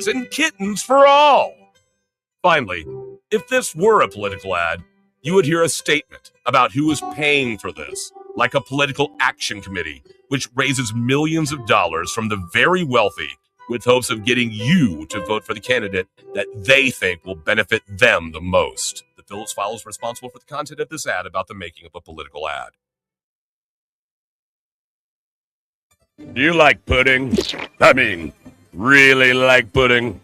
and kittens for all. Finally, if this were a political ad, you would hear a statement about who is paying for this, like a political action committee, which raises millions of dollars from the very wealthy with hopes of getting you to vote for the candidate that they think will benefit them the most. The Phillips File is responsible for the content of this ad about the making of a political ad. Do you like pudding? I mean, really like pudding?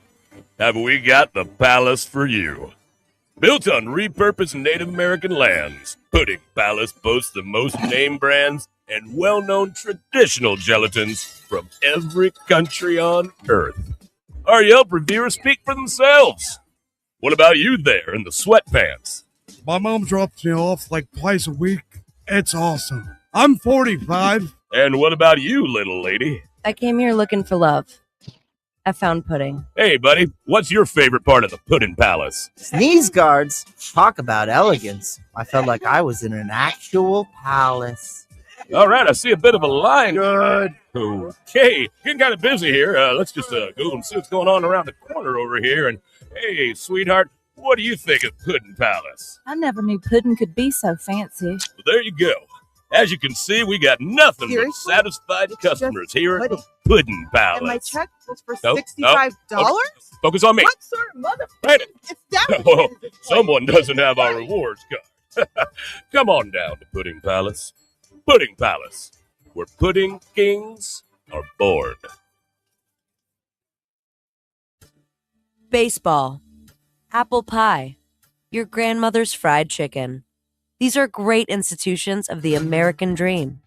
Have we got the palace for you? Built on repurposed Native American lands, Pudding Palace boasts the most name brands and well-known traditional gelatins from every country on Earth. Our Yelp reviewers speak for themselves. What about you there in the sweatpants? My mom drops me off like twice a week. It's awesome. I'm 45. And what about you, little lady? I came here looking for love. I found pudding. Hey, buddy, what's your favorite part of the Pudding Palace? Sneeze guards. Talk about elegance. I felt like I was in an actual palace. All right, I see a bit of a line. Good. Okay, getting kind of busy here. Let's just go and see what's going on around the corner over here. And hey, sweetheart, what do you think of Pudding Palace? I never knew pudding could be so fancy. Well, there you go. As you can see, we got nothing Seriously? but satisfied customers here at the Pudding Palace. And my check was for Nope, $65? nope. Focus on me. What sort of mother? Brandon. It's definitely Well, someone doesn't have our rewards card. Come on down to Pudding Palace. Pudding Palace, where pudding kings are born. Baseball. Apple pie. Your grandmother's fried chicken. These are great institutions of the American dream.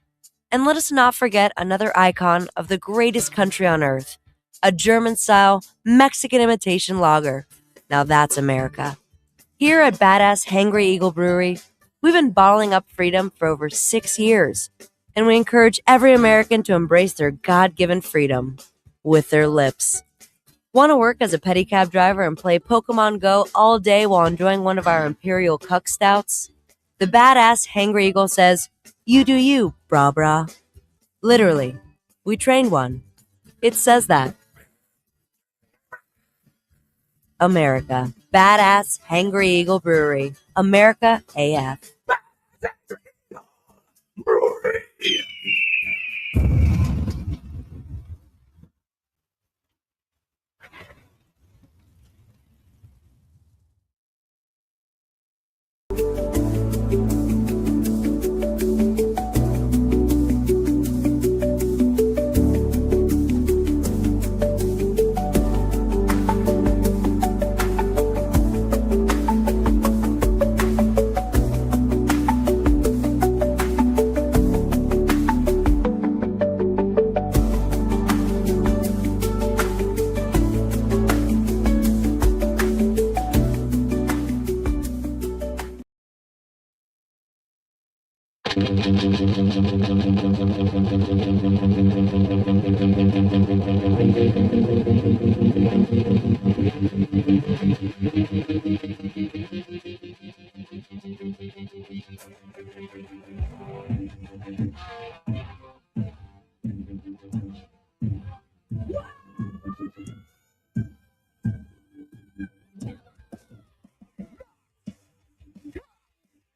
And let us not forget another icon of the greatest country on earth, a German-style Mexican imitation lager. Now that's America. Here at Badass Hangry Eagle Brewery, we've been bottling up freedom for over 6 years, and we encourage every American to embrace their God-given freedom with their lips. Want to work as a pedicab driver and play Pokemon Go all day while enjoying one of our Imperial Cuck Stouts? The Badass Hangry Eagle says, "You do you, brah brah." Literally, we trained one. It says that. America. Badass Hangry Eagle Brewery. America AF.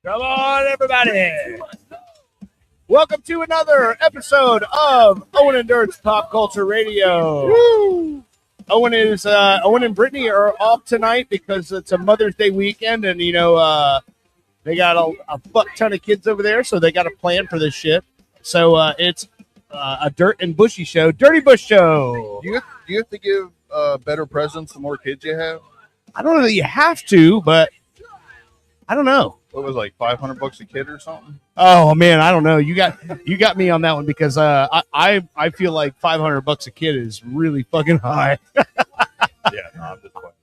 Come on, everybody. Welcome to another episode of Owen and Dirt's Pop Culture Radio. Woo! Owen and Brittany are off tonight because it's a Mother's Day weekend, and they got a fuck ton of kids over there, so they got a plan for this shit. So it's a Dirt and Bushy show, Dirty Bush show. Do you have to give better presents the more kids you have? I don't know that you have to, but I don't know. What was it, like $500 a kid or something? Oh man, I don't know. You got me on that one because I feel like $500 a kid is really fucking high. Yeah, no, I'm just playing.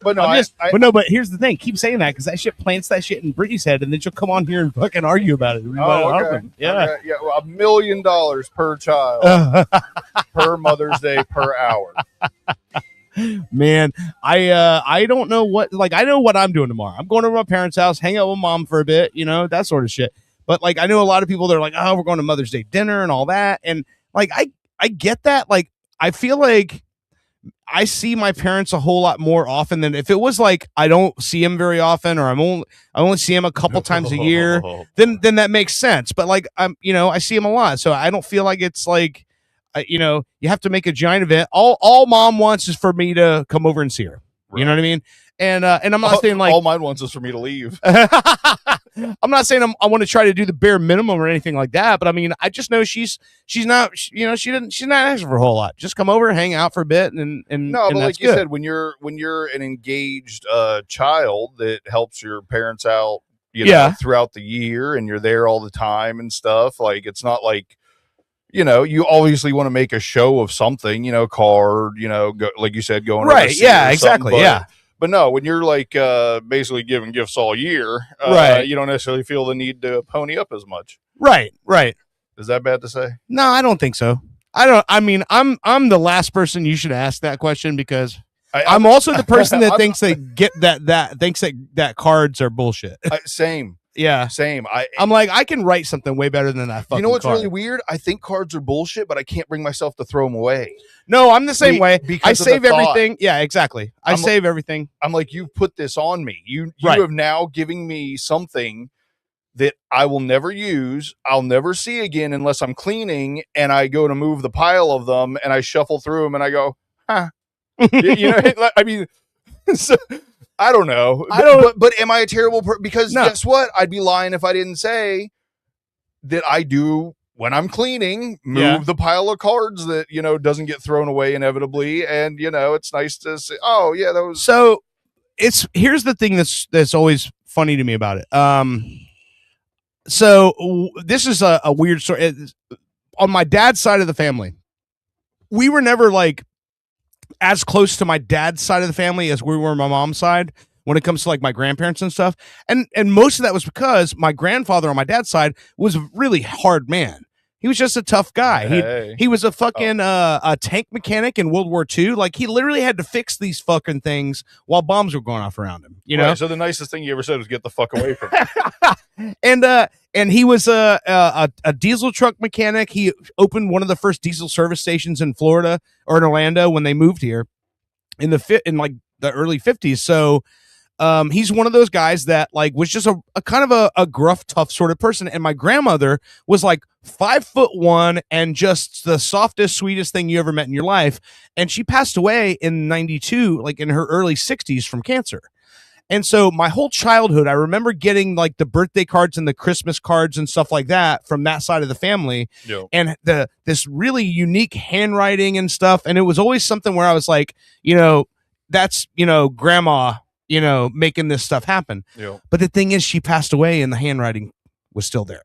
But no, but here's the thing. Keep saying that because that shit plants that shit in Brittany's head, and then she'll come on here and fucking argue about it. Okay. Yeah. Okay. Yeah. Well, $1 million per child, per Mother's Day, per hour. Man, I don't know what, like, I know what I'm doing tomorrow. I'm going to my parents' house, hang out with mom for a bit, that sort of shit. But like, I know a lot of people that are like, oh, we're going to Mother's Day dinner and all that. And like, I get that. Like, I feel like I see my parents a whole lot more often than if it was like I don't see him very often, or I only see him a couple times a year. Then that makes sense. But like I see him a lot, so I don't feel like it's like, you have to make a giant event. All mom wants is for me to come over and see her. Right. You know what I mean? And I'm not saying like all mine wants is for me to leave. I'm not saying I want to try to do the bare minimum or anything like that, but I mean, I just know she's not, she's not asking for a whole lot. Just come over, hang out for a bit, and no, and but that's like you good. said, when you're an engaged child that helps your parents out, throughout the year, and you're there all the time and stuff. Like, it's not like, you obviously want to make a show of something, card, go, like you said, going right, yeah, exactly, yeah. But no, when you're like basically giving gifts all year, right, you don't necessarily feel the need to pony up as much. Right. Is that bad to say? No, I don't think so. I'm the last person you should ask that question, because I'm also the person that thinks that cards are bullshit. Same. Yeah, same. I'm like, I can write something way better than that fucking You know what's card. really weird? I think cards are bullshit, but I can't bring myself to throw them away. No, I'm the same way. I save everything. Thought. Yeah, exactly. I save everything. I'm like, you put this on me. You right. have now giving me something that I will never use. I'll never see again unless I'm cleaning, and I go to move the pile of them, and I shuffle through them, and I go, huh. I mean, so, I don't know. But am I a terrible person? Because guess what? I'd be lying if I didn't say that I do, when I'm cleaning, move the pile of cards that, doesn't get thrown away inevitably. And, it's nice to say, oh, yeah, that was. So here's the thing that's always funny to me about it. So this is a weird story. On my dad's side of the family, we were never like as close to my dad's side of the family as we were my mom's side when it comes to like my grandparents and stuff. And most of that was because my grandfather on my dad's side was a really hard man. He was just a tough guy. Hey. He was a fucking a tank mechanic in World War II. Like, he literally had to fix these fucking things while bombs were going off around him. You know. Right, so the nicest thing you ever said was "Get the fuck away from me." And he was a diesel truck mechanic. He opened one of the first diesel service stations in Florida or in Orlando when they moved here in the early 50s. So he's one of those guys that like was just a kind of a gruff, tough sort of person. And my grandmother was like 5'1" and just the softest, sweetest thing you ever met in your life. And she passed away in 92, like in her early 60s from cancer. And so my whole childhood, I remember getting like the birthday cards and the Christmas cards and stuff like that from that side of the family. Yep. And this really unique handwriting and stuff. And it was always something where I was like, that's, grandma, making this stuff happen. Yep. But the thing is, she passed away and the handwriting was still there.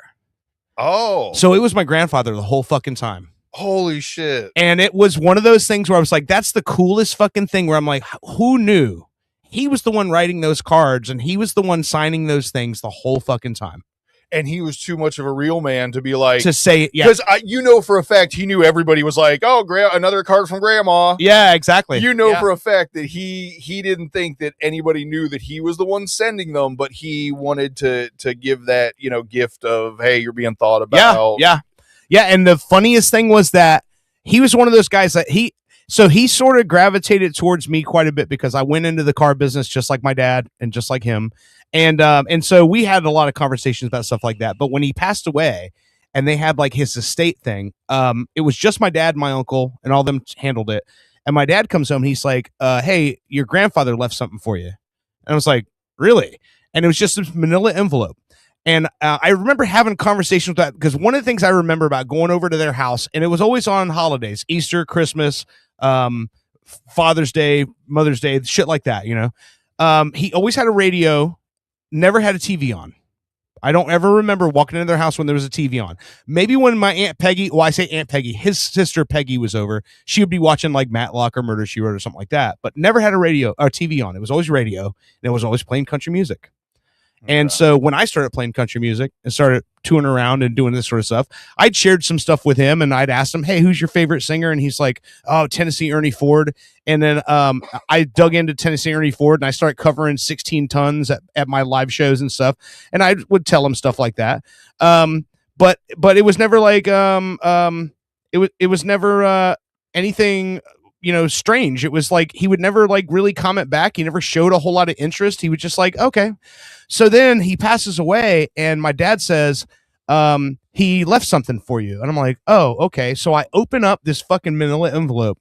Oh. So it was my grandfather the whole fucking time. Holy shit. And it was one of those things where I was like, that's the coolest fucking thing, where I'm like, who knew? He was the one writing those cards, and he was the one signing those things the whole fucking time. And he was too much of a real man to be like, to say, yeah, because for a fact he knew everybody was like, oh, another card from grandma. Yeah, exactly. For a fact that he didn't think that anybody knew that he was the one sending them, but he wanted to give that gift of, hey, you're being thought about. Yeah. And the funniest thing was that he was one of those guys that he sort of gravitated towards me quite a bit, because I went into the car business just like my dad and just like him. And so we had a lot of conversations about stuff like that. But when he passed away and they had like his estate thing, it was just my dad and my uncle, and all them handled it. And my dad comes home and he's like, hey, your grandfather left something for you. And I was like, really? And it was just this manila envelope. And I remember having a conversation with that, because one of the things I remember about going over to their house, and it was always on holidays, Easter, Christmas, Father's Day, Mother's Day, shit like that, he always had a radio, never had a TV on. I don't ever remember walking into their house when there was a TV on. Maybe when my Aunt Peggy, I say Aunt Peggy, his sister Peggy was over, she would be watching like Matlock or Murder, She Wrote or something like that, but never had a radio or TV on. It was always radio, and it was always playing country music. And so when I started playing country music and started touring around and doing this sort of stuff, I'd shared some stuff with him, and I'd asked him, hey, who's your favorite singer? And he's like, oh, Tennessee Ernie Ford. And then I dug into Tennessee Ernie Ford, and I started covering 16 tons at my live shows and stuff. And I would tell him stuff like that. But it was never like, it was never anything strange. It was like he would never like really comment back. He never showed a whole lot of interest. He was just like, okay. So then he passes away, and my dad says, he left something for you. And I'm like, oh, okay. So I open up this fucking manila envelope,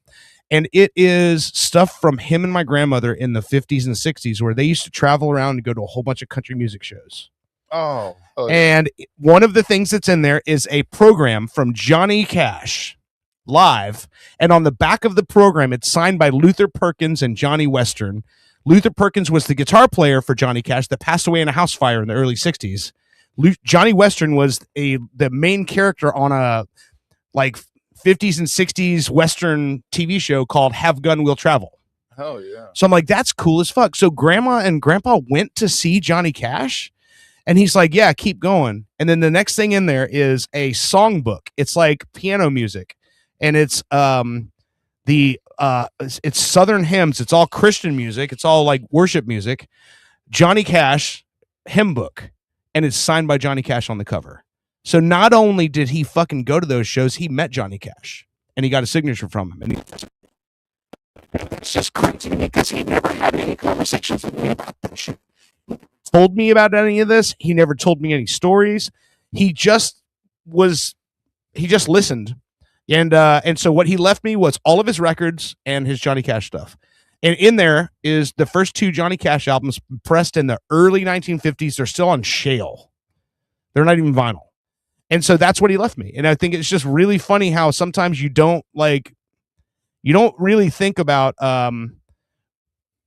and it is stuff from him and my grandmother in the 50s and 60s, where they used to travel around and go to a whole bunch of country music shows. Oh, And one of the things that's in there is a program from Johnny Cash live. And on the back of the program, it's signed by Luther Perkins and Johnny Western. Luther Perkins was the guitar player for Johnny Cash that passed away in a house fire in the early 60s. Johnny Western was the main character on a like 50s and 60s Western TV show called Have Gun Will Travel. oh yeah. So I'm like, that's cool as fuck. So grandma and grandpa went to see Johnny Cash, and he's like, yeah, keep going. And then the next thing in there is a songbook. It's like piano music, and it's it's Southern hymns. It's all Christian music. It's all like worship music. Johnny Cash hymn book, and it's signed by Johnny Cash on the cover. So not only did he fucking go to those shows, he met Johnny Cash, and he got a signature from him. And it's just crazy to me because he never had any conversations with me about this shit. Told me about any of this. He never told me any stories. He just listened. And so what he left me was all of his records and his Johnny Cash stuff. And in there is the first 2 Johnny Cash albums pressed in the early 1950s. They're still on shale. They're not even vinyl. And so that's what he left me. And I think it's just really funny how sometimes you don't really think about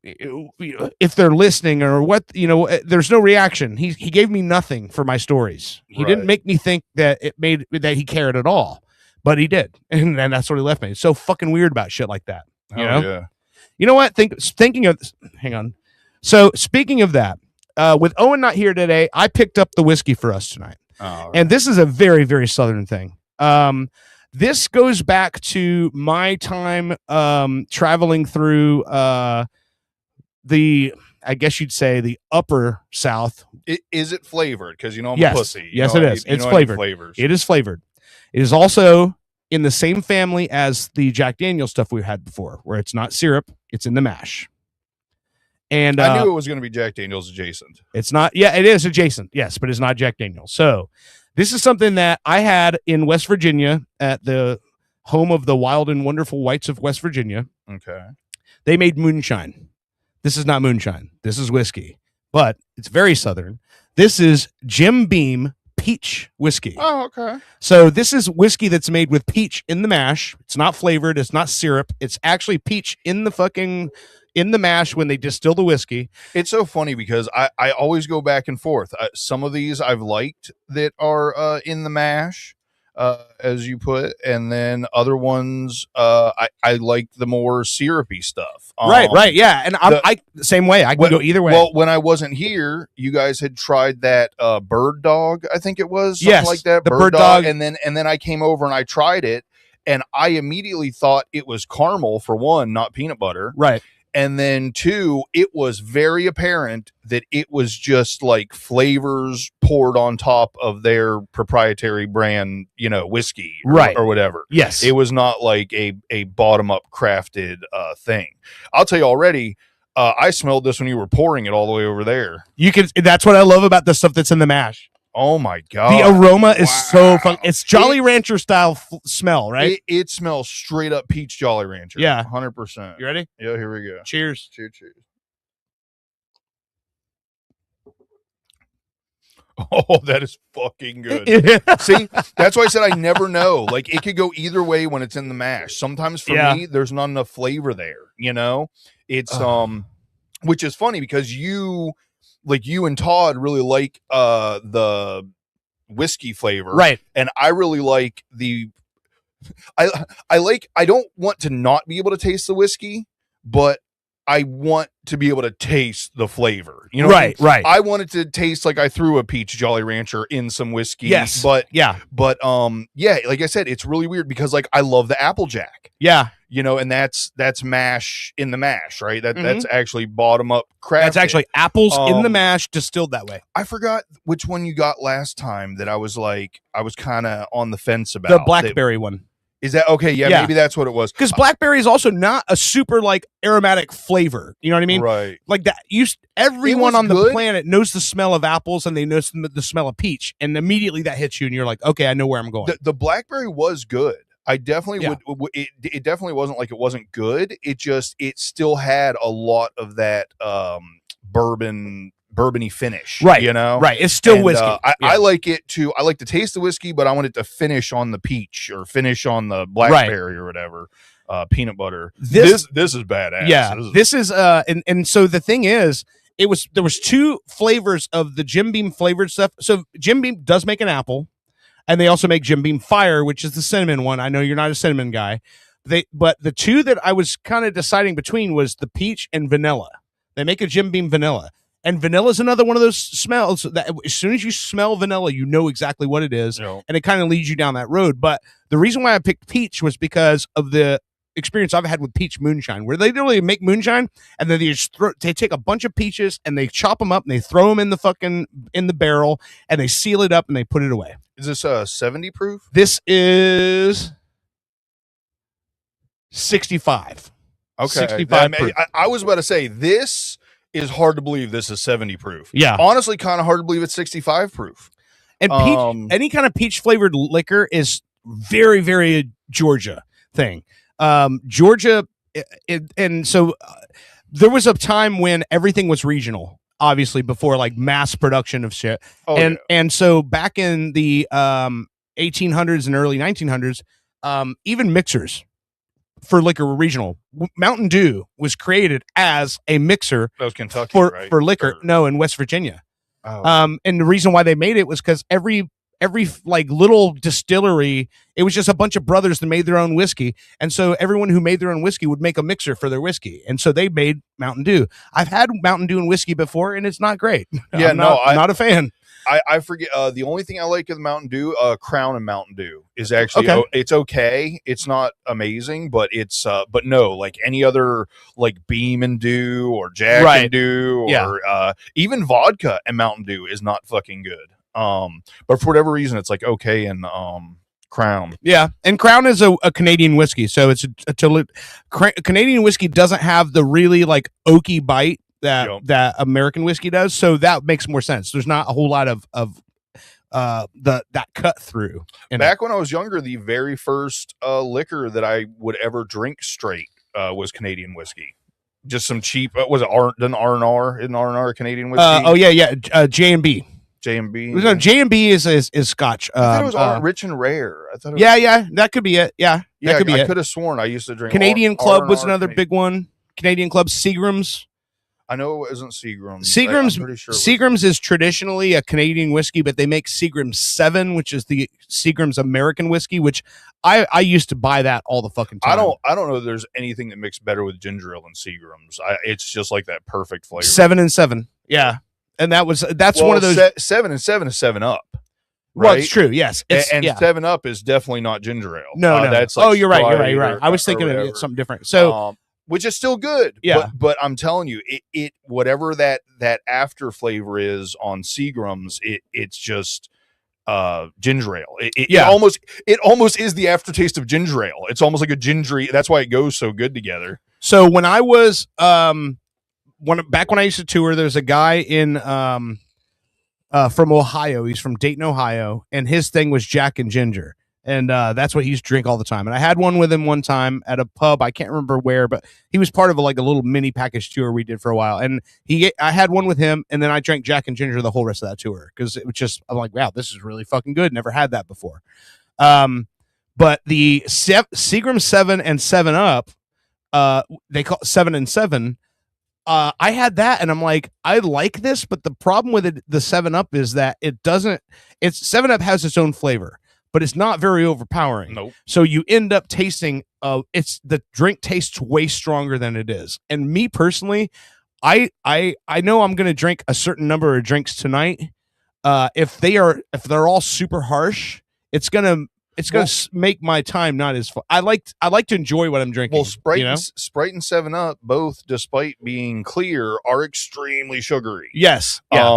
if they're listening or what, there's no reaction. He gave me nothing for my stories. He didn't make me think that that he cared at all, but he did. And that's what he left me. It's so fucking weird about shit like that. Yeah. You know what? Hang on. So speaking of that, with Owen not here today, I picked up the whiskey for us tonight. Oh, and this is a very, very Southern thing. This goes back to my time traveling through I guess you'd say the upper South. Is it flavored? Because I'm yes. a pussy. Yes, it is. It's flavored. Flavors. It is flavored. It is also in the same family as the Jack Daniel's stuff we've had before, where it's not syrup, it's in the mash. And I knew it was going to be Jack Daniel's adjacent. It's not. Yeah, it is adjacent. Yes, but it's not Jack Daniel's. So this is something that I had in West Virginia at the home of the Wild and Wonderful Whites of West Virginia. Okay. They made moonshine. This is not moonshine. This is whiskey, but it's very Southern. This is Jim Beam peach whiskey. Oh, okay. So this is whiskey that's made with peach in the mash. It's not flavored. It's not syrup. It's actually peach in the mash when they distill the whiskey. It's so funny because I always go back and forth. Some of these I've liked that are in the mash, as you put, and then other ones I like the more syrupy stuff. Right, yeah. And I same way. I can go either way. Well, when I wasn't here, you guys had tried that bird dog, I think it was, something like that. The bird dog. And then I came over and I tried it, and I immediately thought it was caramel, for one, not peanut butter. Right. And then 2, it was very apparent that it was just like flavors poured on top of their proprietary brand, whiskey or whatever. Yes. It was not like a bottom up crafted thing. I'll tell you already, I smelled this when you were pouring it all the way over there. That's what I love about the stuff that's in the mash. Oh my God. The aroma is so fun. It's Jolly Rancher style smell, right? It smells straight up peach Jolly Rancher. Yeah. 100%. You ready? Yeah, here we go. Cheers. Cheers. Oh, that is fucking good. See, that's why I said I never know. Like, it could go either way when it's in the mash. Sometimes for me, there's not enough flavor there, It's which is funny because you and Todd really like the whiskey flavor. Right. And I really like I don't want to not be able to taste the whiskey, but I want to be able to taste the flavor. Right. I want it to taste like I threw a peach Jolly Rancher in some whiskey. Yes. But yeah, like I said, it's really weird because I love the Applejack. Yeah. And that's mash in the mash, right? That's actually bottom up crafted. That's actually apples in the mash distilled that way. I forgot which one you got last time that I was kind of on the fence about. The blackberry one. Is that okay? Yeah, Yeah. maybe that's what it was. Because blackberry is also not a super like aromatic flavor. You know what I mean? Right. Like that. Everyone was on the good. planet knows the smell of apples and they know the smell of peach, and immediately that hits you, and you're like, okay, I know where I'm going. The blackberry was good. I definitely Yeah. would. It definitely wasn't like it wasn't good. It still had a lot of that bourbony finish, Right, you know, right. It's still And, whiskey. I Yeah. like it too. I like to taste the whiskey, but I want it to finish on the peach or finish on the blackberry or whatever. Peanut butter. This is badass. Yeah, this is and so the thing is, there was two flavors of the Jim Beam flavored stuff. So Jim Beam does make an apple, and they also make Jim Beam Fire, which is the cinnamon one. I know you're not a cinnamon guy. But the two that I was kind of deciding between was the peach and vanilla. They make a Jim Beam vanilla. And vanilla is another one of those smells that as soon as you smell vanilla, you know exactly what it is. Yeah. And it kind of leads you down that road. But the reason why I picked peach was because of the experience I've had with peach moonshine, where they literally make moonshine and then they take a bunch of peaches and they chop them up and they throw them in the barrel and they seal it up and they put it away. Is this 70 proof? This is 65. Okay. 65 proof. I was about to say this is hard to believe this is 70 proof. Yeah. Honestly, kind of hard to believe it's 65 proof. And peach, any kind of peach flavored liquor is very, very Georgia thing. Georgia, and so there was a time when everything was regional, obviously before like mass production of shit. And so back in the 1800s and early 1900s, even mixers for liquor were regional. Mountain Dew was created as a mixer That was Kentucky, for right? liquor. Or- No, in West Virginia. Oh. And the reason why they made it was because every like little distillery, it was just a bunch of brothers that made their own whiskey, and so everyone who made their own whiskey would make a mixer for their whiskey, and so they made Mountain Dew. I've had Mountain Dew and whiskey before, and it's not great. Yeah, I'm not a fan. I forget. The only thing I like of Mountain Dew, Crown and Mountain Dew is actually Okay. it's okay. It's not amazing, but it's but no, like any other like Beam and Dew or Jack Right. and Dew or Yeah. Even vodka and Mountain Dew is not fucking good. But for whatever reason, it's like okay and Crown. Yeah, and Crown is a Canadian whiskey, so it's a totally Canadian whiskey doesn't have the really like oaky bite that American whiskey does, so that makes more sense. There's not a whole lot of that cut through. Back when I was younger, the very first liquor that I would ever drink straight was Canadian whiskey. Just some cheap. Was it R&R? Isn't R&R a Canadian whiskey? J&B. J&B. No, J&B is Scotch. I thought it was Rich and Rare. I thought. It was, Yeah, that could be it. Yeah, that could be I it. could have sworn I used to drink. Canadian Club was R&R another Canadian. big one. Canadian Club, Seagram's. I know it wasn't Seagram's. Seagram's, I'm pretty sure it was. Seagram's is traditionally a Canadian whiskey, but they make Seagram's 7, which is the Seagram's American whiskey, which I used to buy that all the fucking time. I don't know. That there's anything that mixed better with ginger ale than Seagram's. It's just like that perfect flavor. 7 and 7. Yeah, and that's one of those. 7 and 7 is 7 Up. Well, Right? it's true. Yes, And yeah. 7 Up is definitely not ginger ale. No. That's like you're right. Sprite You're right. I was or thinking whatever. of something different. So, which is still good. Yeah. But I'm telling you, it whatever that after flavor is on Seagram's, it's just ginger ale. It almost is the aftertaste of ginger ale. It's almost like a gingery. That's why it goes so good together. So when I was back when I used to tour, there's a guy in from Ohio. He's from Dayton, Ohio, and his thing was Jack and Ginger, and that's what he used to drink all the time. And I had one with him one time at a pub. I can't remember where, but he was part of a little mini package tour we did for a while. And I had one with him, and then I drank Jack and Ginger the whole rest of that tour because it was just I'm like, wow, this is really fucking good. Never had that before. But the Seagram 7 and 7 Up, they call it 7 and 7. I had that and I'm like, I like this, but the problem with it, the 7 Up is that it's 7 Up has its own flavor, but it's not very overpowering. Nope. So you end up tasting, the drink tastes way stronger than it is. And me personally, I know I'm going to drink a certain number of drinks tonight. If they're all super harsh, it's going to make my time not as fun. I like to enjoy what I'm drinking. Well, Sprite, you know? Sprite and 7 Up, both, despite being clear, are sugary. Yes. Yeah.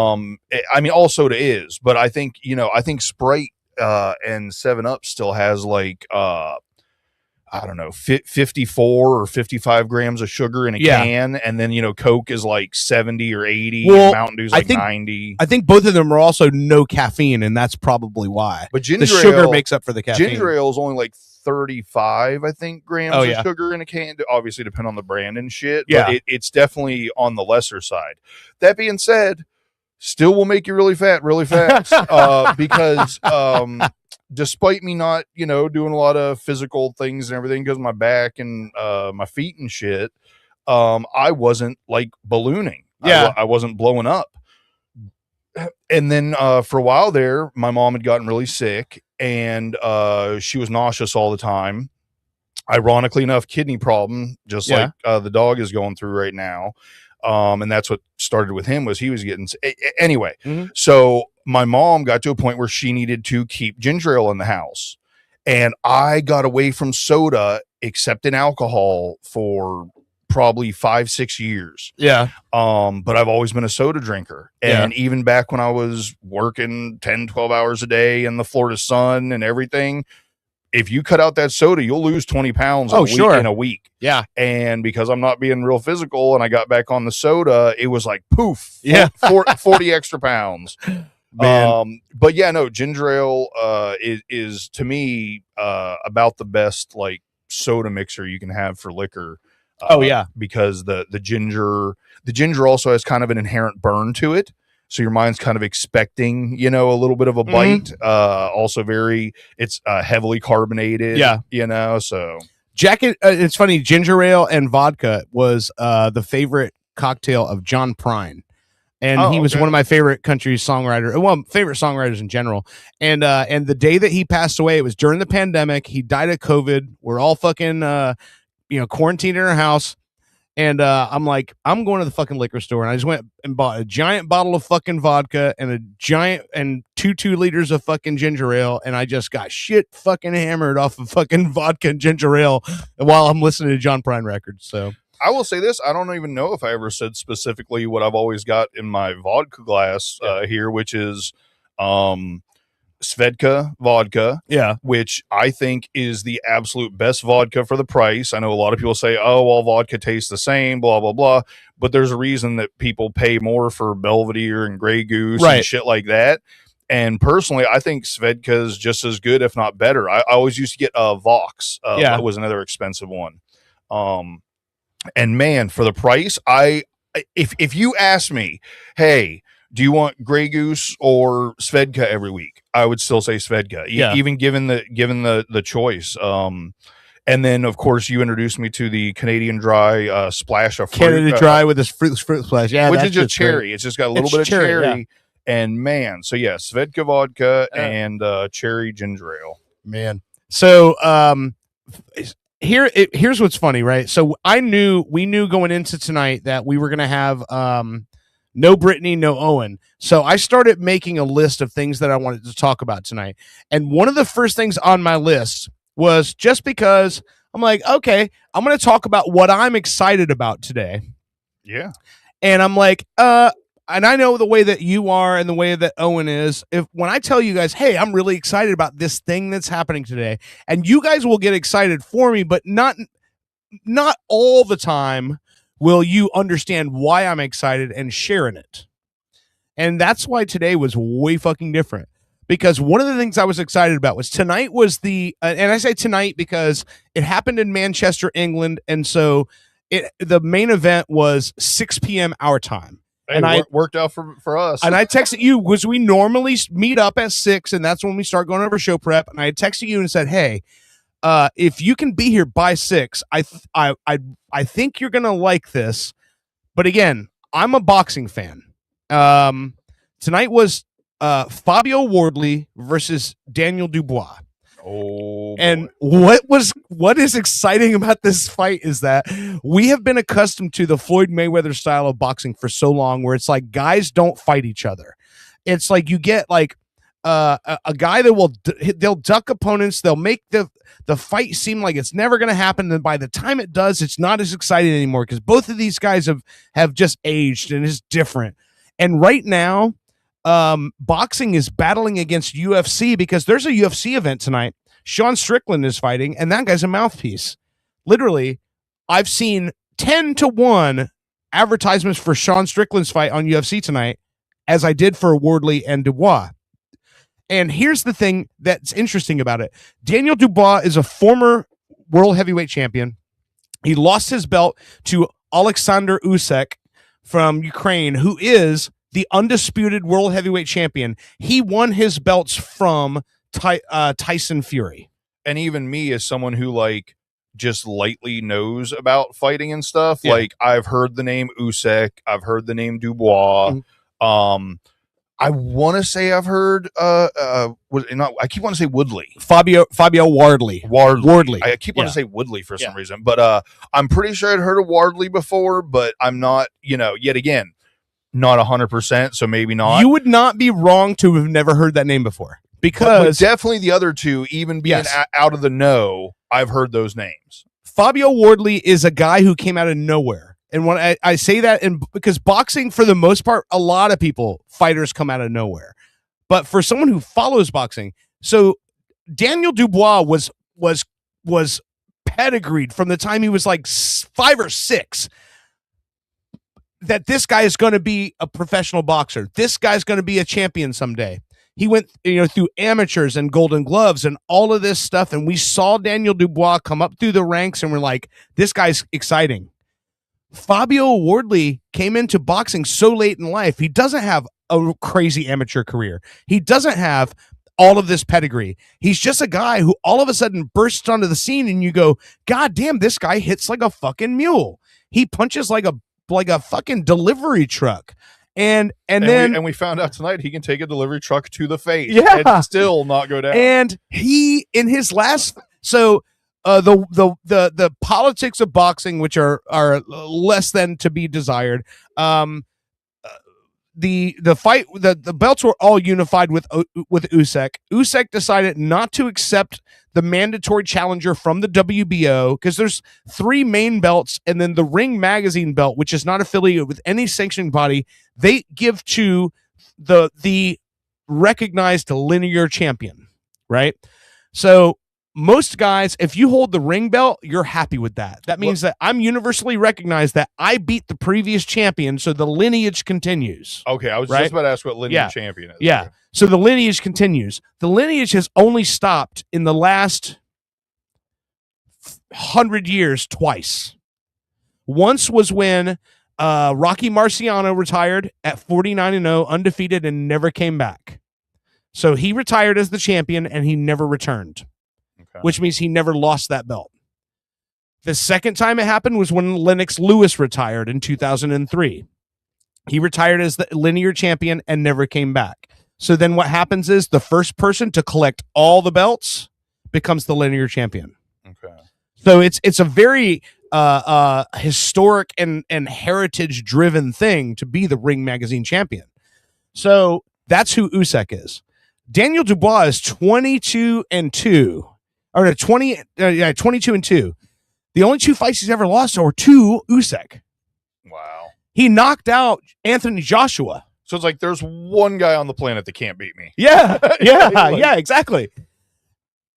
I mean, all soda is, but I think Sprite and 7 Up still has I don't know, 54 or 55 grams of sugar in a Yeah. can. And then, Coke is like 70 or 80. Well, and Mountain Dew's I like think- 90. I think both of them are also no caffeine, and that's probably why. But ginger The sugar ale, makes up for the caffeine. ginger ale is only like 35, I think, grams Oh, of yeah. sugar in a can. Obviously, depend on the brand and shit. Yeah. But it's definitely on the lesser side. That being said, still will make you really fat really fast because despite me not, doing a lot of physical things and everything because of my back and my feet and shit, I wasn't like ballooning. Yeah. I wasn't blowing up. And then for a while there, my mom had gotten really sick and she was nauseous all the time. Ironically enough, kidney problem, just Yeah. like the dog is going through right now. And that's what started with him was he was getting anyway. Mhm. So my mom got to a point where she needed to keep ginger ale in the house, and I got away from soda except in alcohol for probably 5-6 years. Yeah. But I've always been a soda drinker. And even back when I was working 10-12 hours a day in the Florida sun and everything, if you cut out that soda, you'll lose 20 pounds in a week. Yeah. And because I'm not being real physical and I got back on the soda, it was like poof, Yeah. 40 extra pounds. Man. But yeah, no, ginger ale is to me about the best like soda mixer you can have for liquor. Oh, yeah. Because the ginger also has kind of an inherent burn to it. So your mind's kind of expecting, a little bit of a bite. Also it's heavily carbonated. Yeah. So It's funny. Ginger ale and vodka was the favorite cocktail of John Prine. And he was one of my favorite country favorite songwriters in general. And the day that he passed away, it was during the pandemic. He died of COVID. We're all fucking, quarantined in our house. And I'm like, I'm going to the fucking liquor store. And I just went and bought a giant bottle of fucking vodka and a giant and 2 liters of fucking ginger ale. And I just got shit fucking hammered off of fucking vodka and ginger ale while I'm listening to John Prine records. So I will say this. I don't even know if I ever said specifically what I've always got in my vodka glass here, which is Svedka vodka. Yeah. Which I think is the absolute best vodka for the price. I know a lot of people say, oh, all vodka tastes the same, blah, blah, blah. But there's a reason that people pay more for Belvedere and Grey Goose and shit like that. And personally, I think Svedka is just as good, if not better. I always used to get Vox. That was another expensive one. And man, for the price, if you ask me, hey, do you want Grey Goose or Svedka every week? I would still say Svedka, even given the choice. And then of course you introduced me to the Canadian Dry splash of fruit, Canada Dry with this fruit splash, which is just cherry. It's just got a little bit of cherry. And man, so yeah, Svedka vodka and cherry ginger ale. Man, so here's what's funny, right? So we knew going into tonight that we were gonna have no Brittany, no Owen. So I started making a list of things that I wanted to talk about tonight. And one of the first things on my list was just because I'm like, okay, I'm going to talk about what I'm excited about today. Yeah. And I'm like, and I know the way that you are and the way that Owen is. When I tell you guys, hey, I'm really excited about this thing that's happening today, and you guys will get excited for me, but not all the time will you understand why I'm excited and sharing it. And that's why today was way fucking different. Because one of the things I was excited about was tonight was and I say tonight because it happened in Manchester, England. And so the main event was 6 p.m. our time. Hey, and I worked out for us. And I texted you, because we normally meet up at 6, and that's when we start going over show prep. And I texted you and said, hey, if you can be here by 6, I think you're gonna like this. But again, I'm a boxing fan. Tonight was Fabio Wardley versus Daniel Dubois. Oh, and what is exciting about this fight is that we have been accustomed to the Floyd Mayweather style of boxing for so long, where it's like guys don't fight each other. It's like you get like a guy that they'll duck opponents. They'll make the fight seem like it's never going to happen. And by the time it does, it's not as exciting anymore because both of these guys have just aged and it's different. And right now, boxing is battling against UFC because there's a UFC event tonight. Sean Strickland is fighting, and that guy's a mouthpiece. Literally, I've seen 10-1 advertisements for Sean Strickland's fight on UFC tonight, as I did for Wardley and Dubois. And here's the thing that's interesting about it. Daniel Dubois is a former world heavyweight champion. He lost his belt to Alexander Usyk from Ukraine, who is the undisputed world heavyweight champion. He won his belts from Tyson Fury. And even me, as someone who like just lightly knows about fighting and stuff, Yeah. like I've heard the name Usyk, I've heard the name Dubois. I want to say I've heard I keep wanting to say Woodley. Fabio Wardley. Wardley. I keep wanting Yeah. to say Woodley for some reason, but I'm pretty sure I'd heard of Wardley before, but I'm not, yet again, not 100%, so maybe not. You would not be wrong to have never heard that name before, but because definitely the other two, even being Yes. out of the know, I've heard those names. Fabio Wardley is a guy who came out of nowhere. And when I say that, because boxing, for the most part, a lot of fighters come out of nowhere. But for someone who follows boxing, so Daniel Dubois was pedigreed from the time he was like 5 or 6, that this guy is going to be a professional boxer. This guy's going to be a champion someday. He went, through amateurs and Golden Gloves and all of this stuff. And we saw Daniel Dubois come up through the ranks, and we're like, this guy's exciting. Fabio Wardley came into boxing so late in life. He doesn't have a crazy amateur career. He doesn't have all of this pedigree. He's just a guy who all of a sudden bursts onto the scene, and you go, God damn, this guy hits like a fucking mule. He punches like a fucking delivery truck. And then we found out tonight he can take a delivery truck to the face Yeah. and still not go down. And he, in his last, so the politics of boxing, which are less than to be desired. The fight, the belts were all unified with Usyk. Usyk decided not to accept the mandatory challenger from the WBO, because there's 3 main belts, and then the Ring Magazine belt, which is not affiliated with any sanctioning body, they give to the recognized linear champion, right? So most guys, if you hold the ring belt, you're happy with that. That means that I'm universally recognized that I beat the previous champion, so the lineage continues. Okay, I was Right? just about to ask what lineage Yeah. champion is. Yeah. So the lineage continues. The lineage has only stopped in the last 100 years twice. Once was when Rocky Marciano retired at 49-0, undefeated, and never came back. So he retired as the champion, and he never returned. Okay. Which means he never lost that belt. The second time it happened was when Lennox Lewis retired in 2003. He retired as the linear champion and never came back. So then what happens is the first person to collect all the belts becomes the linear champion. Okay. So it's a very historic and heritage driven thing to be the Ring Magazine champion. So that's who Usyk is. Daniel Dubois is 22-2. Or 22-2. The only 2 fights he's ever lost are to Usyk. Wow. He knocked out Anthony Joshua. So it's like there's one guy on the planet that can't beat me. Yeah, yeah, exactly.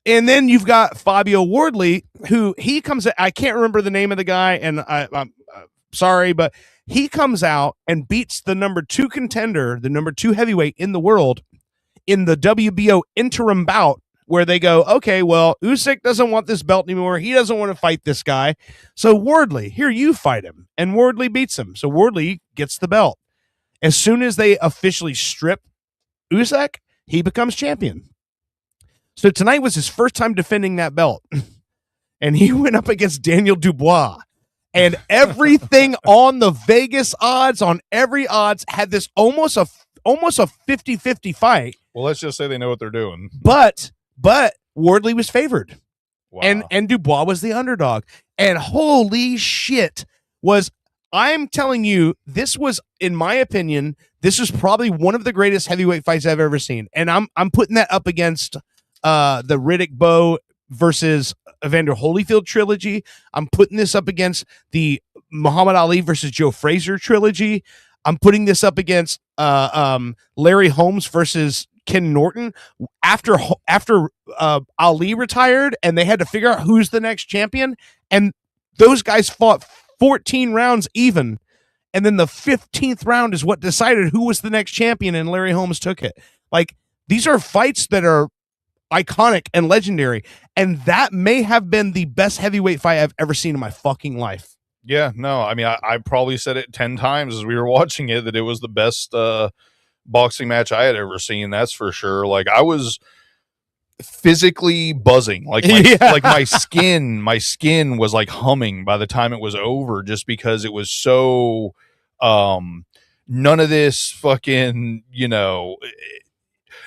And then you've got Fabio Wardley, who he comes. I can't remember the name of the guy, and I'm sorry, but he comes out and beats the number 2 contender, the number 2 heavyweight in the world, in the WBO interim bout, where they go, okay, well, Usyk doesn't want this belt anymore. He doesn't want to fight this guy. So Wardley, here, you fight him. And Wardley beats him. So Wardley gets the belt. As soon as they officially strip Usyk, he becomes champion. So tonight was his first time defending that belt. And he went up against Daniel Dubois. And everything on the Vegas odds, on every odds, had this almost a 50-50 fight. Well, let's just say they know what they're doing. But Wardley was favored. Wow. And Dubois was the underdog. And holy shit, I'm telling you, this was, in my opinion, this is probably one of the greatest heavyweight fights I've ever seen. And I'm putting that up against the Riddick Bowe versus Evander Holyfield trilogy. I'm putting this up against the Muhammad Ali versus Joe Frazier trilogy. I'm putting this up against Larry Holmes versus Ken Norton after Ali retired, and they had to figure out who's the next champion, and those guys fought 14 rounds even, and then the 15th round is what decided who was the next champion, and Larry Holmes took it. Like, these are fights that are iconic and legendary, and that may have been the best heavyweight fight I've ever seen in my fucking life. Yeah, no, I mean, I probably said it 10 times as we were watching it that it was the best boxing match I had ever seen. That's for sure. Like, I was physically buzzing, like like my skin was like humming by the time it was over, just because it was so none of this fucking, you know,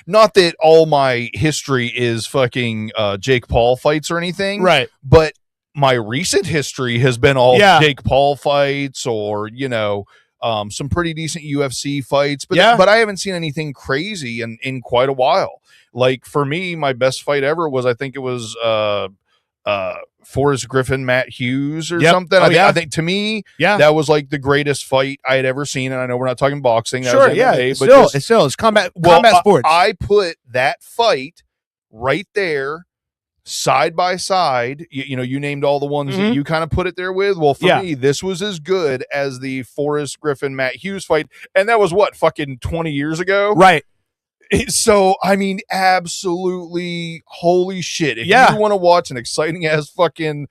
not that all my history is fucking Jake Paul fights or anything, Right. but my recent history has been all Jake Paul fights, or, you know, some pretty decent UFC fights, but I haven't seen anything crazy in quite a while. Like, for me, my best fight ever was, I think it was Forrest Griffin, Matt Hughes or something. I think to me, that was like the greatest fight I had ever seen. And I know we're not talking boxing. That was MMA, it's combat sports. I put that fight right there, side by side. You know, you named all the ones that you kind of put it there with. Well, for me, this was as good as the Forrest Griffin, Matt Hughes fight. And that was what, fucking 20 years ago? Right. So, I mean, absolutely, holy shit. If you want to watch an exciting ass fucking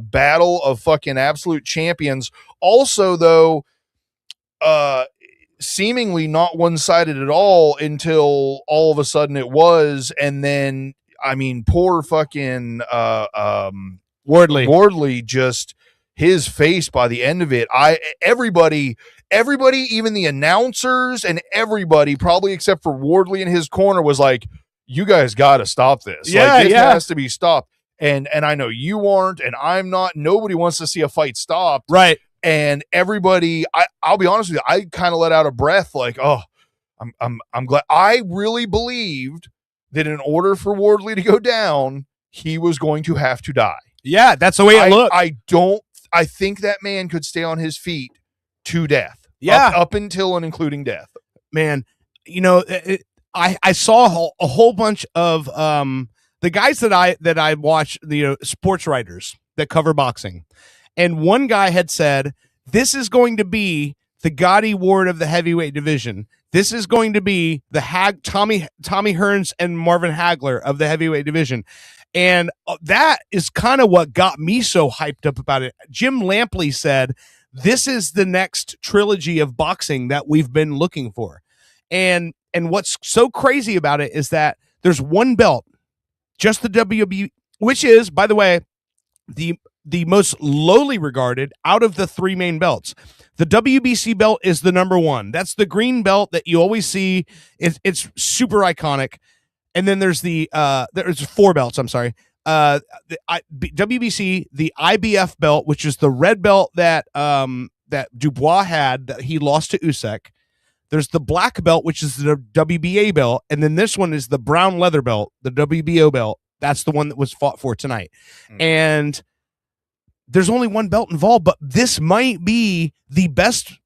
battle of fucking absolute champions, also, though, seemingly not one-sided at all until all of a sudden it was, and then, I mean, poor fucking Wardley, just his face by the end of it. Everybody, even the announcers and everybody, probably except for Wardley in his corner, was like, you guys got to stop this. This has to be stopped. And I know you aren't, and I'm not. Nobody wants to see a fight stopped. Right. And everybody, I'll be honest with you, I kind of let out a breath, like, oh, I'm glad. I really believed that in order for Wardley to go down, he was going to have to die. Yeah, that's the way it looked. I think that man could stay on his feet to death. Yeah. Up until and including death. Man, you know, I saw a whole bunch of the guys that I watch, the sports writers that cover boxing. And one guy had said, this is going to be the Gotti Ward of the heavyweight division. This is going to be the Tommy Hearns and Marvin Hagler of the heavyweight division. And that is kind of what got me so hyped up about it. Jim Lampley said, this is the next trilogy of boxing that we've been looking for. And what's so crazy about it is that there's one belt, just the WBC, which is, by the way, the most lowly regarded out of the three main belts. The WBC belt is the number one. That's the green belt that you always see. It's super iconic. And then there's there's four belts. I'm sorry. WBC, the IBF belt, which is the red belt that Dubois had that he lost to Usyk. There's the black belt, which is the WBA belt, and then this one is the brown leather belt, the WBO belt. That's the one that was fought for tonight. And there's only one belt involved, but this might be the best.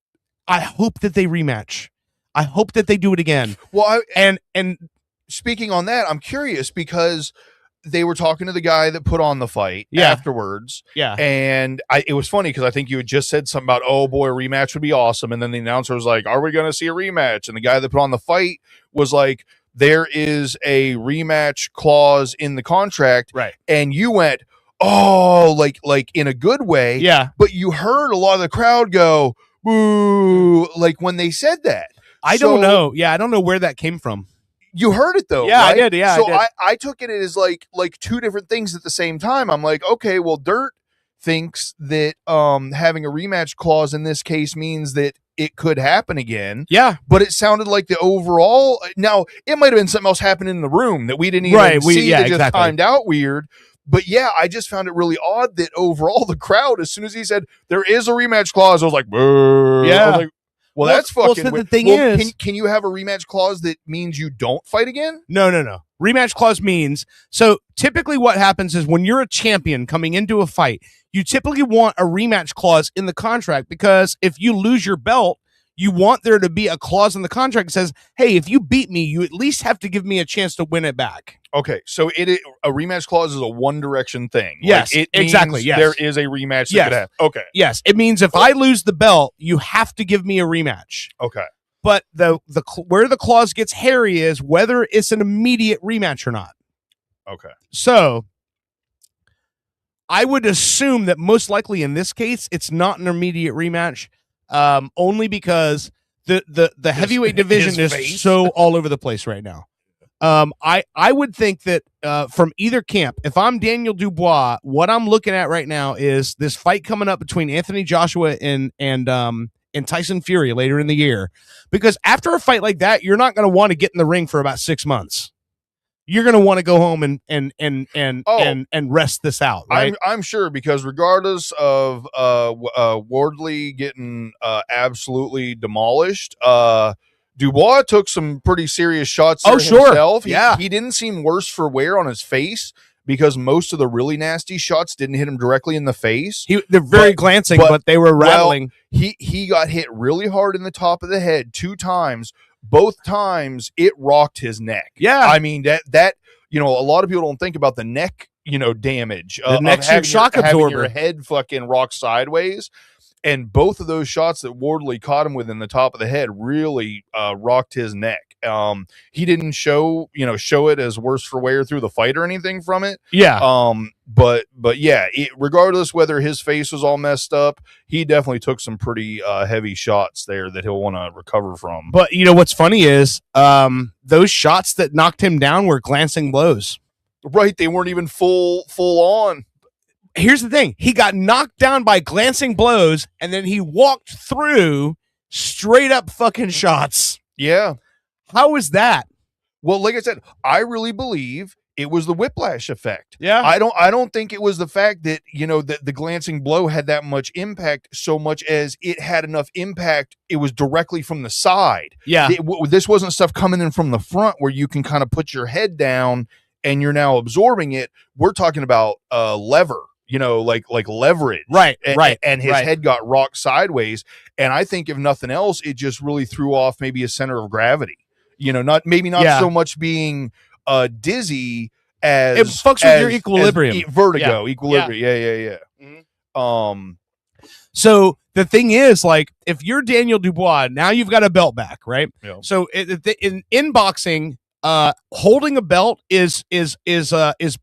I hope that they rematch. I hope that they do it again. Well, and speaking on that, I'm curious because they were talking to the guy that put on the fight afterwards. Yeah. And it was funny because I think you had just said something about, oh boy, a rematch would be awesome. And then the announcer was like, are we going to see a rematch? And the guy that put on the fight was like, there is a rematch clause in the contract. Right. And you went, oh, like in a good way. Yeah. But you heard a lot of the crowd go, boo, like when they said that. I don't know. Yeah. I don't know where that came from. You heard it though. Yeah, right? I did. Yeah. So I did. I took it as like two different things at the same time. I'm like, okay, well, Dirt thinks that having a rematch clause in this case means that it could happen again. Yeah. But it sounded like the overall, now it might have been something else happening in the room that we didn't even see. That just timed out weird. But yeah, I just found it really odd that overall the crowd, as soon as he said there is a rematch clause, I was like, boo. Yeah. I was like, well, that's fucking so weird. the thing is, can you have a rematch clause that means you don't fight again? No. Rematch clause means, so typically what happens is when you're a champion coming into a fight, you typically want a rematch clause in the contract, because if you lose your belt, you want there to be a clause in the contract that says, hey, if you beat me, you at least have to give me a chance to win it back. Okay, so a rematch clause is a one direction thing. Yes, it exactly. means Yes. there is a rematch that Yes. could happen. Okay, Yes, it means if I lose the belt, you have to give me a rematch. okay. But where the clause gets hairy is whether it's an immediate rematch or not. Okay. So I would assume that most likely in this case, it's not an immediate rematch, only because the heavyweight division his is face. so all over the place right now. I would think that from either camp, if I'm Daniel Dubois, what I'm looking at right now is this fight coming up between Anthony Joshua and Tyson Fury later in the year. Because after a fight like that, you're not going to want to get in the ring for about 6 months. You're going to want to go home and rest this out, right? I'm sure, because regardless of Wardley getting absolutely demolished, Dubois took some pretty serious shots there himself. He didn't seem worse for wear on his face, because most of the really nasty shots didn't hit him directly in the face. They're very glancing, but they were rattling. Well, he got hit really hard in the top of the head 2 times. Both times it rocked his neck. Yeah. I mean, that a lot of people don't think about the neck, damage. The neck's your shock having absorber. your head fucking rock sideways. And both of those shots that Wardley caught him with in the top of the head really rocked his neck. He didn't show it as worse for wear through the fight or anything from it. Yeah. But yeah, regardless whether his face was all messed up, he definitely took some pretty heavy shots there that he'll want to recover from. But what's funny is those shots that knocked him down were glancing blows. Right, they weren't even full on. Here's the thing. He got knocked down by glancing blows, and then he walked through straight up fucking shots. Yeah. How is that? Well, like I said, I really believe it was the whiplash effect. Yeah. I don't think it was the fact that, that the glancing blow had that much impact, so much as it had enough impact. It was directly from the side. Yeah. This wasn't stuff coming in from the front where you can kind of put your head down and you're now absorbing it. We're talking about lever. Like leverage. Right. And his head got rocked sideways. And I think if nothing else, it just really threw off maybe a center of gravity. Not so much being dizzy as it fucks with your equilibrium. Vertigo, equilibrium. Yeah. Mm-hmm. So the thing is, like, if you're Daniel Dubois, now you've got a belt back, right? Yeah. So in boxing, holding a belt is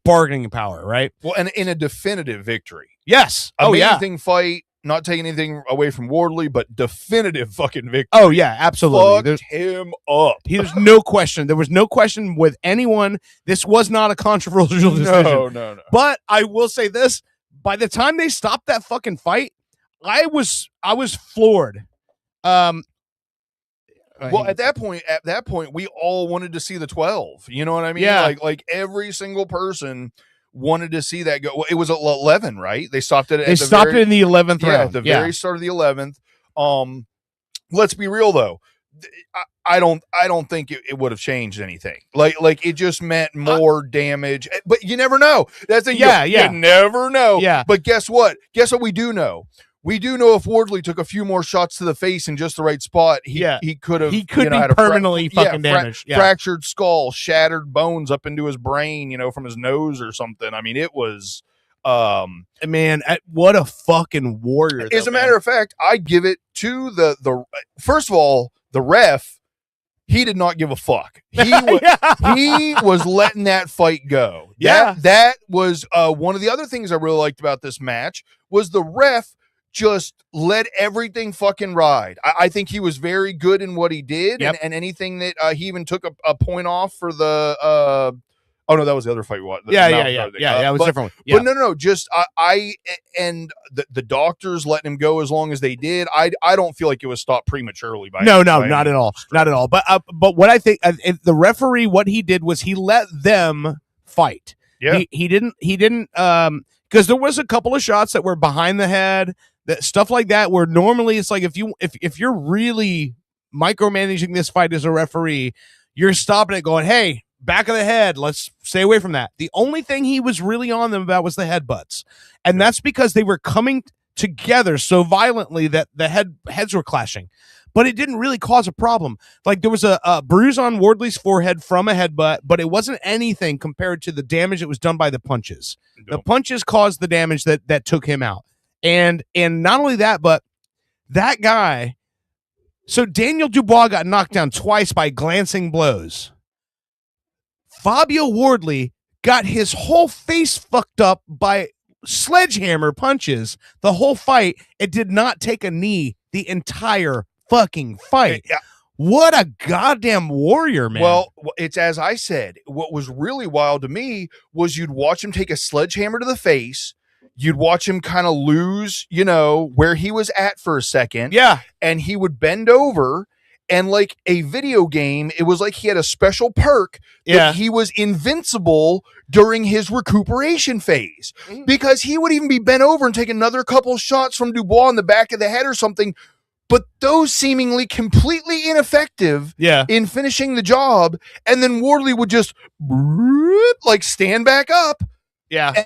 bargaining power, right? Well, and in a definitive victory. Yes. Amazing fight. Not taking anything away from Wardley, but definitive fucking victory. Oh yeah, absolutely. Fucked him up. There's no question. There was no question with anyone. This was not a controversial decision. No. But I will say this: by the time they stopped that fucking fight, I was floored. Well, at that point, we all wanted to see the 12. You know what I mean? Yeah. Like every single person wanted to see that go. Well, it was 11, right? They stopped it. They stopped it in the 11th round. At the very start of the 11th. Let's be real though. I don't think it would have changed anything. Like it just meant more damage. But you never know. That's the you never know. Yeah. But guess what? Guess what we do know? We do know if Wardley took a few more shots to the face in just the right spot, he could have. He could be permanently fucking damaged. Fractured skull, shattered bones up into his brain, from his nose or something. I mean, it was. Man, what a fucking warrior! As a matter of fact, I give it to the first of all, the ref. He did not give a fuck. He was letting that fight go. That was one of the other things I really liked about this match was the ref just let everything fucking ride. I think he was very good in what he did, and anything that he even took a point off for the. Oh no, that was the other fight. What? Yeah. That was different. But no. Just I and the doctors letting him go as long as they did. I don't feel like it was stopped prematurely. No, not at all, not at all. But what I think the referee, what he did was he let them fight. Yeah, he didn't because there was a couple of shots that were behind the head. That stuff like that, where normally it's like if you're really micromanaging this fight as a referee, you're stopping it, going, "Hey, back of the head, let's stay away from that." The only thing he was really on them about was the headbutts, and that's because they were coming together so violently that the heads were clashing. But it didn't really cause a problem. Like there was a bruise on Wardley's forehead from a headbutt, but it wasn't anything compared to the damage that was done by the punches. The punches caused the damage that took him out. And not only that, but that guy. So Daniel Dubois got knocked down twice by glancing blows. Fabio Wardley got his whole face fucked up by sledgehammer punches the whole fight. It did not take a knee the entire fucking fight. Yeah. What a goddamn warrior, man. Well, it's as I said. What was really wild to me was you'd watch him take a sledgehammer to the face. You'd watch him kind of lose, where he was at for a second. Yeah. And he would bend over, and like a video game, it was like he had a special perk that he was invincible during his recuperation phase. Because he would even be bent over and take another couple shots from Dubois in the back of the head or something. But those seemingly completely ineffective in finishing the job. And then Wardley would just like stand back up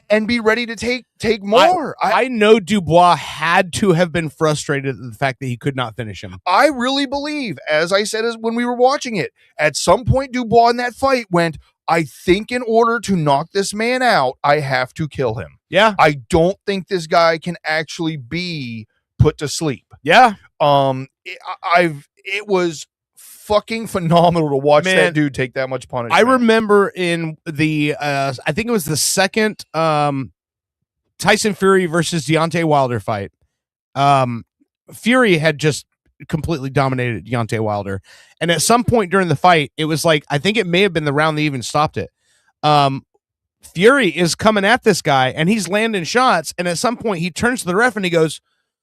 and be ready to take more. I know Dubois had to have been frustrated at the fact that he could not finish him. I really believe, as I said when we were watching it, at some point Dubois in that fight went, I think in order to knock this man out, I have to kill him. Yeah. I don't think this guy can actually be put to sleep. Yeah. It was fucking phenomenal to watch that dude take that much punishment. I remember in the I think it was the second Tyson Fury versus Deontay Wilder fight. Fury had just completely dominated Deontay Wilder, and at some point during the fight, it was like I think it may have been the round that even stopped it. Fury is coming at this guy, and he's landing shots, and at some point he turns to the ref and he goes,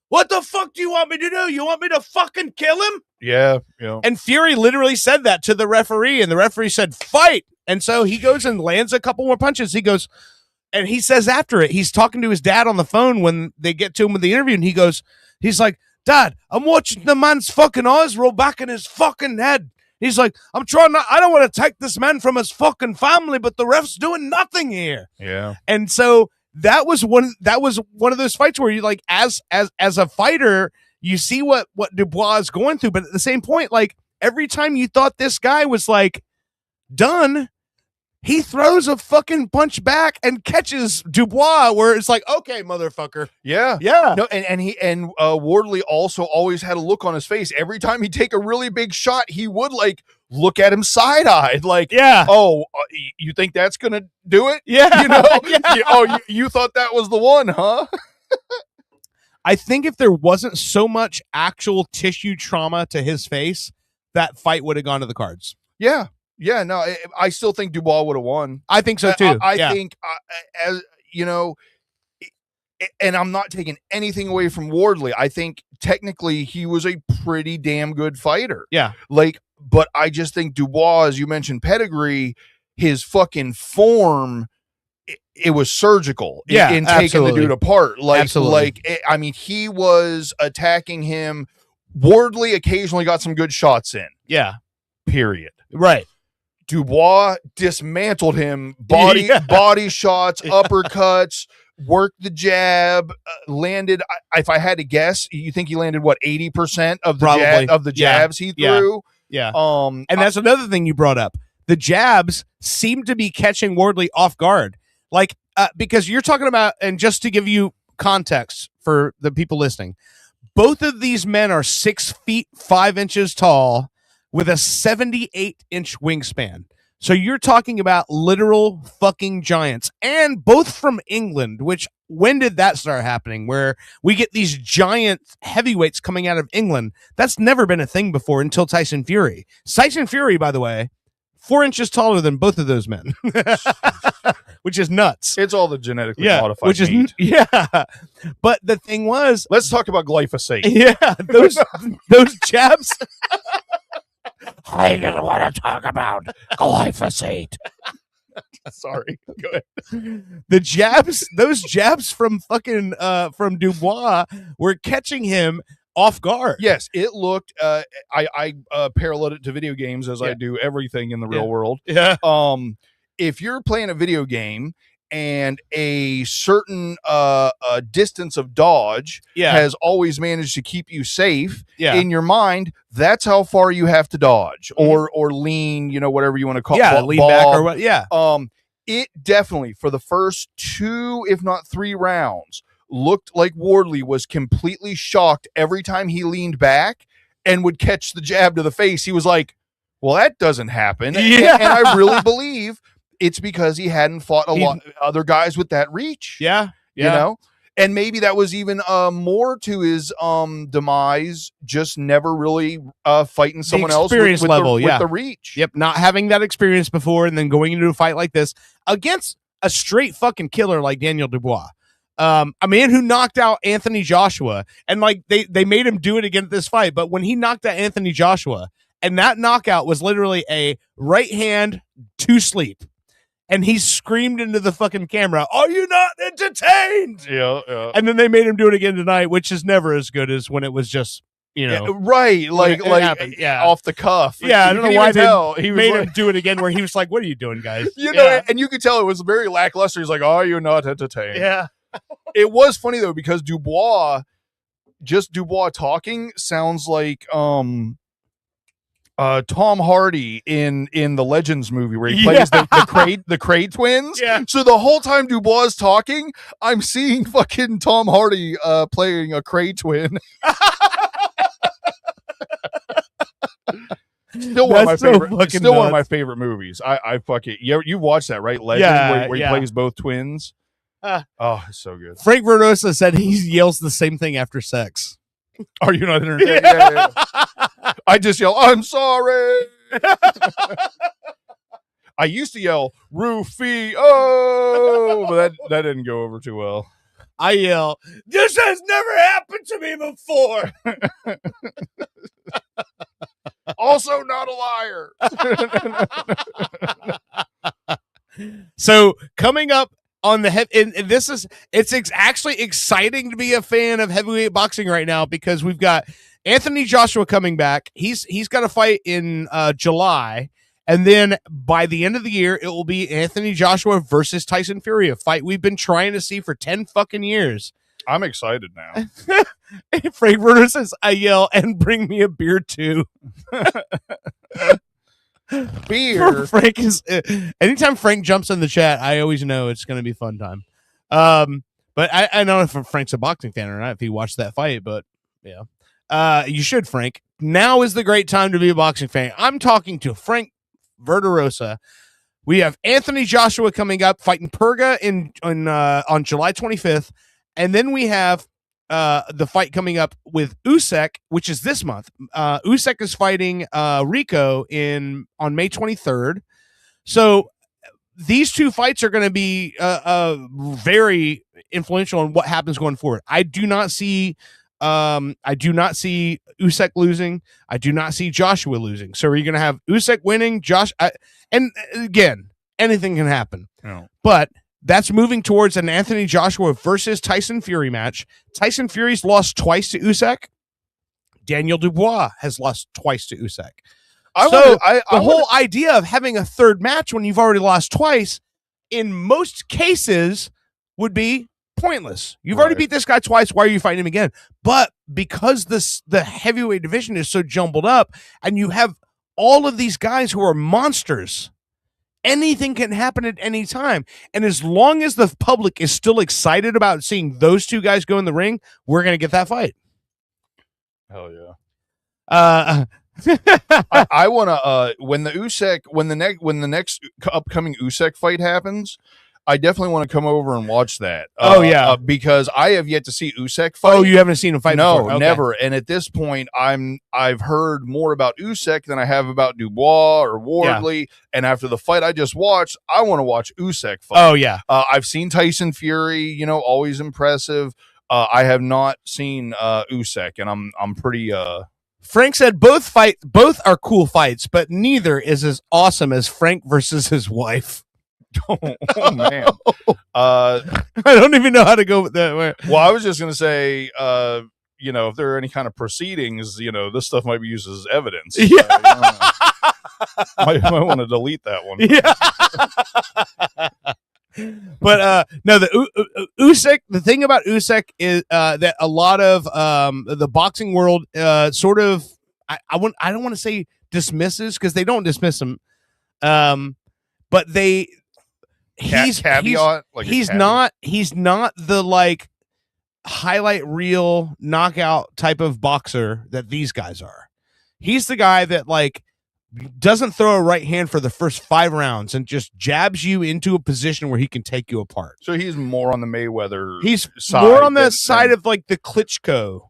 "What the fuck do you want me to do? You want me to fucking kill him?" Yeah. And Fury literally said that to the referee, and the referee said, "Fight." And so he goes and lands a couple more punches. He goes, and he says after it, he's talking to his dad on the phone when they get to him with the interview, and he's like, "Dad, I'm watching the man's fucking eyes roll back in his fucking head." He's like, I don't want to take this man from his fucking family, but the ref's doing nothing here. Yeah. And so that was one of those fights where you like, as a fighter, you see what Dubois is going through, but at the same point, like every time you thought this guy was like done, he throws a fucking punch back and catches Dubois, where it's like, okay, motherfucker. Yeah. No, and Wardley also always had a look on his face. Every time he'd take a really big shot, he would like look at him side-eyed, like, oh, you think that's gonna do it? Yeah. You thought that was the one, huh? I think if there wasn't so much actual tissue trauma to his face, that fight would have gone to the cards. Yeah, no, I still think Dubois would have won. I think so too. I think, as you know, and I'm not taking anything away from Wardley. I think technically he was a pretty damn good fighter. Yeah, but I just think Dubois, as you mentioned, pedigree, his fucking form, it was surgical. In taking the dude apart. I mean, he was attacking him. Wardley occasionally got some good shots in. Yeah. Period. Right. Dubois dismantled him, body shots, uppercuts, worked the jab, landed. If I had to guess, you think he landed what 80% of the jabs he threw? Yeah. And that's another thing you brought up. The jabs seem to be catching Wardley off guard, like because you're talking about, and just to give you context for the people listening, both of these men are 6 feet 5 inches tall, with a 78-inch wingspan. So you're talking about literal fucking giants, and both from England, which when did that start happening, where we get these giant heavyweights coming out of England? That's never been a thing before until Tyson Fury. Tyson Fury, by the way, 4 inches taller than both of those men, which is nuts. It's all the genetically modified which is meat. But the thing was, let's talk about glyphosate. Yeah, those jabs. I don't want to talk about glyphosate. Sorry. Go ahead. Those jabs from fucking from Dubois were catching him off guard. Yes, it looked. I paralleled it to video games as I do everything in the real world. Yeah. If you're playing a video game and a certain distance of dodge Yeah. has always managed to keep you safe. Yeah. In your mind, that's how far you have to dodge or lean, whatever you want to call Yeah, it. lean back or what? Yeah. It definitely, for the first 2, if not 3 rounds, looked like Wardley was completely shocked every time he leaned back and would catch the jab to the face. He was like, well, that doesn't happen. Yeah. And I really believe it's because he hadn't fought a lot of other guys with that reach. Yeah. And maybe that was even more to his demise, just never really fighting someone else experience with level, with the reach. Yep, not having that experience before and then going into a fight like this against a straight fucking killer like Daniel Dubois. A man who knocked out Anthony Joshua, and like they made him do it again at this fight, but when he knocked out Anthony Joshua, and that knockout was literally a right hand to sleep. And he screamed into the fucking camera, "Are you not entertained?" Yeah. And then they made him do it again tonight, which is never as good as when it was just, right, like happened. Yeah. off the cuff. Yeah, I You don't know could why even tell. they He was made like- him do it again where he was like, "What are you doing, guys?" and you could tell it was very lackluster. He's like, "Are you not entertained?" Yeah. It was funny though because Dubois talking sounds like Tom Hardy in the Legends movie where he plays the Cray twins. Yeah. So the whole time Dubois is talking, I'm seeing fucking Tom Hardy playing a Cray twin. Still one of my That's so favorite. fucking Still one of my nuts. favorite movies. I fucking you watched that, right? Legends Yeah, where he yeah. plays both twins. Uh, Oh, it's so good. Frank Verdosa said he yells the same thing after sex. Are you not entertained? Yeah. I just yell, "I'm sorry." I used to yell, "Rufio," but that didn't go over too well. I yell, "This has never happened to me before." Also, not a liar. So coming up on the actually exciting to be a fan of heavyweight boxing right now because we've got Anthony Joshua coming back. He's got a fight in July, and then by the end of the year, it will be Anthony Joshua versus Tyson Fury, a fight we've been trying to see for 10 fucking years. I'm excited now. Frank Werner says, "I yell and bring me a beer too." Beer. Frank is anytime Frank jumps in the chat, I always know it's going to be fun time. But I don't know if Frank's a boxing fan or not, if he watched that fight, but yeah. You should, Frank. Now is the great time to be a boxing fan. I'm talking to Frank Verderosa. We have Anthony Joshua coming up, fighting Perga on July 25th. And then we have the fight coming up with Usyk, which is this month. Usyk is fighting Rico on May 23rd. So these two fights are going to be very influential on what happens going forward. I do not see Usyk losing. I do not see Joshua losing. So are you going to have Usyk winning, and again, anything can happen. No. But that's moving towards an Anthony Joshua versus Tyson Fury match. Tyson Fury's lost twice to Usyk. Daniel Dubois has lost twice to Usyk. The whole idea of having a third match when you've already lost twice, in most cases, would be pointless. You've already beat this guy twice. Why are you fighting him again? But because the heavyweight division is so jumbled up, and you have all of these guys who are monsters, anything can happen at any time. And as long as the public is still excited about seeing those two guys go in the ring, we're going to get that fight. Hell yeah. I want to when the next upcoming Usyk fight happens, I definitely want to come over and watch that. Because I have yet to see Usyk fight. Oh, you haven't seen him fight no, before? Okay. Never. And at this point, I've heard more about Usyk than I have about Dubois or Wardley. Yeah. And after the fight I just watched, I want to watch Usyk fight. Oh yeah. I've seen Tyson Fury. Always impressive. I have not seen Usyk, and I'm pretty. Frank said both are cool fights, but neither is as awesome as Frank versus his wife. Oh man. I don't even know how to go with that. Well, I was just gonna say, if there are any kind of proceedings, this stuff might be used as evidence. Yeah. Might want to delete that one. Yeah. But no, Usyk. The thing about Usyk is that a lot of the boxing world sort of I don't want to say dismisses, because they don't dismiss him, but he's caveat. He's not the like highlight reel knockout type of boxer that these guys are. He's the guy that like doesn't throw a right hand for the first 5 rounds and just jabs you into a position where he can take you apart. So he's more on the Mayweather. He's side more on the side of like the Klitschko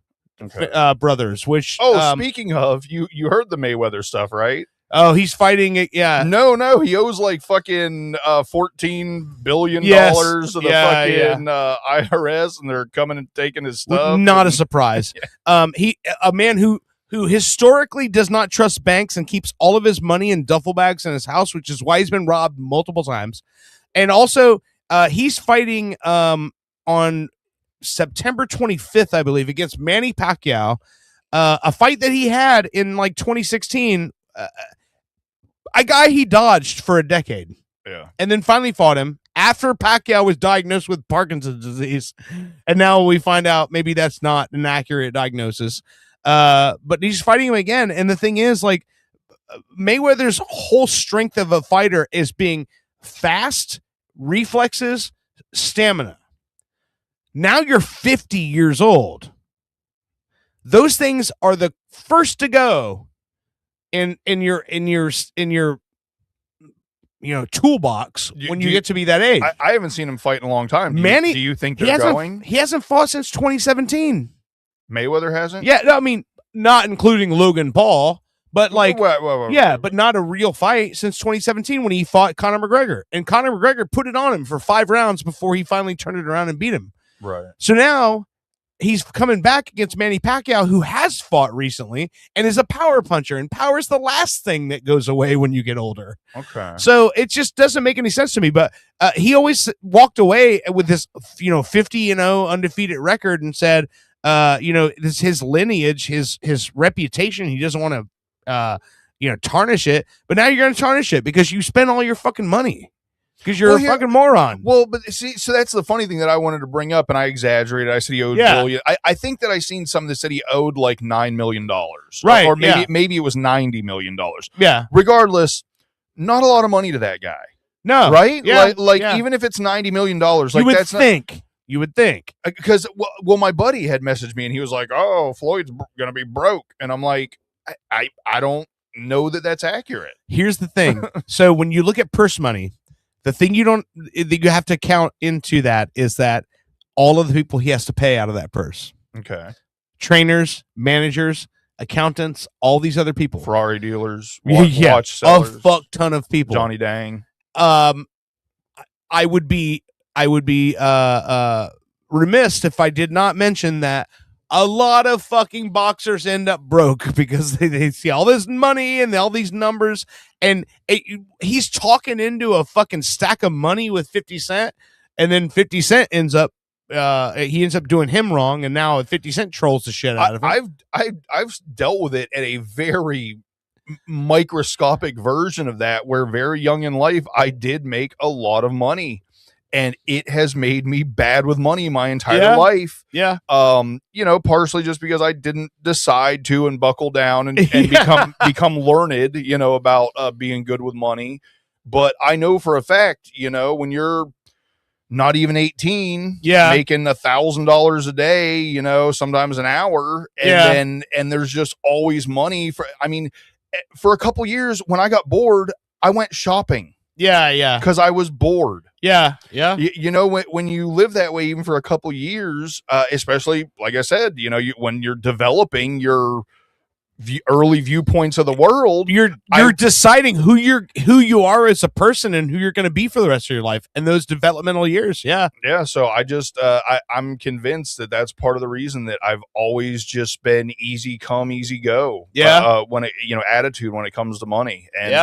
brothers. Which speaking of, you heard the Mayweather stuff, right? Oh, he's fighting it. Yeah. No, he owes like fucking $14 billion to the fucking IRS, and they're coming and taking his stuff. Not a surprise. He a man who historically does not trust banks and keeps all of his money in duffel bags in his house, which is why he's been robbed multiple times. And also, he's fighting on September 25th, I believe, against Manny Pacquiao, a fight that he had in like 2016. A guy he dodged for a decade. Yeah. And then finally fought him after Pacquiao was diagnosed with Parkinson's disease. And now we find out maybe that's not an accurate diagnosis. But he's fighting him again. And the thing is, like, Mayweather's whole strength of a fighter is being fast, reflexes, stamina. Now you're 50 years old. Those things are the first to go in your toolbox when you get to be that age. I haven't seen him fight in a long time. Manny, do you think they're going? He hasn't fought since 2017. Mayweather hasn't? Yeah, no, I mean, not including Logan Paul, but like, wait. But not a real fight since 2017 when he fought Conor McGregor. And Conor McGregor put it on him for 5 rounds before he finally turned it around and beat him. Right. So now he's coming back against Manny Pacquiao, who has fought recently and is a power puncher, and power is the last thing that goes away when you get older. Okay. So it just doesn't make any sense to me, but he always walked away with this, 50-0 undefeated record and said, this his lineage, his reputation, he doesn't want to, tarnish it, but now you're going to tarnish it because you spent all your fucking money. Because you're a fucking moron. Well, but see, so that's the funny thing that I wanted to bring up, and I exaggerated. I said he owed billion. I think that I seen something that said he owed like $9 million. Right. Or maybe it was $90 million. Yeah. Regardless, not a lot of money to that guy. No. Right? Yeah. Even if it's $90 million, like you would that's think. You would think. Because, well, my buddy had messaged me, and he was like, oh, Floyd's going to be broke. And I'm like, I don't know that that's accurate. Here's the thing. So when you look at purse money, the thing you have to count into that is that all of the people he has to pay out of that purse. Okay. Trainers, managers, accountants, all these other people. Ferrari dealers, watch sellers, a fuck ton of people. Johnny Dang. I would be remiss if I did not mention that a lot of fucking boxers end up broke because they see all this money and all these numbers, and he's talking into a fucking stack of money with 50 Cent, and then 50 Cent ends up doing him wrong, and now 50 Cent trolls the shit out of him. I've dealt with it at a very microscopic version of that, where very young in life I did make a lot of money. And it has made me bad with money my entire life. Yeah. Partially just because I didn't decide to and buckle down and become learned, about being good with money. But I know for a fact, when you're not even 18, making $1,000 a day, sometimes an hour, and there's just always money for a couple years when I got bored, I went shopping. Yeah. Because I was bored. Yeah. When you live that way, even for a couple years, especially, like I said, when you're developing your early viewpoints of the world, you're deciding who you are as a person and who you're going to be for the rest of your life and those developmental years. Yeah. So I just I'm convinced that that's part of the reason that I've always just been easy come, easy go. Yeah. When it attitude when it comes to money, and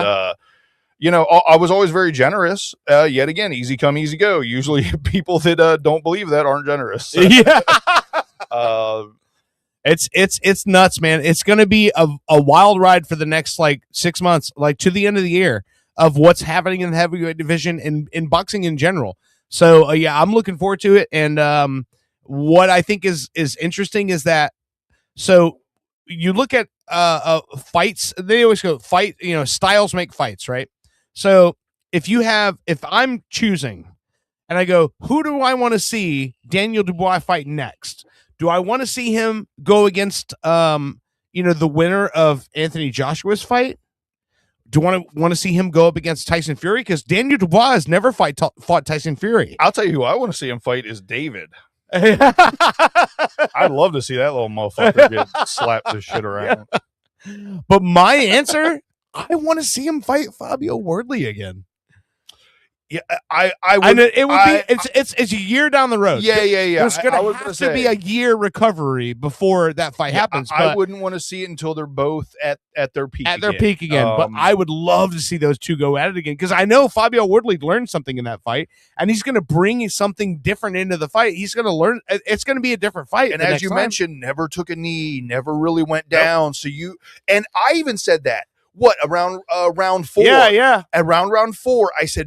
I was always very generous. Yet again, easy come, easy go. Usually people that don't believe that aren't generous. Yeah. It's nuts, man. It's going to be a wild ride for the next 6 months, to the end of the year, of what's happening in the heavyweight division in boxing in general. So yeah, I'm looking forward to it. And what I think is interesting is that so you look at fights. They always go fight. Styles make fights, right? So if I'm choosing, and I go, who do I want to see Daniel Dubois fight next? Do I want to see him go against the winner of Anthony Joshua's fight? Do I want to see him go up against Tyson Fury? Because Daniel Dubois has never fought Tyson Fury. I'll tell you who I want to see him fight is David. I'd love to see that little motherfucker get slapped this shit around. But my answer, I want to see him fight Fabio Wardley again. Yeah, I would. It would be. It's a year down the road. Yeah. There's gonna have to be a year recovery before that fight happens. I wouldn't want to see it until they're both at their peak. But I would love to see those two go at it again because I know Fabio Wardley learned something in that fight, and he's going to bring something different into the fight. He's going to learn. It's going to be a different fight. And as you mentioned, never took a knee, never really went down. Nope. So I even said that. What, around round 4? Yeah. Around round 4, I said,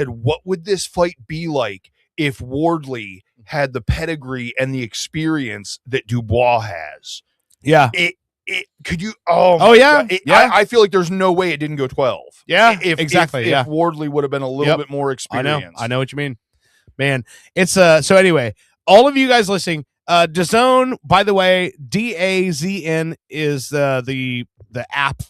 what would this fight be like if Wardley had the pedigree and the experience that Dubois has? Yeah. Could you? Yeah. I feel like there's no way it didn't go 12. Yeah, exactly. If Wardley would have been a little bit more experienced. I know what you mean, man. It's so anyway, all of you guys listening, DAZN, by the way, DAZN is the app.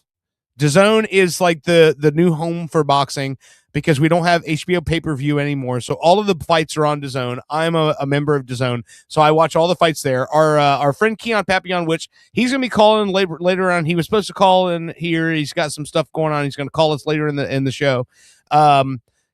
DAZN is like the new home for boxing because we don't have HBO pay-per-view anymore. So all of the fights are on DAZN. I'm a member of DAZN, so I watch all the fights there. Our friend Keon Papillon, which he's gonna be calling later on. He was supposed to call in here. He's got some stuff going on. He's gonna call us later in the show.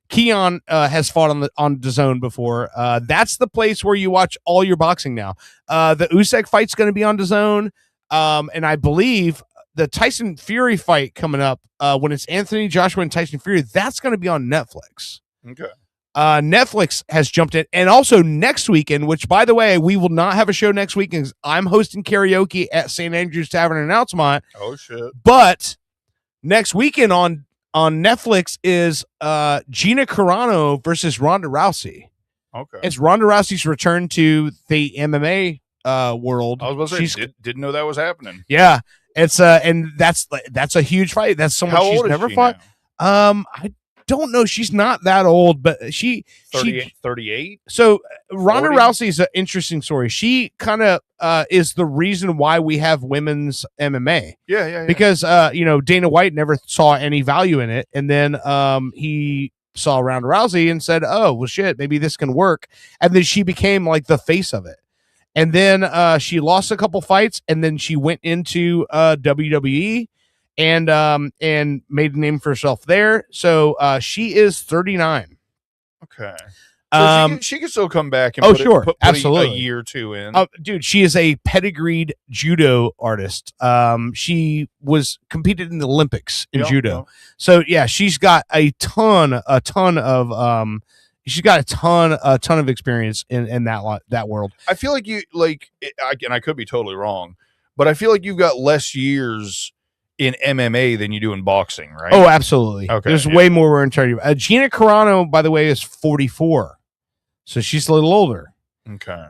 Keon has fought on DAZN before. That's the place where you watch all your boxing now. The Usyk fight's going to be on DAZN, and I believe the Tyson Fury fight coming up when it's Anthony Joshua and Tyson Fury, that's going to be on Netflix. Okay. Netflix has jumped in, and also next weekend, which by the way, we will not have a show next weekend. I'm hosting karaoke at St. Andrew's Tavern in Altamont. Oh shit! But next weekend on Netflix is Gina Carano versus Ronda Rousey. Okay. It's Ronda Rousey's return to the MMA world. I was about to say, didn't know that was happening. Yeah. It's and that's a huge fight. That's someone she's never fought. Now? I don't know. She's not that old, but she 38. So Ronda 40? Rousey is an interesting story. She kind of is the reason why we have women's MMA. Yeah. Because Dana White never saw any value in it, and then he saw Ronda Rousey and said, "Oh well, shit, maybe this can work." And then she became like the face of it. And then she lost a couple fights, and then she went into WWE and made a name for herself there. So she is 39. Okay. So she can still come back and put absolutely a year or two in. Dude, she is a pedigreed judo artist. She was competed in the Olympics in judo. Yep. So yeah, she's got a ton of she's got a ton of experience in that world. I feel like I could be totally wrong, but I feel like you've got less years in MMA than you do in boxing, right? Oh, absolutely. Okay. There's way more wear and tear. Gina Carano, by the way, is 44, so she's a little older. Okay.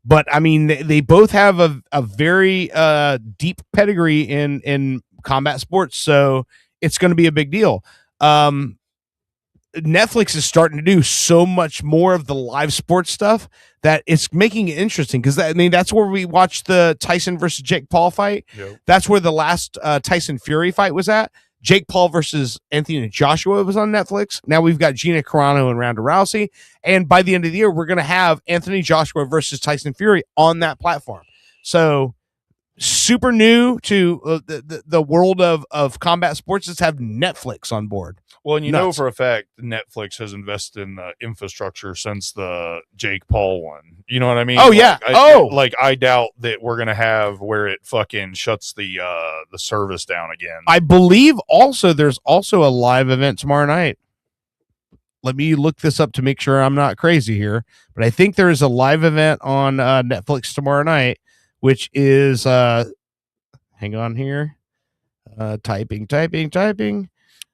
But I mean, they both have a very deep pedigree in combat sports, so it's going to be a big deal. Netflix is starting to do so much more of the live sports stuff that it's making it interesting because that's where we watched the Tyson versus Jake Paul fight. Yep. That's where the last Tyson Fury fight was at. Jake Paul versus Anthony Joshua was on Netflix. Now we've got Gina Carano and Ronda Rousey, and by the end of the year, we're going to have Anthony Joshua versus Tyson Fury on that platform. So super new to the world of combat sports is have Netflix on board. Well, and you know for a fact Netflix has invested in the infrastructure since the Jake Paul one. You know what I mean? Oh yeah. I doubt that we're gonna have where it fucking shuts the service down again. I believe there's also a live event tomorrow night. Let me look this up to make sure I'm not crazy here, but I think there is a live event on Netflix tomorrow night, which is hang on here, typing.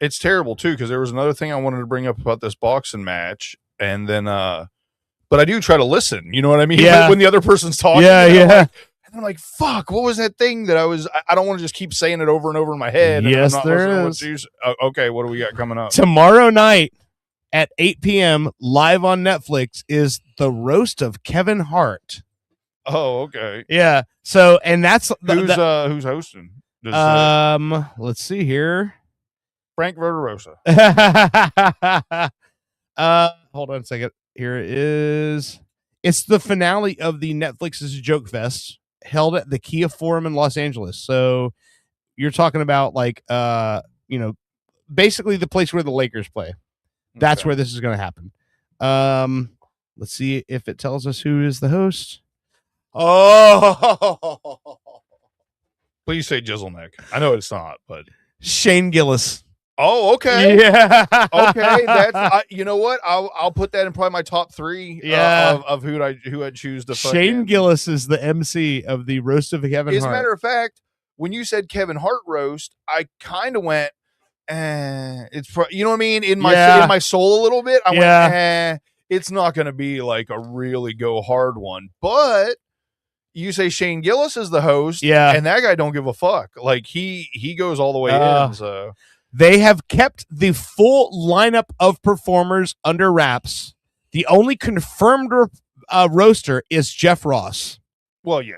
It's terrible too, because there was another thing I wanted to bring up about this boxing match, and then but I do try to listen. You know what I mean? Yeah. When the other person's talking. Yeah, you know, yeah. like, and I'm like, fuck, what was that thing that I don't want to just keep saying it over and over in my head. And Yes, I'm not there listening to is. what okay, what do we got coming up? Tomorrow night at 8 p.m. live on Netflix is the roast of Kevin Hart. Oh, okay. Yeah. So, and that's Who's hosting? Does, let's see here. Frank Verderosa. Hold on a second. Here it is. It's the finale of the Netflix's Joke Fest held at the Kia Forum in Los Angeles. So you're talking about like basically the place where the Lakers play. That's Okay. where this is going to happen. Let's see if it tells us who is the host. Oh, Please say Jizzleneck. I know it's not, but Shane Gillis. oh, okay. Yeah. Okay, that's you know what? I'll put that in probably my top 3 Yeah. of who I'd choose to fucking. Shane Gillis is the MC of the roast of Kevin As a Hart. matter of fact, when you said Kevin Hart roast, I kind of went, it's you know what I mean? In my soul a little bit, I went, it's not going to be like a really go hard one. But you say Shane Gillis is the host, and that guy don't give a fuck. Like he goes all the way in. So they have kept the full lineup of performers under wraps. The only confirmed roaster is Jeff Ross. well, yeah.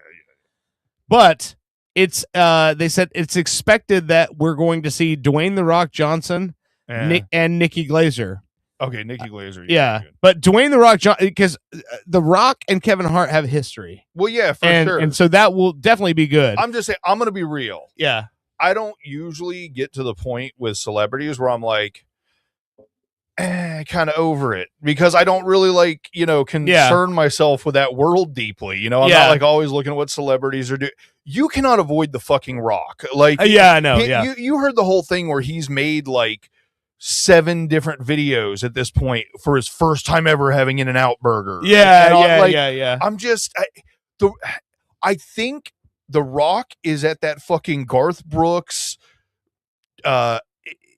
But it's they said it's expected that we're going to see Dwayne The Rock Johnson and Nikki Glazer. Okay, Nikki Glazer. Yeah, but Dwayne The Rock Johnson, because The Rock and Kevin Hart have history. Well, yeah, for and, sure. And so that will definitely be good. I'm just saying, I'm going to be real. Yeah. I don't usually get to the point with celebrities where I'm like, kind of over it, because I don't really like, concern myself with that world deeply. I'm not like always looking at what celebrities are doing. You cannot avoid the fucking Rock. Like, yeah, I know. You heard the whole thing where he's made like 7 different videos at this point for his first time ever having In-N-Out Burger. Yeah. I'm just, I think The Rock is at that fucking Garth Brooks.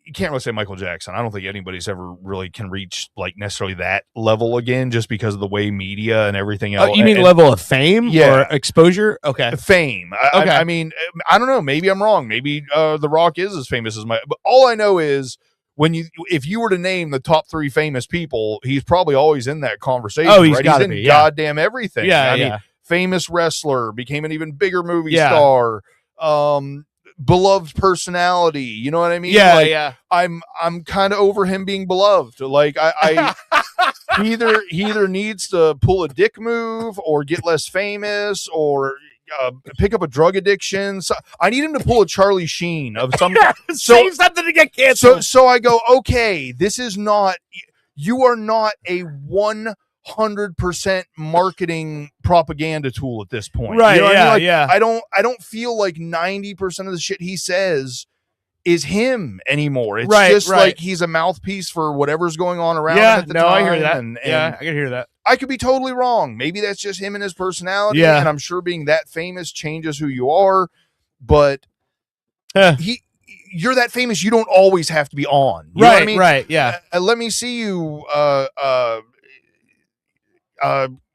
You can't really say Michael Jackson. I don't think anybody's ever really can reach like necessarily that level again, just because of the way media and everything else. You mean level of fame or exposure? Okay. Fame. Okay. I mean, I don't know. Maybe I'm wrong. Maybe The Rock is as famous as but all I know is if you were to name the top 3 famous people, he's probably always in that conversation. Oh, he's right? gotta He's in be, goddamn everything. Yeah, I mean, famous wrestler, became an even bigger movie Yeah. star. Beloved personality, you know what I mean? Yeah, like, yeah. I'm kind of over him being beloved. Like I he either needs to pull a dick move or get less famous or pick up a drug addiction. So I need him to pull a Charlie Sheen of some Say something to get canceled. So I go, okay, this is not, you are not a 100% marketing propaganda tool at this point. Right, You know what I mean? yeah. I don't feel like 90% of the shit he says is him anymore. It's just like he's a mouthpiece for whatever's going on around him at the time. I hear that. And I can hear that. I could be totally wrong. Maybe that's just him and his personality. Yeah. And I'm sure being that famous changes who you are, but you're that famous, you don't always have to be on. You know what I mean? Right, yeah. Let me see you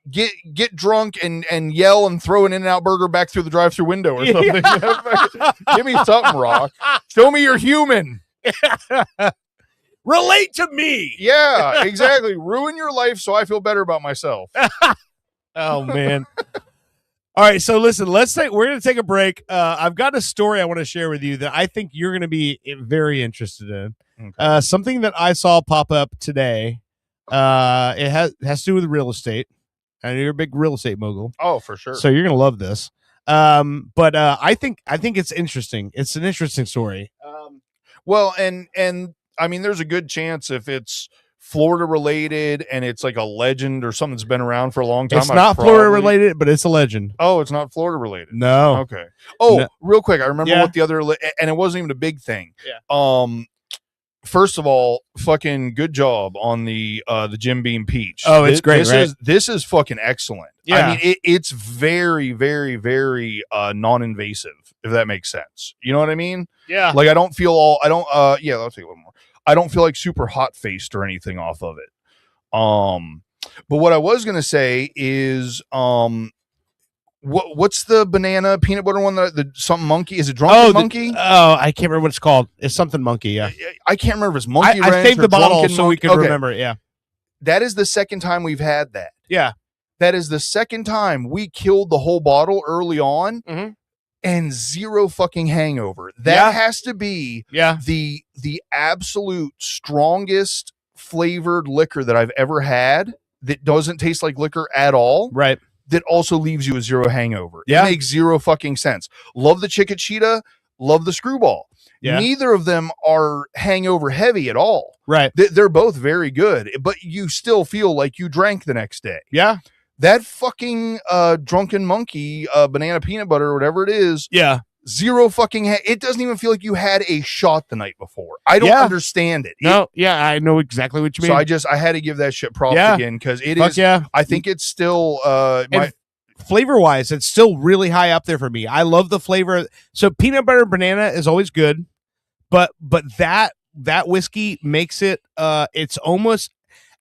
get drunk and yell and throw an In-N-Out Burger back through the drive-through window or something. Give me something, Rock. Show me you're human. Relate to me. Yeah, exactly. Ruin your life so I feel better about myself. Oh man. All right, so listen, we're going to take a break. I've got a story I want to share with you that I think you're going to be very interested in. Okay. Something that I saw pop up today. It has to do with real estate. I know you're a big real estate mogul. Oh, for sure. So you're going to love this. But I think it's interesting. It's an interesting story. Well, and I mean, there's a good chance if it's Florida related and it's like a legend or something that's been around for a long time. It's not Florida related, but it's a legend. Oh, it's not Florida related. No. Okay. Oh, No. real quick, I remember what the other and it wasn't even a big thing. Yeah. First of all, fucking good job on the Jim Beam Peach. Oh, it's great. This is fucking excellent. Yeah. I mean, it's very, very, very non-invasive. if that makes sense. You know what I mean? Yeah. Like I don't feel I'll take a little more. I don't feel like super hot faced or anything off of it. But what I was gonna say is what's the banana peanut butter one that the something monkey? Is it drunken monkey? I can't remember what it's called. It's something monkey, yeah. I can't remember if it's monkey I ranch saved or the bottle drunken so we monkey. could remember it, yeah. That is the second time we've had that. Yeah. That is the second time we killed the whole bottle early on Mhm. and zero fucking hangover. That has to be the absolute strongest flavored liquor that I've ever had that doesn't taste like liquor at all. Right. That also leaves you with zero hangover. Yeah. It makes zero fucking sense. Love the Chickachita, love the Screwball. Yeah. Neither of them are hangover heavy at all. Right. They're both very good, but you still feel like you drank the next day. Yeah. That fucking drunken monkey banana peanut butter or whatever it is. Yeah. Zero fucking it doesn't even feel like you had a shot the night before. I don't understand it. No, I know exactly what you mean. So I had to give that shit props again because it Fuck is. yeah. I think it's still flavor wise, it's still really high up there for me. I love the flavor. So peanut butter banana is always good, but that whiskey makes it it's almost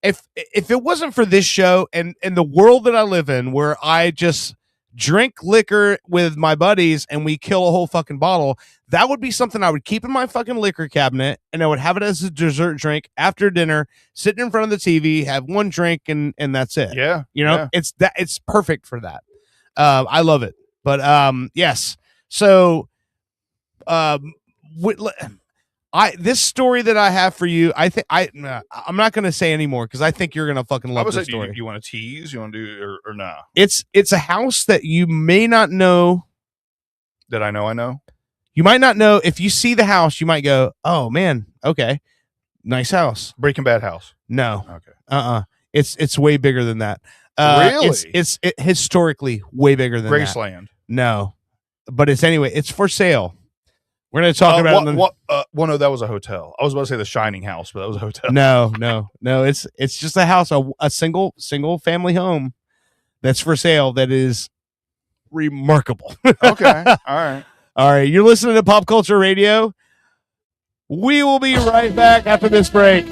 if it wasn't for this show and the world that I live in where I just drink liquor with my buddies and we kill a whole fucking bottle, that would be something I would keep in my fucking liquor cabinet and I would have it as a dessert drink after dinner, sitting in front of the TV, have one drink and that's it. Yeah. You know, it's perfect for that. I love it. But yes. So this story that I have for you, I think I'm not going to say anymore because I think you're going to fucking love this story. You want to tease? You want to do or nah? It's a house that you may not know. That I know. You might not know. If you see the house, you might go, "Oh man, okay, nice house." Breaking Bad house. No. Okay. It's way bigger than that. Really? It's historically way bigger than Graceland. That. No, but it's for sale. We're going to talk about no, that was a hotel. I was about to say the Shining House, but that was a hotel. No. It's just a house, a single family home that's for sale. That is remarkable. Okay. All right. You're listening to Pop Culture Radio. We will be right back after this break.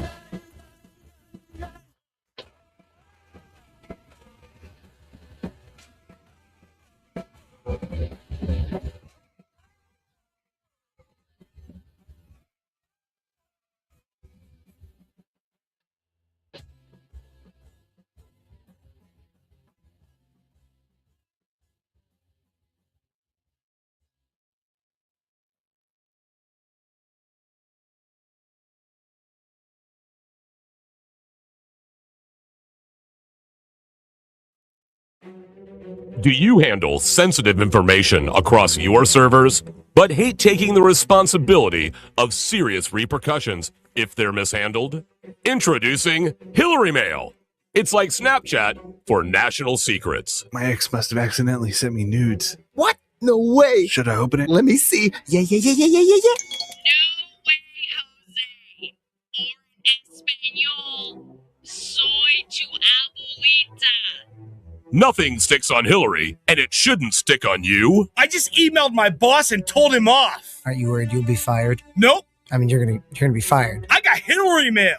Do you handle sensitive information across your servers, but hate taking the responsibility of serious repercussions if they're mishandled? Introducing Hillary Mail. It's like Snapchat for national secrets. My ex must have accidentally sent me nudes. What? No way. Should I open it? Let me see. Yeah. No way, Jose. En español. Soy tu abuelita. Nothing sticks on Hillary, and it shouldn't stick on you. I just emailed my boss and told him off. Aren't you worried you'll be fired? Nope. I mean, you're gonna be fired. I got Hillary Mail.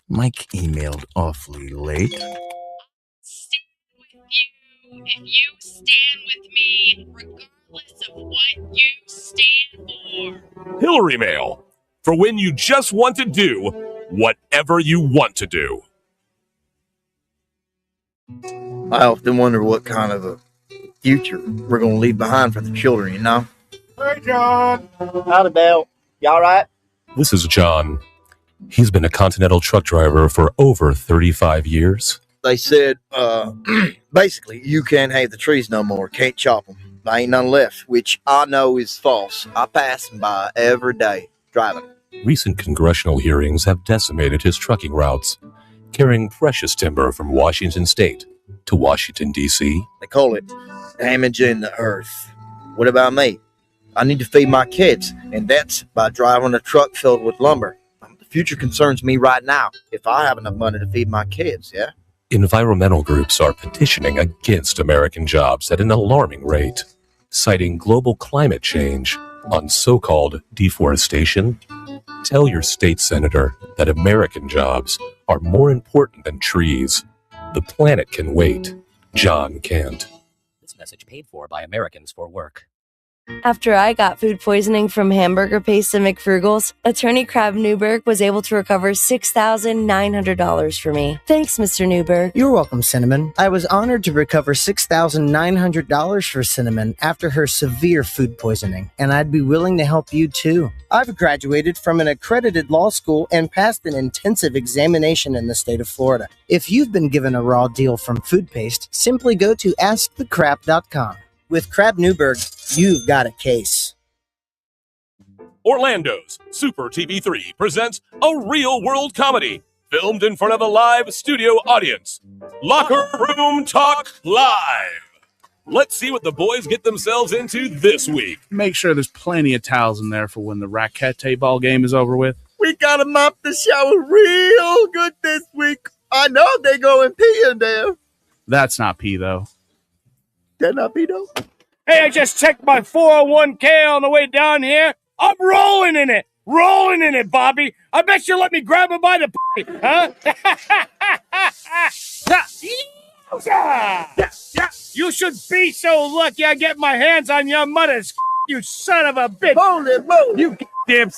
Mike emailed awfully late. Stand with you if you stand with me, regardless of what you stand for. Hillary Mail. For when you just want to do whatever you want to do. I often wonder what kind of a future we're going to leave behind for the children, you know? Hey, John. Howdy, Belle. You all right? This is John. He's been a Continental truck driver for over 35 years. They said, basically, you can't have the trees no more. Can't chop them. There ain't none left, which I know is false. I pass them by every day driving. Recent congressional hearings have decimated his trucking routes, carrying precious timber from Washington State to Washington, D.C. They call it damaging the earth. What about me? I need to feed my kids, and that's by driving a truck filled with lumber. The future concerns me right now if I have enough money to feed my kids, yeah? Environmental groups are petitioning against American jobs at an alarming rate. citing global climate change on so-called deforestation? Tell your state senator that American jobs are more important than trees. The planet can wait. John can't. This message paid for by Americans for Work. After I got food poisoning from hamburger paste and McFrugal's, attorney Crab Newberg was able to recover $6,900 for me. Thanks, Mr. Newberg. You're welcome, Cinnamon. I was honored to recover $6,900 for Cinnamon after her severe food poisoning, and I'd be willing to help you too. I've graduated from an accredited law school and passed an intensive examination in the state of Florida. If you've been given a raw deal from food paste, simply go to askthecrap.com. With Crab Newberg, you've got a case. Orlando's Super TV3 presents a real world comedy filmed in front of a live studio audience. Locker Room Talk Live. Let's see what the boys get themselves into this week. Make sure there's plenty of towels in there for when the racquet ball game is over with. We gotta mop the shower real good this week. I know they go and pee in there. That's not pee, though. That not pee, though? Hey, I just checked my 401k on the way down here. I'm rolling in it. Rolling in it, Bobby. I bet you'll let me grab him by the huh? Yeah. You should be so lucky I get my hands on your mother's you son of a bitch. Holy moly. You goddamn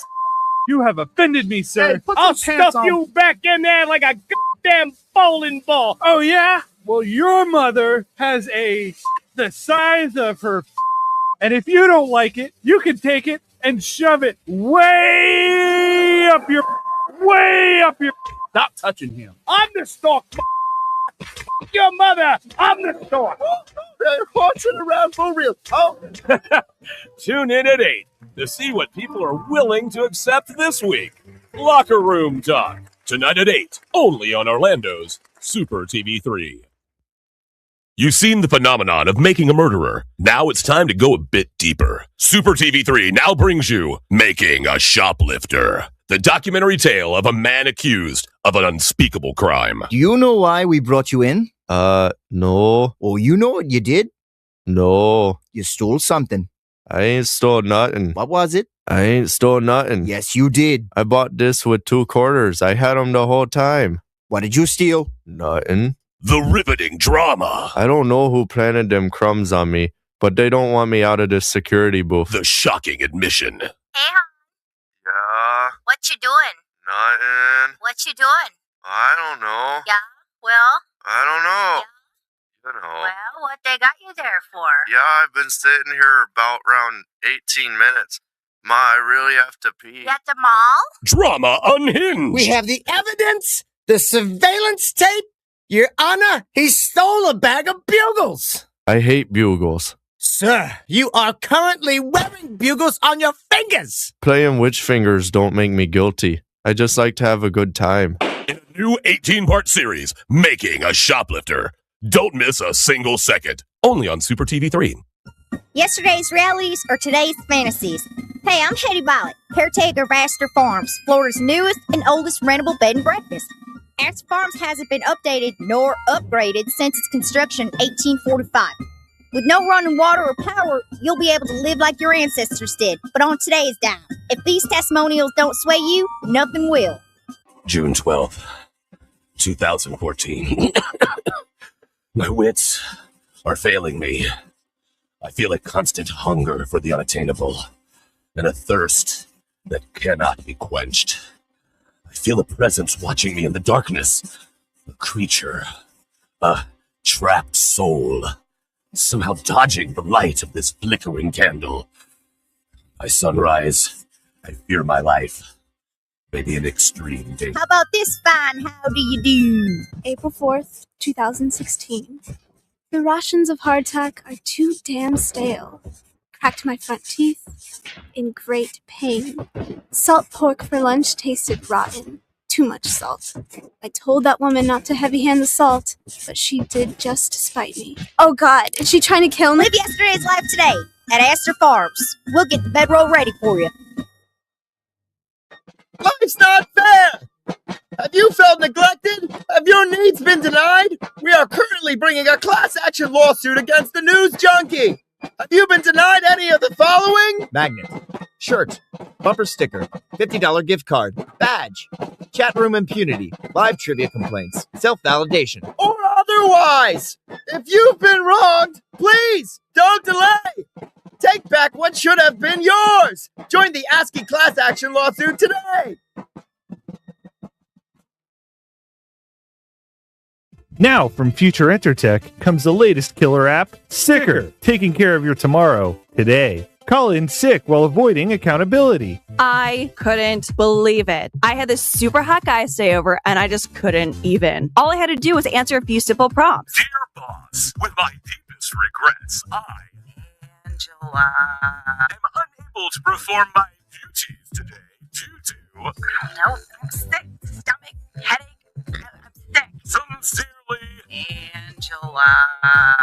you have offended me, sir. Hey, I'll stuff you back in there like a goddamn bowling ball. Oh, yeah? Well, your mother has the size of her and if you don't like it, you can take it and shove it way up your Stop touching him. I'm the stork. Your mother. I'm the stork. They're marching around for real. Oh. Tune in at 8 to see what people are willing to accept this week. Locker Room Talk, tonight at 8, only on Orlando's Super TV3. You've seen the phenomenon of making a murderer. Now it's time to go a bit deeper. Super TV3 now brings you Making a Shoplifter, the documentary tale of a man accused of an unspeakable crime. Do you know why we brought you in? No. Oh, you know what you did? No. You stole something. I ain't stole nothing. What was it? I ain't stole nothing. Yes, you did. I bought this with 2 quarters. I had them the whole time. What did you steal? Nothing. The riveting drama. I don't know who planted them crumbs on me, but they don't want me out of this security booth. The shocking admission. Hey, hon. Yeah? What you doing? Nothing. What you doing? I don't know. Yeah, well? I don't know. Yeah. You know. Well, what they got you there for? Yeah, I've been sitting here about around 18 minutes. Ma, I really have to pee. At the mall? Drama unhinged. We have the evidence, the surveillance tape. Your Honor, he stole a bag of bugles. I hate bugles. Sir, you are currently wearing bugles on your fingers. Playing witch fingers don't make me guilty. I just like to have a good time. In a new 18-part series, Making a Shoplifter. Don't miss a single second. Only on Super TV3. Yesterday's realities are today's fantasies. Hey, I'm Hetty Violet, caretaker of Astor Farms, Florida's newest and oldest rentable bed and breakfast. Astor Farms hasn't been updated nor upgraded since its construction in 1845. With no running water or power, you'll be able to live like your ancestors did, but on today's dime. If these testimonials don't sway you, nothing will. June 12th, 2014. My wits are failing me. I feel a constant hunger for the unattainable and a thirst that cannot be quenched. I feel a presence watching me in the darkness. A creature. A trapped soul. Somehow dodging the light of this flickering candle. By sunrise, I fear my life. Maybe an extreme danger. How about this fine how do you do? April 4th, 2016. The rations of hardtack are too damn stale. Cracked my front teeth. In great pain. Salt pork for lunch tasted rotten. Too much salt. I told that woman not to heavy-hand the salt, but she did just to spite me. Oh God, is she trying to kill me? Live yesterday's life today at Astor Farms. We'll get the bedroll ready for you. Life's not fair! Have you felt neglected? Have your needs been denied? We are currently bringing a class action lawsuit against the news junkie. Have you been denied any of the following? Magnet, shirt, bumper sticker, $50 gift card, badge, chat room impunity, live trivia complaints, self-validation, or otherwise. If you've been wronged, please don't delay. Take back what should have been yours. Join the ASCII class action lawsuit today. Now, from Future Entertech comes the latest killer app, Sicker, taking care of your tomorrow today. Call in sick while avoiding accountability. I couldn't believe it. I had this super hot guy stay over, and I just couldn't even. All I had to do was answer a few simple prompts. Dear boss, with my deepest regrets, I, Angela, am unable to perform my duties today due to... No, I'm sick. Stomach, headache. I'm sick. Sincerely, Angela.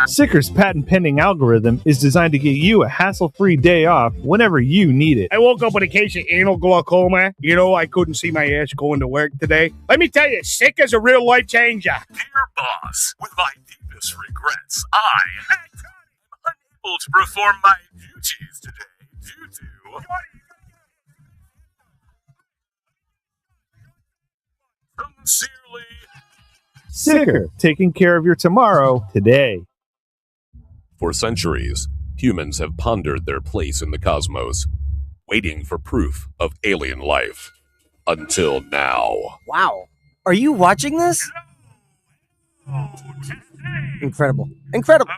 Sicker's patent pending algorithm is designed to get you a hassle-free day off whenever you need it. I woke up with a case of anal glaucoma. You know, I couldn't see my ass going to work today. Let me tell you, sick is a real life changer. dear boss, with my deepest regrets, I am unable to perform my duties today due to... Sincerely, Sicker, taking care of your tomorrow today. For centuries, humans have pondered their place in the cosmos, waiting for proof of alien life. Until now. Wow. Are you watching this? Incredible. Incredible.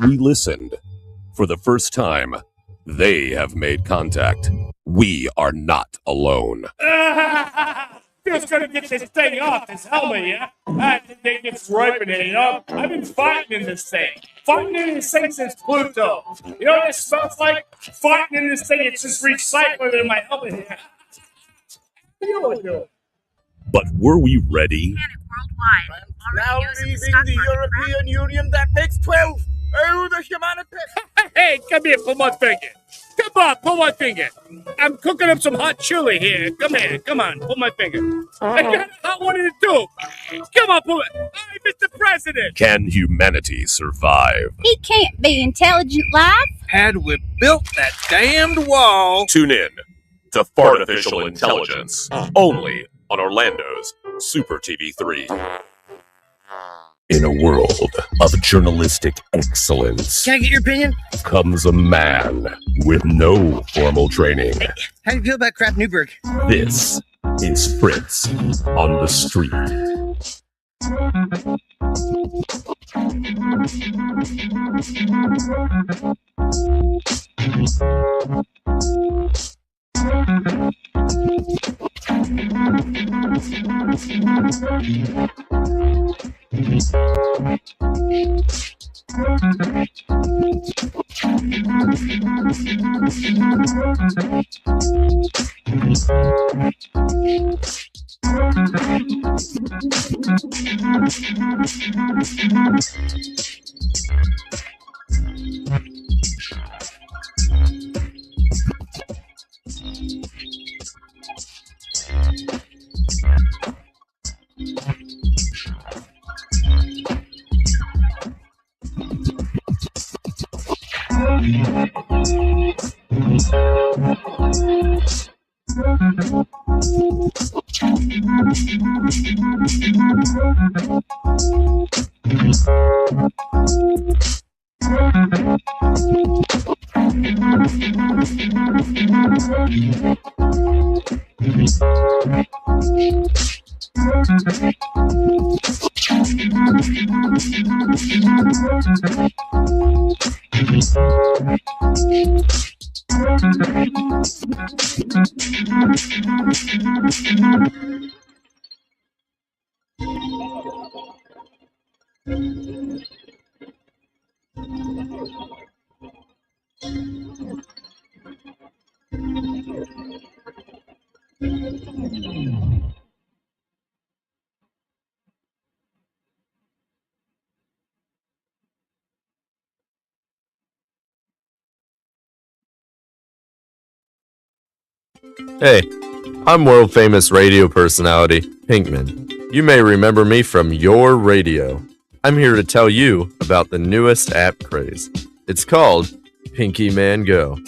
We listened. For the first time, they have made contact. We are not alone. Just gonna get this thing off this helmet, yeah? I think it's ripening, you know? I've been fighting in this thing. Fighting in this thing since Pluto. You know what it smells like? Fighting in this thing, it's just recycling in my helmet here. But were we ready? Now leaving the European Union, that makes 12. Oh, the humanity. Hey, come here, pull my finger. Come on, pull my finger. I'm cooking up some hot chili here. Come here, come on, pull my finger. I got a hot one in the tube. Come on, pull it. Hey, Mr. President. Can humanity survive? He can't be intelligent life. Had we built that damned wall. Tune in to Fartificial Intelligence, only on Orlando's Super TV 3. In a world of journalistic excellence Can I get your opinion? comes a man with no formal training. How do you feel about Kraft Newberg? This is Fritz on the Street. Hey, I'm world famous radio personality Pinkman. You may remember me from your radio. I'm here to tell you about the newest app craze. It's called Pinky Man Go.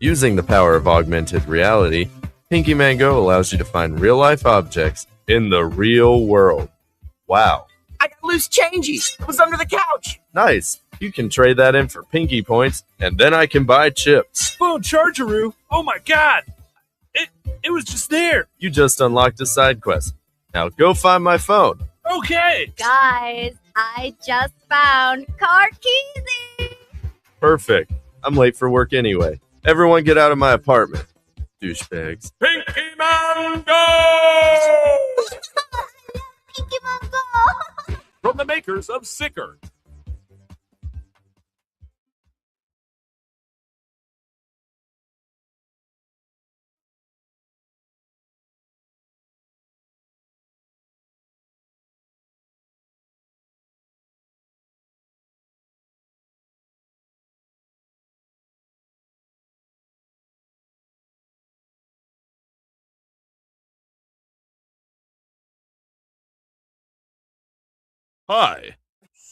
Using the power of augmented reality, Pinky Man Go allows you to find real life objects in the real world. Wow. I got loose changies. It was under the couch. Nice. You can trade that in for Pinky points, and then I can buy chips. Phone chargeroo. Oh my god. It was just there. You just unlocked a side quest. Now go find my phone. Okay. Guys, I just found Carkeezy. Perfect. I'm late for work anyway. Everyone get out of my apartment. Douchebags. Pinky Man Go! Pinky Man Go! From the makers of Sicker. Hi.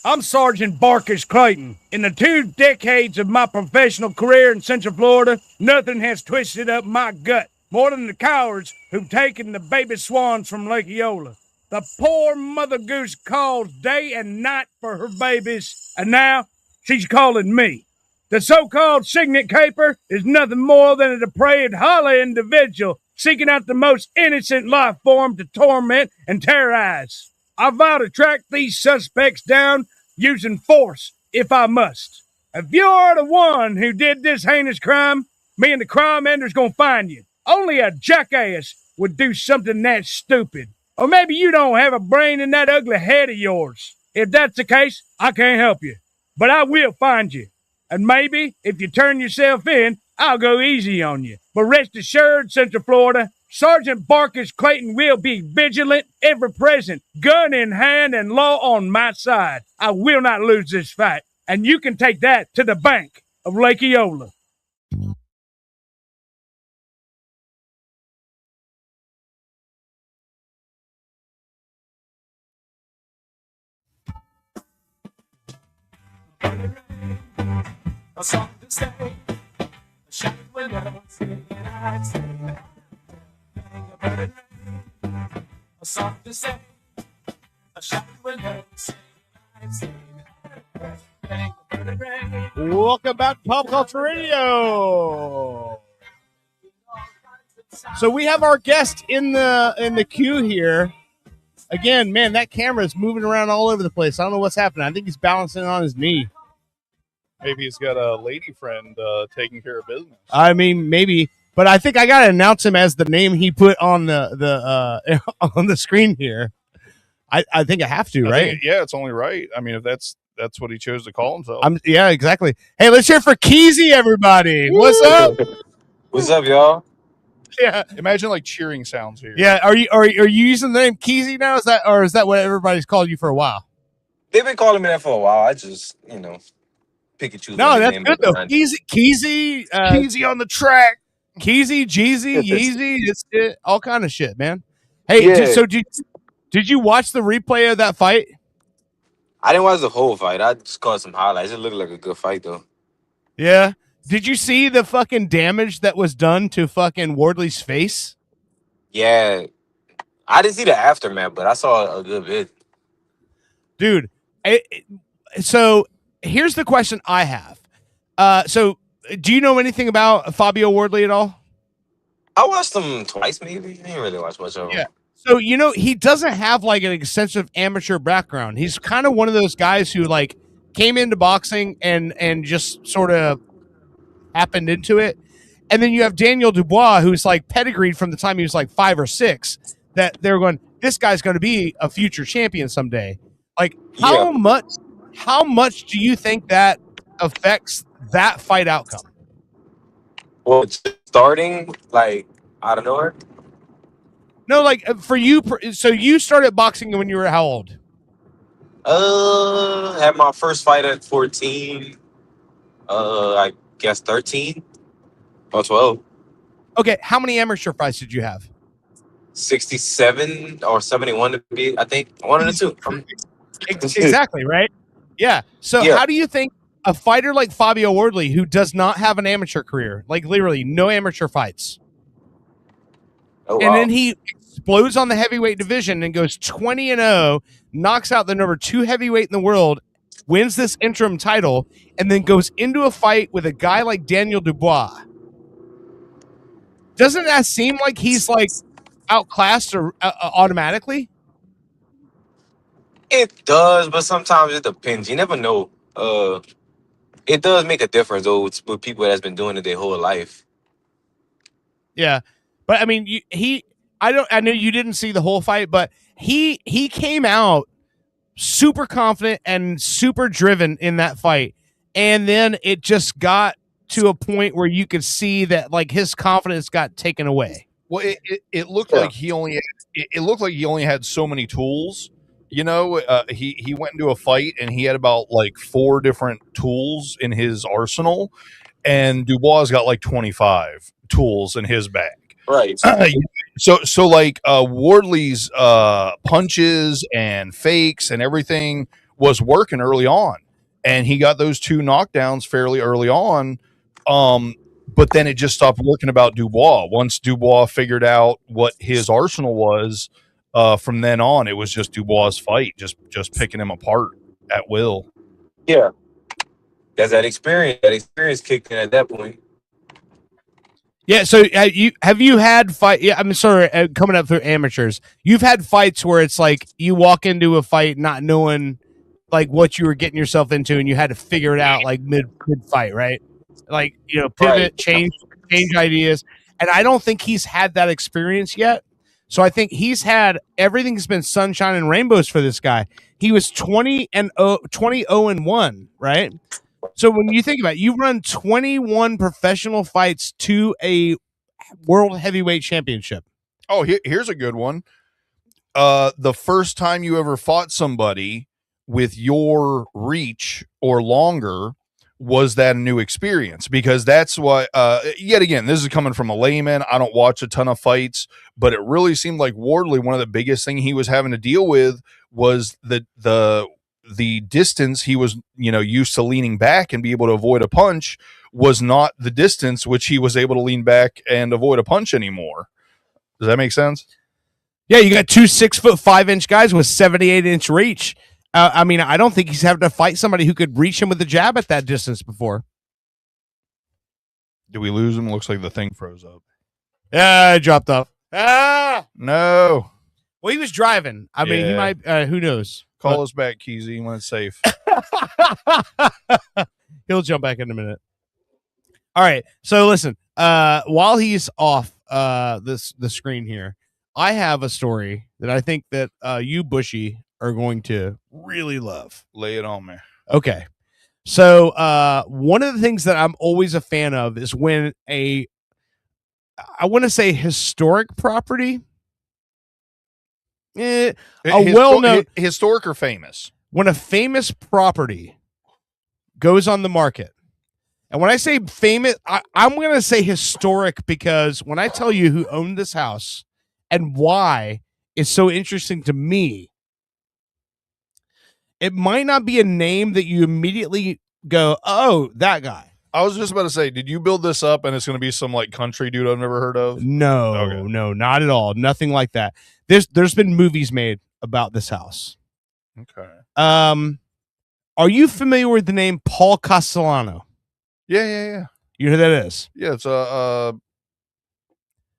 I'm Sergeant Barkus Clayton. In the 2 decades of my professional career in Central Florida, nothing has twisted up my gut more than the cowards who've taken the baby swans from Lake Eola. The poor mother goose calls day and night for her babies, and now she's calling me. The so-called signet caper is nothing more than a depraved, hollow individual seeking out the most innocent life form to torment and terrorize. I vow to track these suspects down using force if I must. If you're the one who did this heinous crime, me and the crime ender's gonna find you. Only a jackass would do something that stupid. Or maybe you don't have a brain in that ugly head of yours. If that's the case, I can't help you. But I will find you. And maybe, if you turn yourself in, I'll go easy on you. But rest assured, Central Florida, Sergeant Barkus Clayton will be vigilant, ever present, gun in hand and law on my side. I will not lose this fight. And you can take that to the bank of Lake Eola. A song to say, a shot window, singing I say, a song to say, a shot window, singing I say. Welcome back to Pop Culture Radio. So we have our guest in the queue here. Again, man, that camera is moving around all over the place. I don't know what's happening. I think he's balancing on his knee. Maybe he's got a lady friend taking care of business. I mean, maybe, but I think I gotta announce him as the name he put on the on the screen here. I think I have to, right? Yeah, it's only right. I mean, if that's what he chose to call himself. Yeah, exactly. Hey, let's hear for Keezy, everybody. Woo! What's up? What's up, y'all? Yeah. Imagine like cheering sounds here. Yeah. Are you using the name Keezy now? Is that what everybody's called you for a while? They've been calling me that for a while. I just, pick and choose. No, that's good though. Keezy on the track. Keezy, Jeezy, Yeezy, it's all kind of shit, man. Hey, so did you watch the replay of that fight? I didn't watch the whole fight. I just caught some highlights. It looked like a good fight though. Yeah. Did you see the fucking damage that was done to fucking Wardley's face? Yeah. I didn't see the aftermath, but I saw a good bit. Dude, so here's the question I have. So do you know anything about Fabio Wardley at all? I watched him twice, maybe. I didn't really watch much of him. Yeah. So, he doesn't have like an extensive amateur background. He's kind of one of those guys who like came into boxing and just sort of happened into it. And then you have Daniel Dubois, who's like pedigreed from the time he was like 5 or 6, that they're going, this guy's going to be a future champion someday. Like how much do you think that affects that fight outcome? Well, it's starting like out of nowhere. No, like for you. So you started boxing when you were how old? Had my first fight at 14. I guess 13 or 12. Okay, how many amateur fights did you have? 67 or 71 to be, I think. One of the two. Exactly, right? Yeah. So Yeah. how do you think a fighter like Fabio Wardley, who does not have an amateur career, like literally no amateur fights, Oh, and wow. then he explodes on the heavyweight division and goes 20-0, knocks out the number 2 heavyweight in the world, wins this interim title, and then goes into a fight with a guy like Daniel Dubois? Doesn't that seem like he's like outclassed or automatically? It does, but sometimes it depends. You never know. It does make a difference though with people that's been doing it their whole life. Yeah, but I mean, I know you didn't see the whole fight, but he came out super confident and super driven in that fight, and then it just got to a point where you could see that like his confidence got taken away. Well, it looked like he only had, it looked like he only had so many tools. You know, he went into a fight and he had about like 4 different tools in his arsenal, and Dubois got like 25 tools in his bag. Right. So like Wardley's punches and fakes and everything was working early on, and he got those 2 knockdowns fairly early on. But then it just stopped working about Dubois. Once Dubois figured out what his arsenal was, from then on, it was just Dubois' fight, just picking him apart at will. Yeah. That's that experience. That experience kicked in at that point. Yeah, so have you had fight? Yeah, I'm sorry, coming up through amateurs, you've had fights where it's like you walk into a fight not knowing like what you were getting yourself into, and you had to figure it out like mid fight, right? Like, you know, pivot, Right. change ideas, and I don't think he's had that experience yet. So I think he's had everything's been sunshine and rainbows for this guy. He was 20-0-1, right? So when you think about it, you run 21 professional fights to a world heavyweight championship. Oh, here's a good one. The first time you ever fought somebody with your reach or longer, was that a new experience? Because that's what, yet again, this is coming from a layman. I don't watch a ton of fights, but it really seemed like Wardley, one of the biggest thing he was having to deal with was the distance he was, you know, used to leaning back and be able to avoid a punch was not the distance which he was able to lean back and avoid a punch anymore. Does that make sense? Yeah, you got 2 6'5" guys with 78-inch reach. I mean, I don't think he's having to fight somebody who could reach him with a jab at that distance before. Did we lose him? Looks like the thing froze up. Yeah, I dropped off. Ah, no. Well, he was driving. I mean, he Yeah. might. Who knows? Call us back, Keezy, when it's safe. He'll jump back in a minute. All right. So listen, while he's off the screen here, I have a story that I think that you, Bushy, are going to really love. Lay it on me. Okay. So one of the things that I'm always a fan of is when I want to say historic property, well-known, historic or famous, when a famous property goes on the market. And when I say famous, I'm going to say historic, because when I tell you who owned this house and why it's so interesting to me, it might not be a name that you immediately go, oh, that guy. I was just about to say, did you build this up and it's going to be some like country dude I've never heard of? No, no, not at all. Nothing like that. There's been movies made about this house. Okay. Are you familiar with the name Paul Castellano? Yeah. You know who that is? Yeah, it's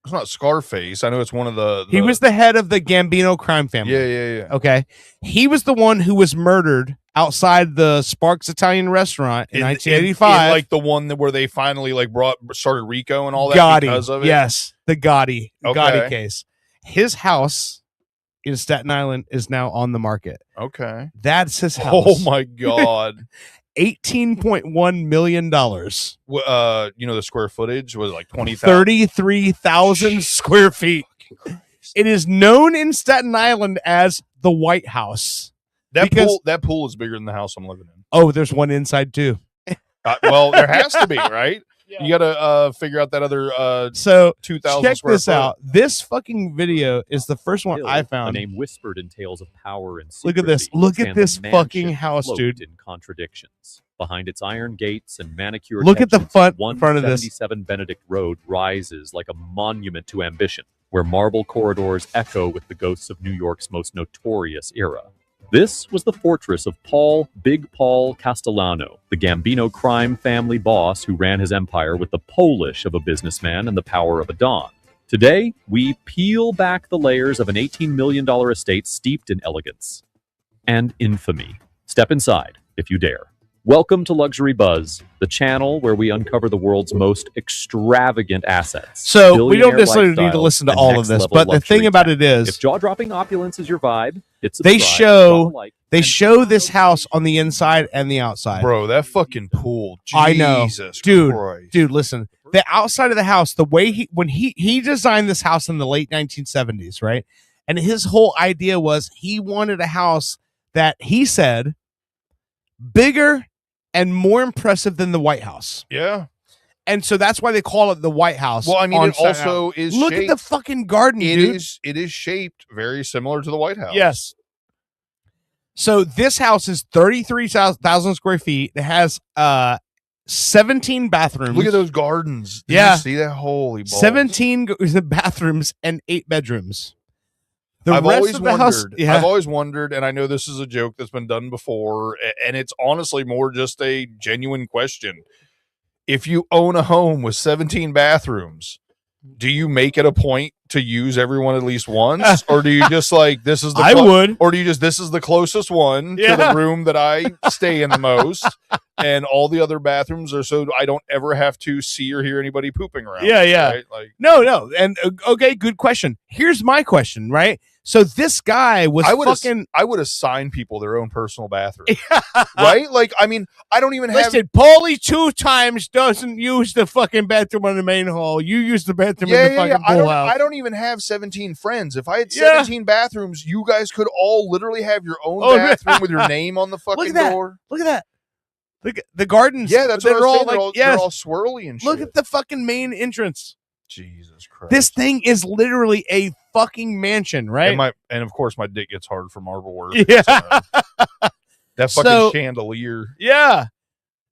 it's not Scarface. I know it's one of the He was the head of the Gambino crime family. Yeah. Okay. He was the one who was murdered outside the Sparks Italian restaurant in 1985. in like the one where they finally like started Rico and all that Gotti. because of it. Yes, the Gotti. Okay. Gotti case. His house in Staten Island is now on the market. Okay. That's his house. Oh my God. $18.1 million. You know, the square footage was like 20,000. 33,000 square feet. It is known in Staten Island as the White House. That pool is bigger than the house I'm living in. Oh, there's one inside too. Well, there has to be, right? You gotta figure out that other So 2,000 check square this foot. out. This fucking video is the first one I A found. name whispered in tales of power and Look at this. secrecy Look at stands a this mansion fucking house, cloaked dude. in contradictions. Behind its iron gates and manicured Look at the hedges, front of this. 177 Benedict Road rises like a monument to ambition, where marble corridors echo with the ghosts of New York's most notorious era. This was the fortress of Paul Big Paul Castellano, the Gambino crime family boss who ran his empire with the Polish of a businessman and the power of a don. Today, we peel back the layers of an $18 million estate steeped in elegance and infamy. Step inside, if you dare. Welcome to Luxury Buzz, the channel where we uncover the world's most extravagant assets. So we don't billionaire necessarily need to lifestyles, listen to and all of next-level this, but the luxury thing about tech. it is, if jaw-dropping opulence is your vibe, it's they show this house on the inside and the outside. Bro, that fucking pool. I know, Jesus dude. Christ. Dude, listen. The outside of the house, the way when he designed this house in the late 1970s, right? And his whole idea was he wanted a house that he said bigger and more impressive than the White House. Yeah. And so that's why they call it the White House. Well, I mean, on it Staten also Island. is Look at the shaped- fucking garden, dude. It is shaped very similar to the White House. Yes. So this house is 33,000 square feet. It has 17 bathrooms. Look at those gardens. Did Yeah. you see that? Holy balls. 17 bathrooms and 8 bedrooms. The I've rest always of the wondered. house, I've always wondered, and I know this is a joke that's been done before, and it's honestly more just a genuine question. If you own a home with 17 bathrooms, do you make it a point to use everyone at least once, or do you just like this is the I would, or do you just this is the closest one to Yeah. the room that I stay in the most, and all the other bathrooms are so I don't ever have to see or hear anybody pooping around. Yeah. right? Like No. And okay, good question. Here's my question, right? So this guy was I would fucking. I would assign people their own personal bathroom, right? Like, I mean, I don't even have. Listen, Paulie 2 times doesn't use the fucking bathroom in the main hall. You use the bathroom in the fucking pool house. I don't even have 17 friends. If I had Yeah. 17 bathrooms, you guys could all literally have your own Oh, bathroom with your name on the fucking Look at that. door. Look at that. Look at the gardens. Yeah, that's what I they're was all saying. like, They're all, yes. they're all swirly and shit. Look at the fucking main entrance. Jesus Christ. This thing is literally a fucking mansion, right? And of course, my dick gets hard for marble work. Yeah. That fucking So- chandelier. Yeah.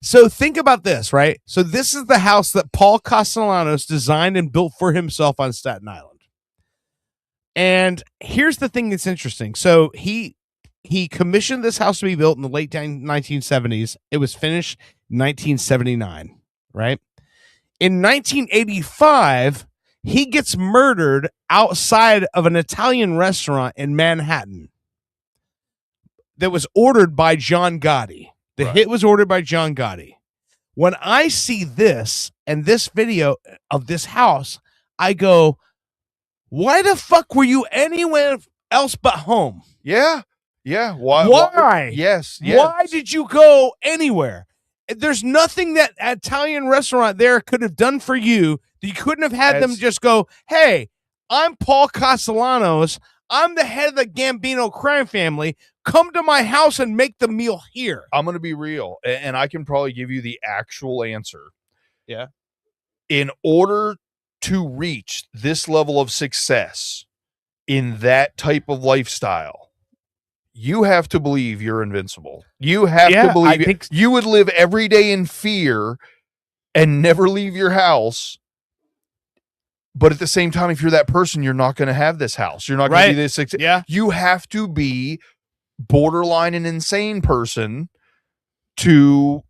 So think about this, right? So this is the house that Paul Castellanos designed and built for himself on Staten Island. And here's the thing that's interesting. So he commissioned this house to be built in the late 1970s. It was finished 1979, right? In 1985, he gets murdered outside of an Italian restaurant in Manhattan that was ordered by John Gotti. The hit was ordered by John Gotti. When I see this and this video of this house, I go, why the fuck were you anywhere else but home? Yeah. Yeah. Why? Why? Yes. Why did you go anywhere? There's nothing that Italian restaurant there could have done for you that you couldn't have had them just go, hey, I'm Paul Castellanos. I'm the head of the Gambino crime family. Come to my house and make the meal here. I'm going to be real, and I can probably give you the actual answer. Yeah. In order to reach this level of success in that type of lifestyle, you have to believe you're invincible. You have to believe you would live every day in fear and never leave your house. But at the same time, if you're that person, you're not going to have this house. You're not going to be this success. Yeah. You have to be borderline an insane person to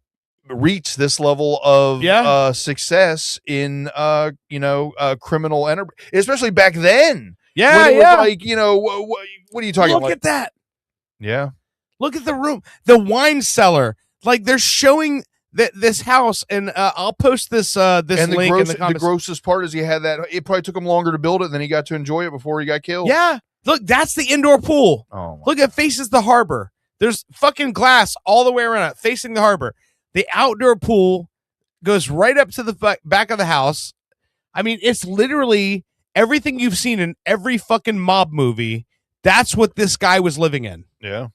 reach this level of success in criminal enterprise, especially back then. Yeah, when it yeah. was like, what are you talking Look about? at that. Yeah. Look at the room, the wine cellar. Like they're showing this house, and I'll post this And link in the the comments. grossest part is he had that. It probably took him longer to build it than he got to enjoy it before he got killed. Yeah, look, that's the indoor pool. Oh, look, it faces the harbor. There's fucking glass all the way around it, facing the harbor. The outdoor pool goes right up to the back of the house. I mean, it's literally everything you've seen in every fucking mob movie. That's what this guy was living in. Yeah.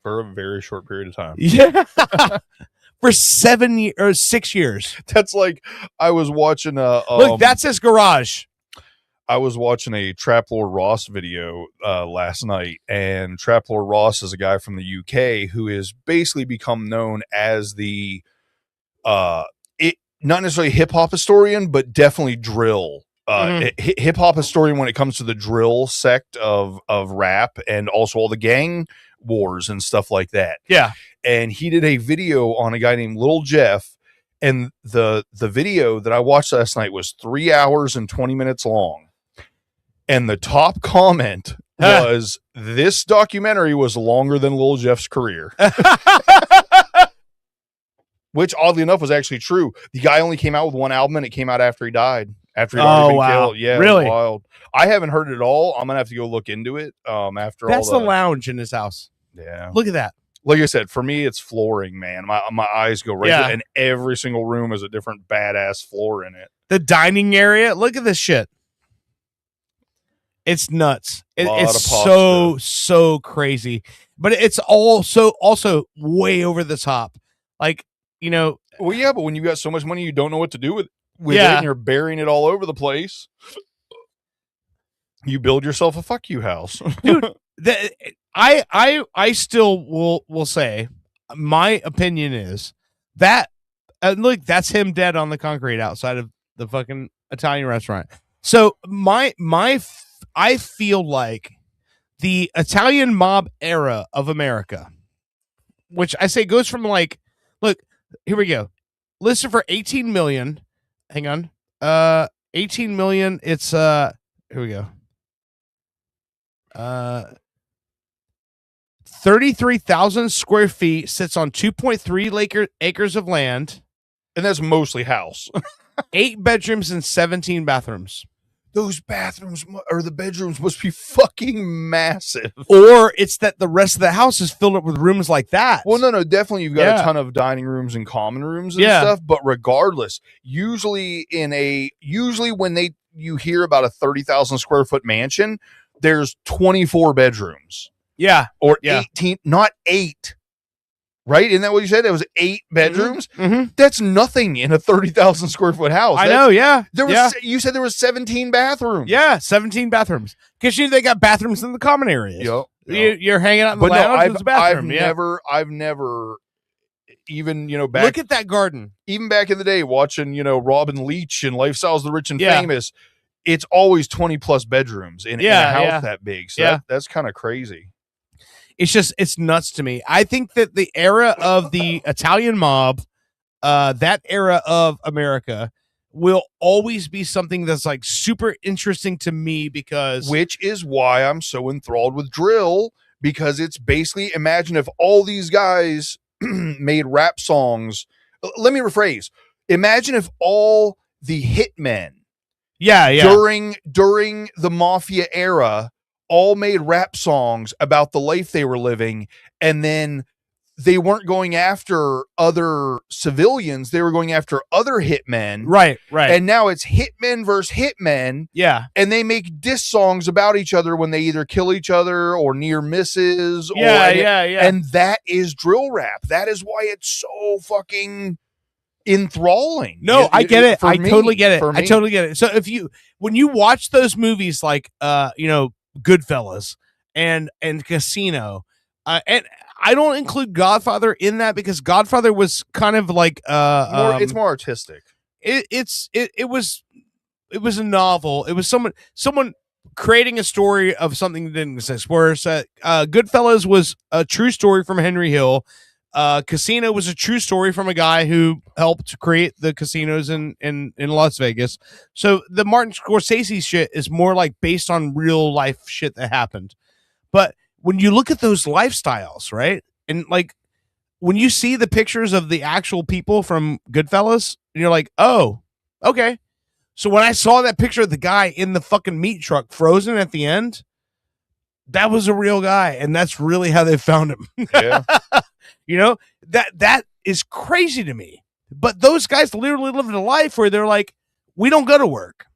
For a very short period of time. Yeah. for 6 years. That's like I was watching Look, that's his garage. I was watching a Trap Lord Ross video last night, and Trap Lord Ross is a guy from the UK who has basically become known as the not necessarily hip hop historian, but definitely drill hip hop historian when it comes to the drill sect of rap and also all the gang wars and stuff like that. Yeah. And he did a video on a guy named Little Jeff, and the video that I watched last night was 3 hours and 20 minutes long. And the top comment was, this documentary was longer than Lil Jeff's career. Which, oddly enough, was actually true. The guy only came out with one album, and it came out after he died. After he'd already been killed. Yeah, really? It was wild. I haven't heard it at all. I'm going to have to go look into it after That's all the lounge in his house. Yeah. Look at that. Like I said, for me, it's flooring, man. My eyes go right there, and every single room has a different badass floor in it. The dining area. Look at this shit. It's nuts. It's so crazy, but it's also way over the top. Like, you know. Well, yeah, but when you got so much money, you don't know what to do with it, and you're burying it all over the place. You build yourself a fuck you house, dude. I still will say, my opinion is that look, that's him dead on the concrete outside of the fucking Italian restaurant. So I feel like the Italian mob era of America, which I say goes from like, look, here we go. Listed for 18 million. Hang on. 18 million. It's here we go. 33,000 square feet, sits on 2.3 acres of land. And that's mostly house. 8 bedrooms and 17 bathrooms. Those bathrooms or the bedrooms must be fucking massive. Or it's that the rest of the house is filled up with rooms like that. Well, no, definitely you've got a ton of dining rooms and common rooms and stuff. But regardless, usually when you hear about a 30,000 square foot mansion, there's 24 bedrooms. Yeah. Or 18, not 8. Right? Isn't that what you said? It was 8 bedrooms. Mm-hmm. That's nothing in a 30,000 square foot house. I know. Yeah. There was. You said there was 17 bathrooms. Yeah, 17 bathrooms. Because they got bathrooms in the common areas. Yep. You're hanging out in the lounge. There's a bathroom. I've never even back. Look at that garden. Even back in the day, watching Robin Leach and Lifestyles of the Rich and Famous, it's always 20 plus bedrooms in a house that big. So that's kind of crazy. It's nuts to me. I think that the era of the Italian mob, that era of America, will always be something that's like super interesting to me because... Which is why I'm so enthralled with drill, because it's basically, imagine if all these guys made rap songs. Let me rephrase. Imagine if all the hitmen during the mafia era all made rap songs about the life they were living, and then they weren't going after other civilians, they were going after other hitmen. Right. And now it's hitmen versus hitmen. Yeah. And they make diss songs about each other when they either kill each other or near misses. And that is drill rap. That is why it's so fucking enthralling. No, I get it. I totally get it. For me. I totally get it. So when you watch those movies like Goodfellas and Casino, and I don't include Godfather in that because Godfather was kind of like it's more artistic. It was a novel. It was someone creating a story of something that didn't exist. Whereas Goodfellas was a true story from Henry Hill. Casino was a true story from a guy who helped create the casinos in Las Vegas. So the Martin Scorsese shit is more like based on real life shit that happened. But when you look at those lifestyles, right? And like when you see the pictures of the actual people from Goodfellas, and you're like, oh, okay. So when I saw that picture of the guy in the fucking meat truck frozen at the end, that was a real guy. And that's really how they found him. Yeah. That is crazy to me. But those guys literally lived a life where they're like, we don't go to work.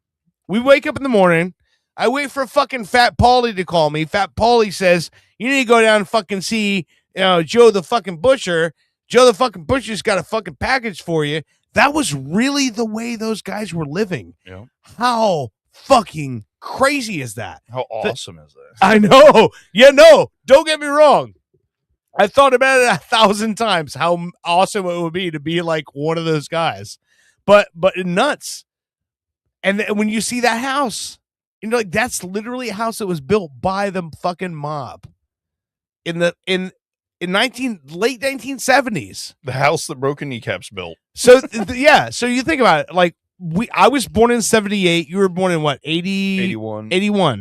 We wake up in the morning. I wait for fucking Fat Paulie to call me. Fat Paulie says, you need to go down and fucking see Joe the fucking butcher. Joe the fucking Butcher's got a fucking package for you. That was really the way those guys were living. Yeah. How fucking crazy is that? How awesome is that? I know. Yeah, no, don't get me wrong. I thought about it 1,000 times how awesome it would be to be like one of those guys. But nuts. And when you see that house, you know, like that's literally a house that was built by the fucking mob in late 1970s. The house that Broken Kneecaps built. So yeah, so you think about it, like I was born in 78, you were born in what, 81,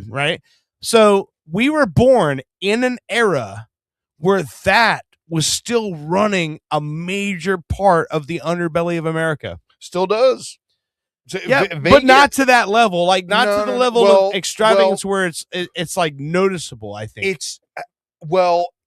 right? So we were born in an era where that was still running a major part of the underbelly of America. Still does. Yeah, but not to that level, like not to the level of extravagance where it's like noticeable. I think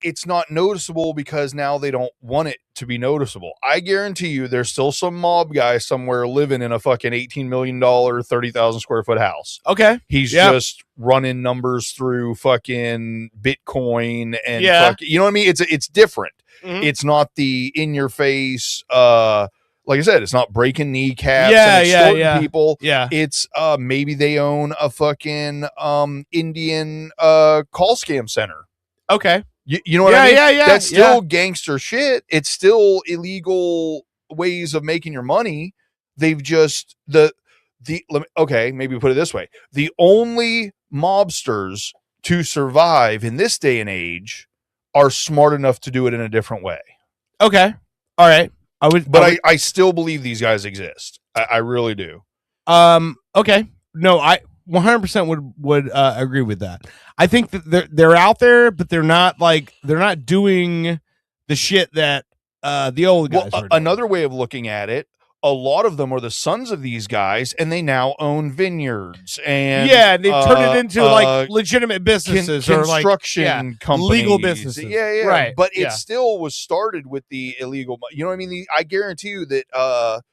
it's not noticeable because now they don't want it to be noticeable. I guarantee you there's still some mob guy somewhere living in a fucking $18 million, 30,000 square foot house. Okay. He's just running numbers through fucking Bitcoin and you know what I mean? It's different. Mm-hmm. It's not the in your face, like I said, it's not breaking kneecaps and extorting people. Yeah. It's maybe they own a fucking Indian call scam center. Okay. You know what I mean? Yeah. That's still gangster shit. It's still illegal ways of making your money. They've just okay, maybe put it this way. The only mobsters to survive in this day and age are smart enough to do it in a different way. Okay. All right. I still believe these guys exist. I really do. Okay. No, I 100% would agree with that. I think that they're out there, but they're not doing the shit that the old guys are doing. Another way of looking at it, a lot of them are the sons of these guys, and they now own vineyards and they turn it into like legitimate businesses or like construction companies, legal businesses. Yeah, right. But it still was started with the illegal. You know what I mean? I guarantee you that.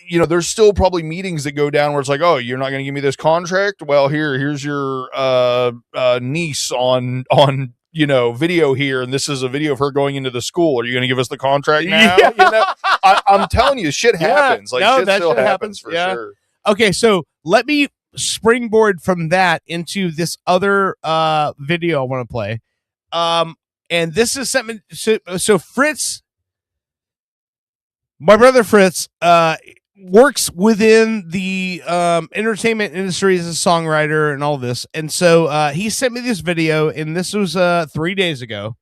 You know, there's still probably meetings that go down where it's like, oh, you're not going to give me this contract. Well, here's your niece on video here, and this is a video of her going into the school. Are you going to give us the contract now? Yeah. You know, I'm telling you, shit happens. Like shit still happens for sure. Okay, so let me springboard from that into this other video I want to play. And this is something. So Fritz, my brother Fritz, works within the entertainment industry as a songwriter and all this, and so he sent me this video, and this was 3 days ago,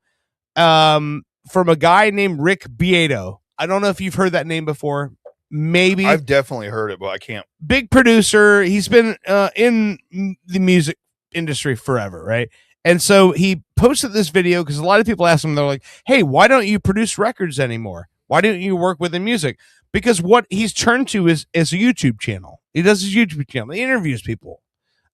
from a guy named Rick Beato. I don't know if you've heard that name before. Maybe I've definitely heard it, but I can't. Big producer. He's been in the music industry forever, right? And so he posted this video because a lot of people ask him, they're like, "Hey, why don't you produce records anymore? Why don't you work within music?" Because what he's turned to is a YouTube channel. He does his YouTube channel. He interviews people.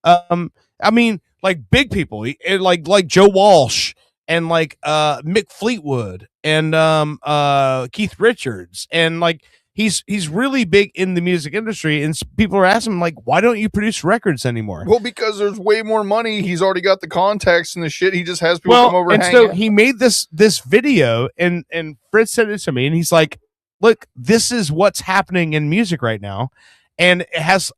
I mean, like big people, like Joe Walsh and like Mick Fleetwood and Keith Richards, and like he's really big in the music industry. And people are asking him like, "Why don't you produce records anymore?" Well, because there's way more money. He's already got the contacts and the shit. He just has people come over and hang so out. he made this video, and Fritz sent it to me, and he's like, "Look, this is what's happening in music right now," and it's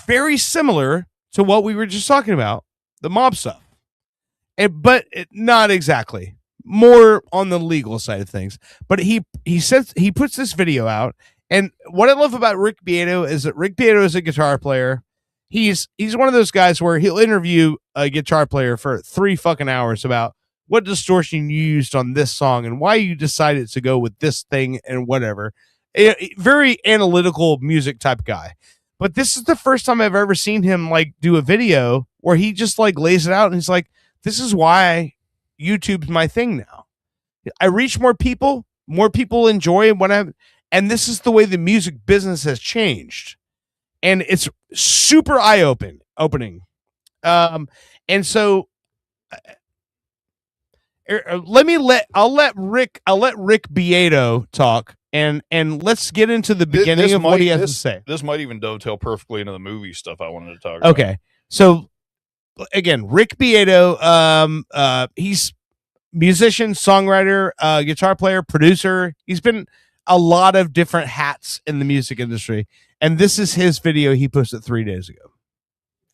very similar to what we were just talking about, the mob stuff, but not exactly. More on the legal side of things. But he says he puts this video out, and what I love about Rick Beato is that Rick Beato is a guitar player. He's one of those guys where he'll interview a guitar player for 3 fucking hours about what distortion you used on this song and why you decided to go with this thing and whatever. Very analytical music type guy. But this is the first time I've ever seen him like do a video where he just like lays it out and he's like, "This is why YouTube's my thing now. I reach more people enjoy what I'm, and this is the way the music business has changed." And it's super eye-opening. And so I'll let Rick Beato talk, and let's get into the beginning of what he has to say. This might even dovetail perfectly into the movie stuff I wanted to talk about. Okay. So again, Rick Beato, he's musician, songwriter, guitar player, producer. He's been a lot of different hats in the music industry. And this is his video he posted 3 days ago.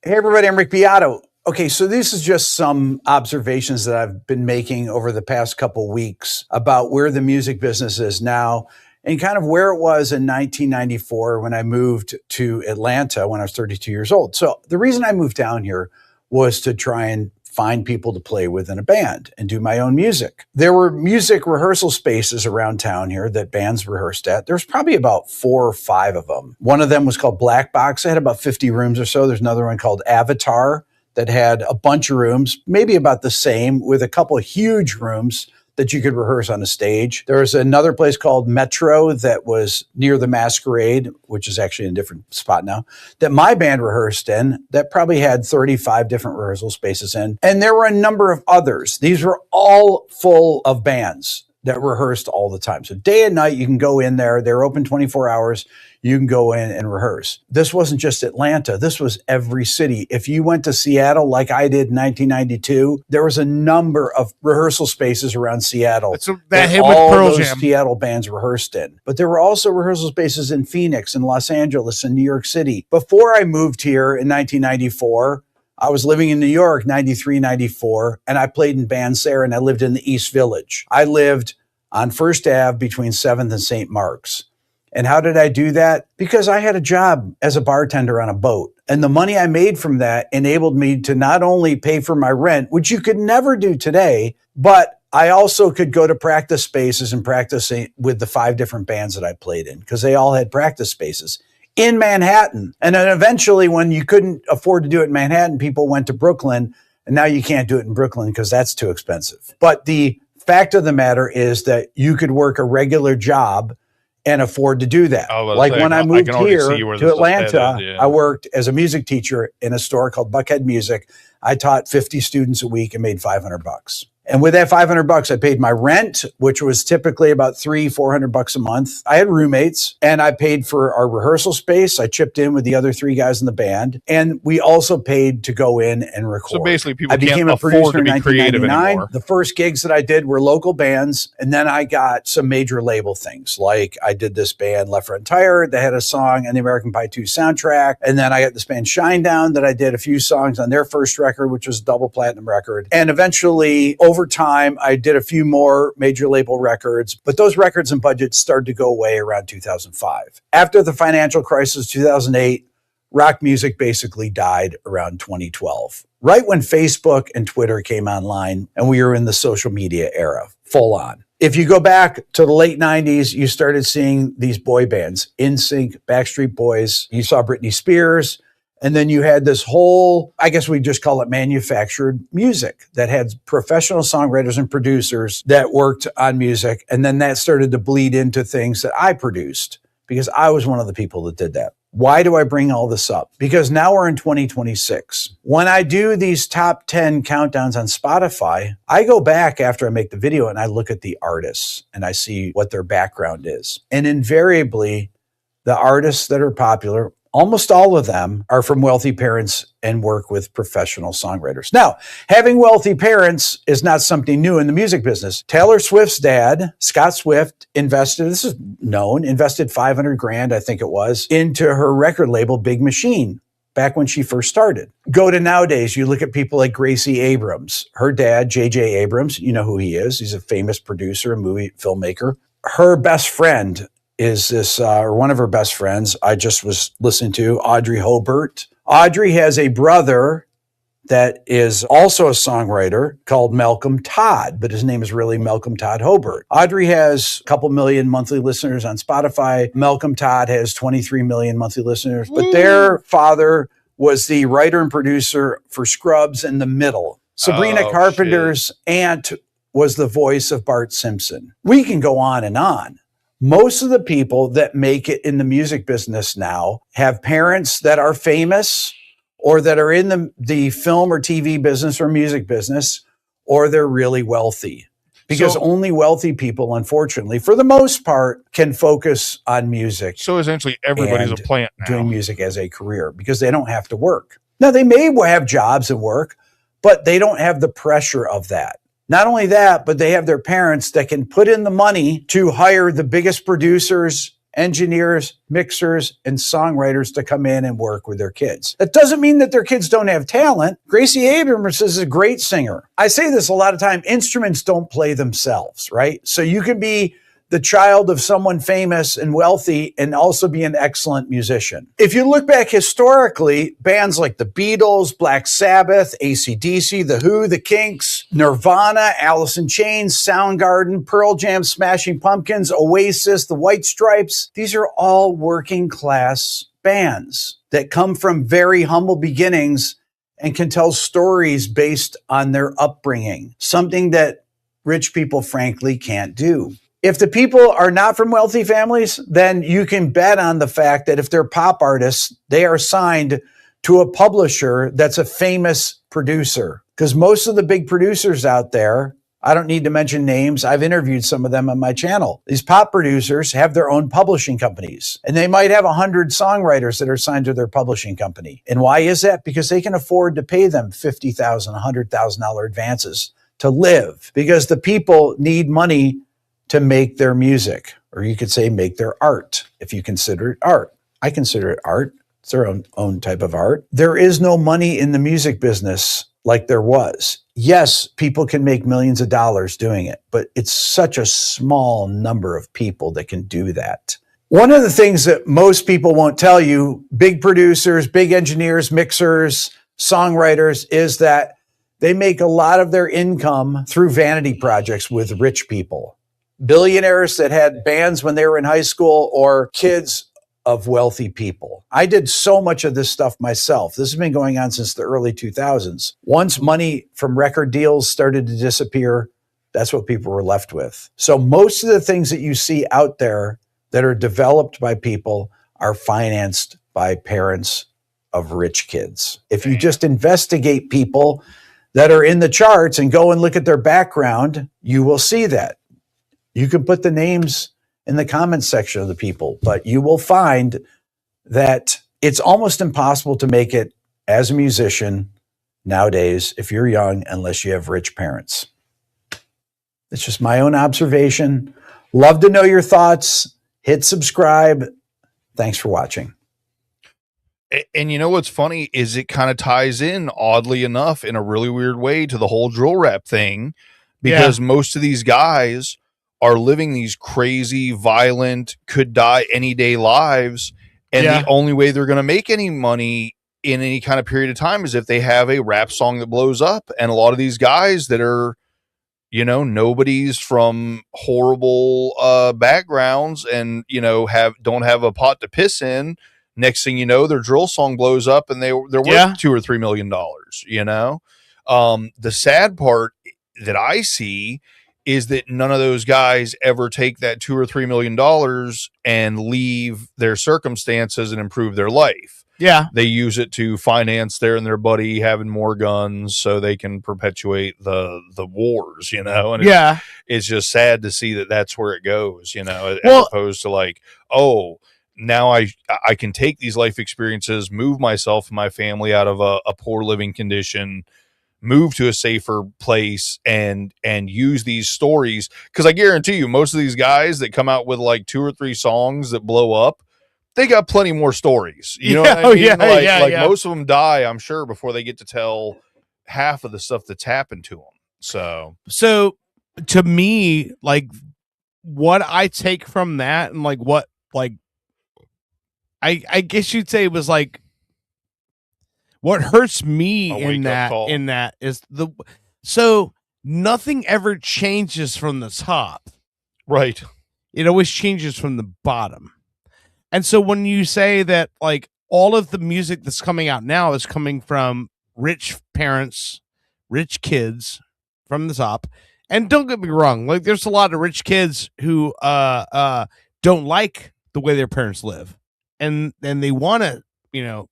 Hey, everybody, I'm Rick Beato. Okay, so this is just some observations that I've been making over the past couple weeks about where the music business is now and kind of where it was in 1994 when I moved to Atlanta when I was 32 years old. So the reason I moved down here was to try and find people to play with in a band and do my own music. There were music rehearsal spaces around town here that bands rehearsed at. There's probably about 4 or 5 of them. One of them was called Black Box. It had about 50 rooms or so. There's another one called Avatar that had a bunch of rooms, maybe about the same, with a couple of huge rooms that you could rehearse on a stage. There was another place called Metro that was near the Masquerade, which is actually in a different spot now, that my band rehearsed in, that probably had 35 different rehearsal spaces in. And there were a number of others. These were all full of bands that rehearsed all the time. So day and night, you can go in there. They're open 24 hours. You can go in and rehearse. This wasn't just Atlanta. This was every city. If you went to Seattle like I did in 1992, there was a number of rehearsal spaces around Seattle that hit all with Pearl those Jam. Seattle bands rehearsed in. But there were also rehearsal spaces in Phoenix and Los Angeles and New York City. Before I moved here in 1994, I was living in New York, 93, 94, and I played in bands there, and I lived in the East Village. I lived on First Ave between 7th and St. Mark's. And how did I do that? Because I had a job as a bartender on a boat. And the money I made from that enabled me to not only pay for my rent, which you could never do today, but I also could go to practice spaces and practice with the 5 different bands that I played in, because they all had practice spaces in Manhattan. And then eventually, when you couldn't afford to do it in Manhattan, people went to Brooklyn. And now you can't do it in Brooklyn because that's too expensive. But the fact of the matter is that you could work a regular job and afford to do that. Like when I moved here to Atlanta, I worked as a music teacher in a store called Buckhead Music. I taught 50 students a week and made $500. And with that $500, I paid my rent, which was typically about $300-400 a month. I had roommates, and I paid for our rehearsal space. I chipped in with the other 3 guys in the band, and we also paid to go in and record. So basically, people I became can't a producer afford to in be creative 1999. anymore. The first gigs that I did were local bands, and then I got some major label things. Like I did this band Left Front Tire that had a song on the American Pie 2 soundtrack, and then I got this band Shinedown that I did a few songs on their first record, which was a double platinum record. And eventually, over time, I did a few more major label records, but those records and budgets started to go away around 2005. After the financial crisis, 2008, rock music basically died around 2012, right when Facebook and Twitter came online and we were in the social media era, full on. If you go back to the late 90s, you started seeing these boy bands, NSYNC, Backstreet Boys, you saw Britney Spears, and then you had this whole, I guess we just call it manufactured music that had professional songwriters and producers that worked on music. And then that started to bleed into things that I produced because I was one of the people that did that. Why do I bring all this up? Because now we're in 2026. When I do these top 10 countdowns on Spotify, I go back after I make the video and I look at the artists and I see what their background is. And invariably, the artists that are popular, almost all of them are from wealthy parents and work with professional songwriters. Now, having wealthy parents is not something new in the music business. Taylor Swift's dad, Scott Swift, invested $500,000, I think it was, into her record label, Big Machine, back when she first started. Go to nowadays, you look at people like Gracie Abrams. Her dad, J.J. Abrams, you know who he is. He's a famous producer and movie filmmaker. Her best friend is this, or one of her best friends, I just was listening to, Audrey Hobart. Audrey has a brother that is also a songwriter called Malcolm Todd, but his name is really Malcolm Todd Hobart. Audrey has a couple million monthly listeners on Spotify. Malcolm Todd has 23 million monthly listeners, but their father was the writer and producer for Scrubs and The Middle. Sabrina Carpenter's aunt was the voice of Bart Simpson. We can go on and on. Most of the people that make it in the music business now have parents that are famous or that are in the film or TV business or music business, or they're really wealthy. Because only wealthy people, unfortunately, for the most part, can focus on music. So essentially everybody's a plant now. Doing music as a career because they don't have to work. Now, they may have jobs and work, but they don't have the pressure of that. Not only that, but they have their parents that can put in the money to hire the biggest producers, engineers, mixers, and songwriters to come in and work with their kids. That doesn't mean that their kids don't have talent. Gracie Abrams is a great singer. I say this a lot of time, instruments don't play themselves, right? So you can be the child of someone famous and wealthy and also be an excellent musician. If you look back historically, bands like the Beatles, Black Sabbath, AC/DC, The Who, The Kinks, Nirvana, Alice in Chains, Soundgarden, Pearl Jam, Smashing Pumpkins, Oasis, The White Stripes, these are all working class bands that come from very humble beginnings and can tell stories based on their upbringing, something that rich people frankly can't do. If the people are not from wealthy families, then you can bet on the fact that if they're pop artists, they are signed to a publisher that's a famous producer. Because most of the big producers out there, I don't need to mention names, I've interviewed some of them on my channel. These pop producers have their own publishing companies, and they might have 100 songwriters that are signed to their publishing company. And why is that? Because they can afford to pay them $50,000, $100,000 advances to live, because the people need money to make their music, or you could say make their art, if you consider it art. I consider it art. It's their own type of art. There is no money in the music business like there was. Yes, people can make millions of dollars doing it, but it's such a small number of people that can do that. One of the things that most people won't tell you, big producers, big engineers, mixers, songwriters, is that they make a lot of their income through vanity projects with rich people. Billionaires that had bands when they were in high school, or kids of wealthy people. I did so much of this stuff myself. This has been going on since the early 2000s. Once money from record deals started to disappear, that's what people were left with. So most of the things that you see out there that are developed by people are financed by parents of rich kids. If you just investigate people that are in the charts and go and look at their background, you will see that. You can put the names in the comments section of the people, but you will find that it's almost impossible to make it as a musician nowadays if you're young, unless you have rich parents. It's just my own observation. Love to know your thoughts. Hit subscribe. Thanks for watching. And you know what's funny is it kind of ties in, oddly enough, in a really weird way to the whole drill rap thing, because most of these guys are living these crazy, violent, could die any day lives. And the only way they're going to make any money in any kind of period of time is if they have a rap song that blows up. And a lot of these guys that are, you know, nobody's from horrible backgrounds and, you know, don't have a pot to piss in. Next thing you know, their drill song blows up and they're worth $2 or $3 million, you know? The sad part that I see is that none of those guys ever take that $2 or $3 million and leave their circumstances and improve their life. Yeah. They use it to finance their and their buddy having more guns so they can perpetuate the wars, you know? And it's just sad to see that that's where it goes, you know, as opposed to like, oh, now I can take these life experiences, move myself and my family out of a poor living condition, move to a safer place, and use these stories. Because I guarantee you, most of these guys that come out with like 2 or 3 songs that blow up, they got plenty more stories. You know what I mean? Like most of them die, I'm sure, before they get to tell half of the stuff that's happened to them. So to me, like what I take from that, and like what, like, I guess you'd say it was like, what hurts me in that is so nothing ever changes from the top. Right. It always changes from the bottom. And so when you say that like all of the music that's coming out now is coming from rich parents, rich kids from the top, and don't get me wrong, like there's a lot of rich kids who don't like the way their parents live, and they want to, you know,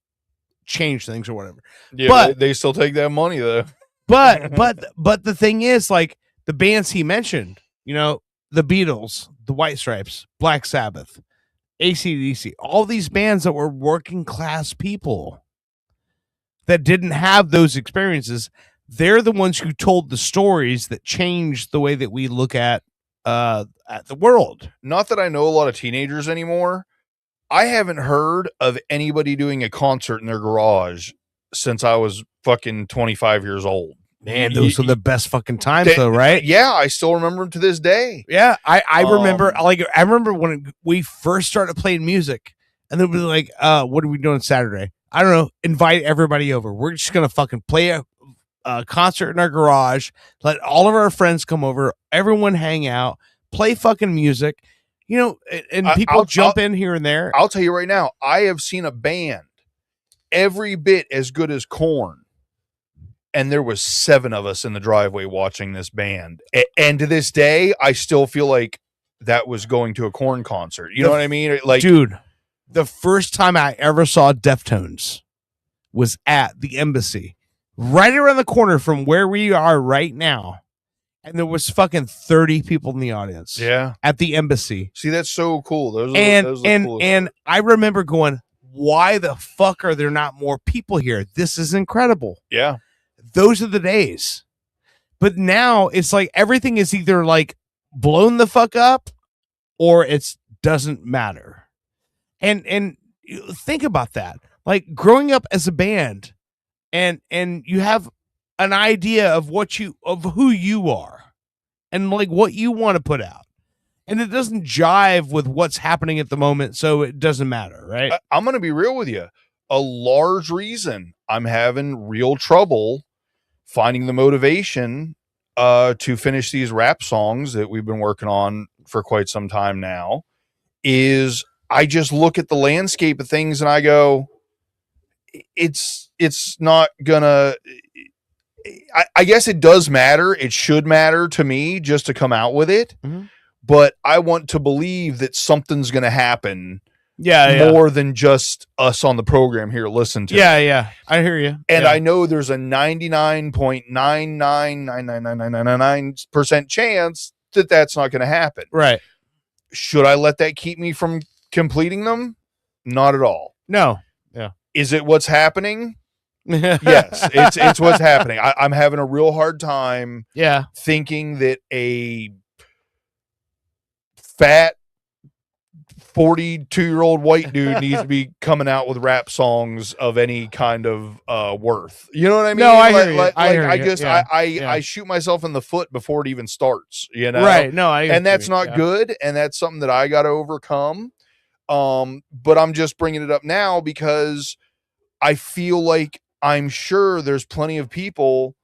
change things or whatever. Yeah, but they still take that money though. But the thing is, like the bands he mentioned, you know, the Beatles, the White Stripes, Black Sabbath, AC/DC, all these bands that were working class people that didn't have those experiences, they're the ones who told the stories that changed the way that we look at the world. Not that I know a lot of teenagers anymore. I haven't heard of anybody doing a concert in their garage since I was fucking 25 years old. Man, those are the best fucking times, though, right? Yeah, I still remember them to this day. Yeah, I remember. I remember when we first started playing music, and they'll be like, "What are we doing Saturday?" I don't know. Invite everybody over. We're just gonna fucking play a concert in our garage. Let all of our friends come over. Everyone hang out. Play fucking music. You know, and people jump in here and there. I'll tell you right now, I have seen a band every bit as good as Korn. And there was 7 of us in the driveway watching this band. And to this day, I still feel like that was going to a Korn concert. You know what I mean? Like, dude, the first time I ever saw Deftones was at the Embassy, right around the corner from where we are right now. And there was fucking 30 people in the audience. Yeah. At the Embassy. See, that's so cool. Those are And coolest. I remember going, why the fuck are there not more people here? This is incredible. Yeah. Those are the days. But now it's like everything is either like blown the fuck up or it doesn't matter. And think about that. Like growing up as a band and you have an idea of who you are and like what you want to put out. And it doesn't jive with what's happening at the moment, so it doesn't matter, right? I'm going to be real with you. A large reason I'm having real trouble finding the motivation to finish these rap songs that we've been working on for quite some time now is I just look at the landscape of things and I go, it's not gonna, I guess it does matter. It should matter to me just to come out with it. Mm-hmm. But I want to believe that something's going to happen. Yeah, more than just us on the program here listen to. Yeah, I hear you. And Yeah. I know there's a 99.9999999% chance that that's not going to happen. Right. Should I let that keep me from completing them? Not at all. No. Yeah. Is it what's happening? Yes, it's what's happening. I'm having a real hard time thinking that a fat 42-year-old white dude needs to be coming out with rap songs of any kind of worth. You know what I mean? No, I hear you. I hear you. Yeah. I shoot myself in the foot before it even starts, you know? Right. No, I and that's agree. not Yeah. good, and that's something that I got to overcome. But I'm just bringing it up now because I feel like I'm sure there's plenty of people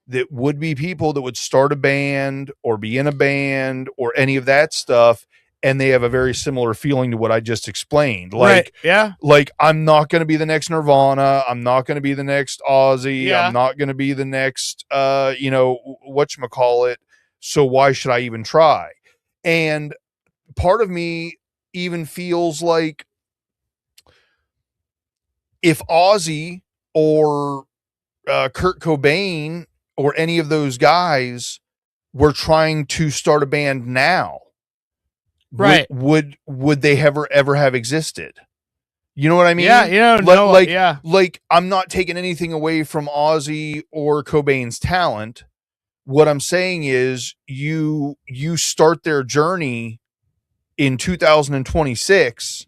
that would be people that would start a band or be in a band or any of that stuff, and they have a very similar feeling to what I just explained. Like, Right, yeah. like I'm not going to be the next Nirvana. I'm not going to be the next Ozzy. Yeah. I'm not going to be the next, whatchamacallit. So why should I even try? And part of me even feels like if Ozzy or Kurt Cobain or any of those guys were trying to start a band now, Right. would they ever have existed? You know what I mean? Yeah, like I'm not taking anything away from Ozzy or Cobain's talent. What I'm saying is you start their journey in 2026.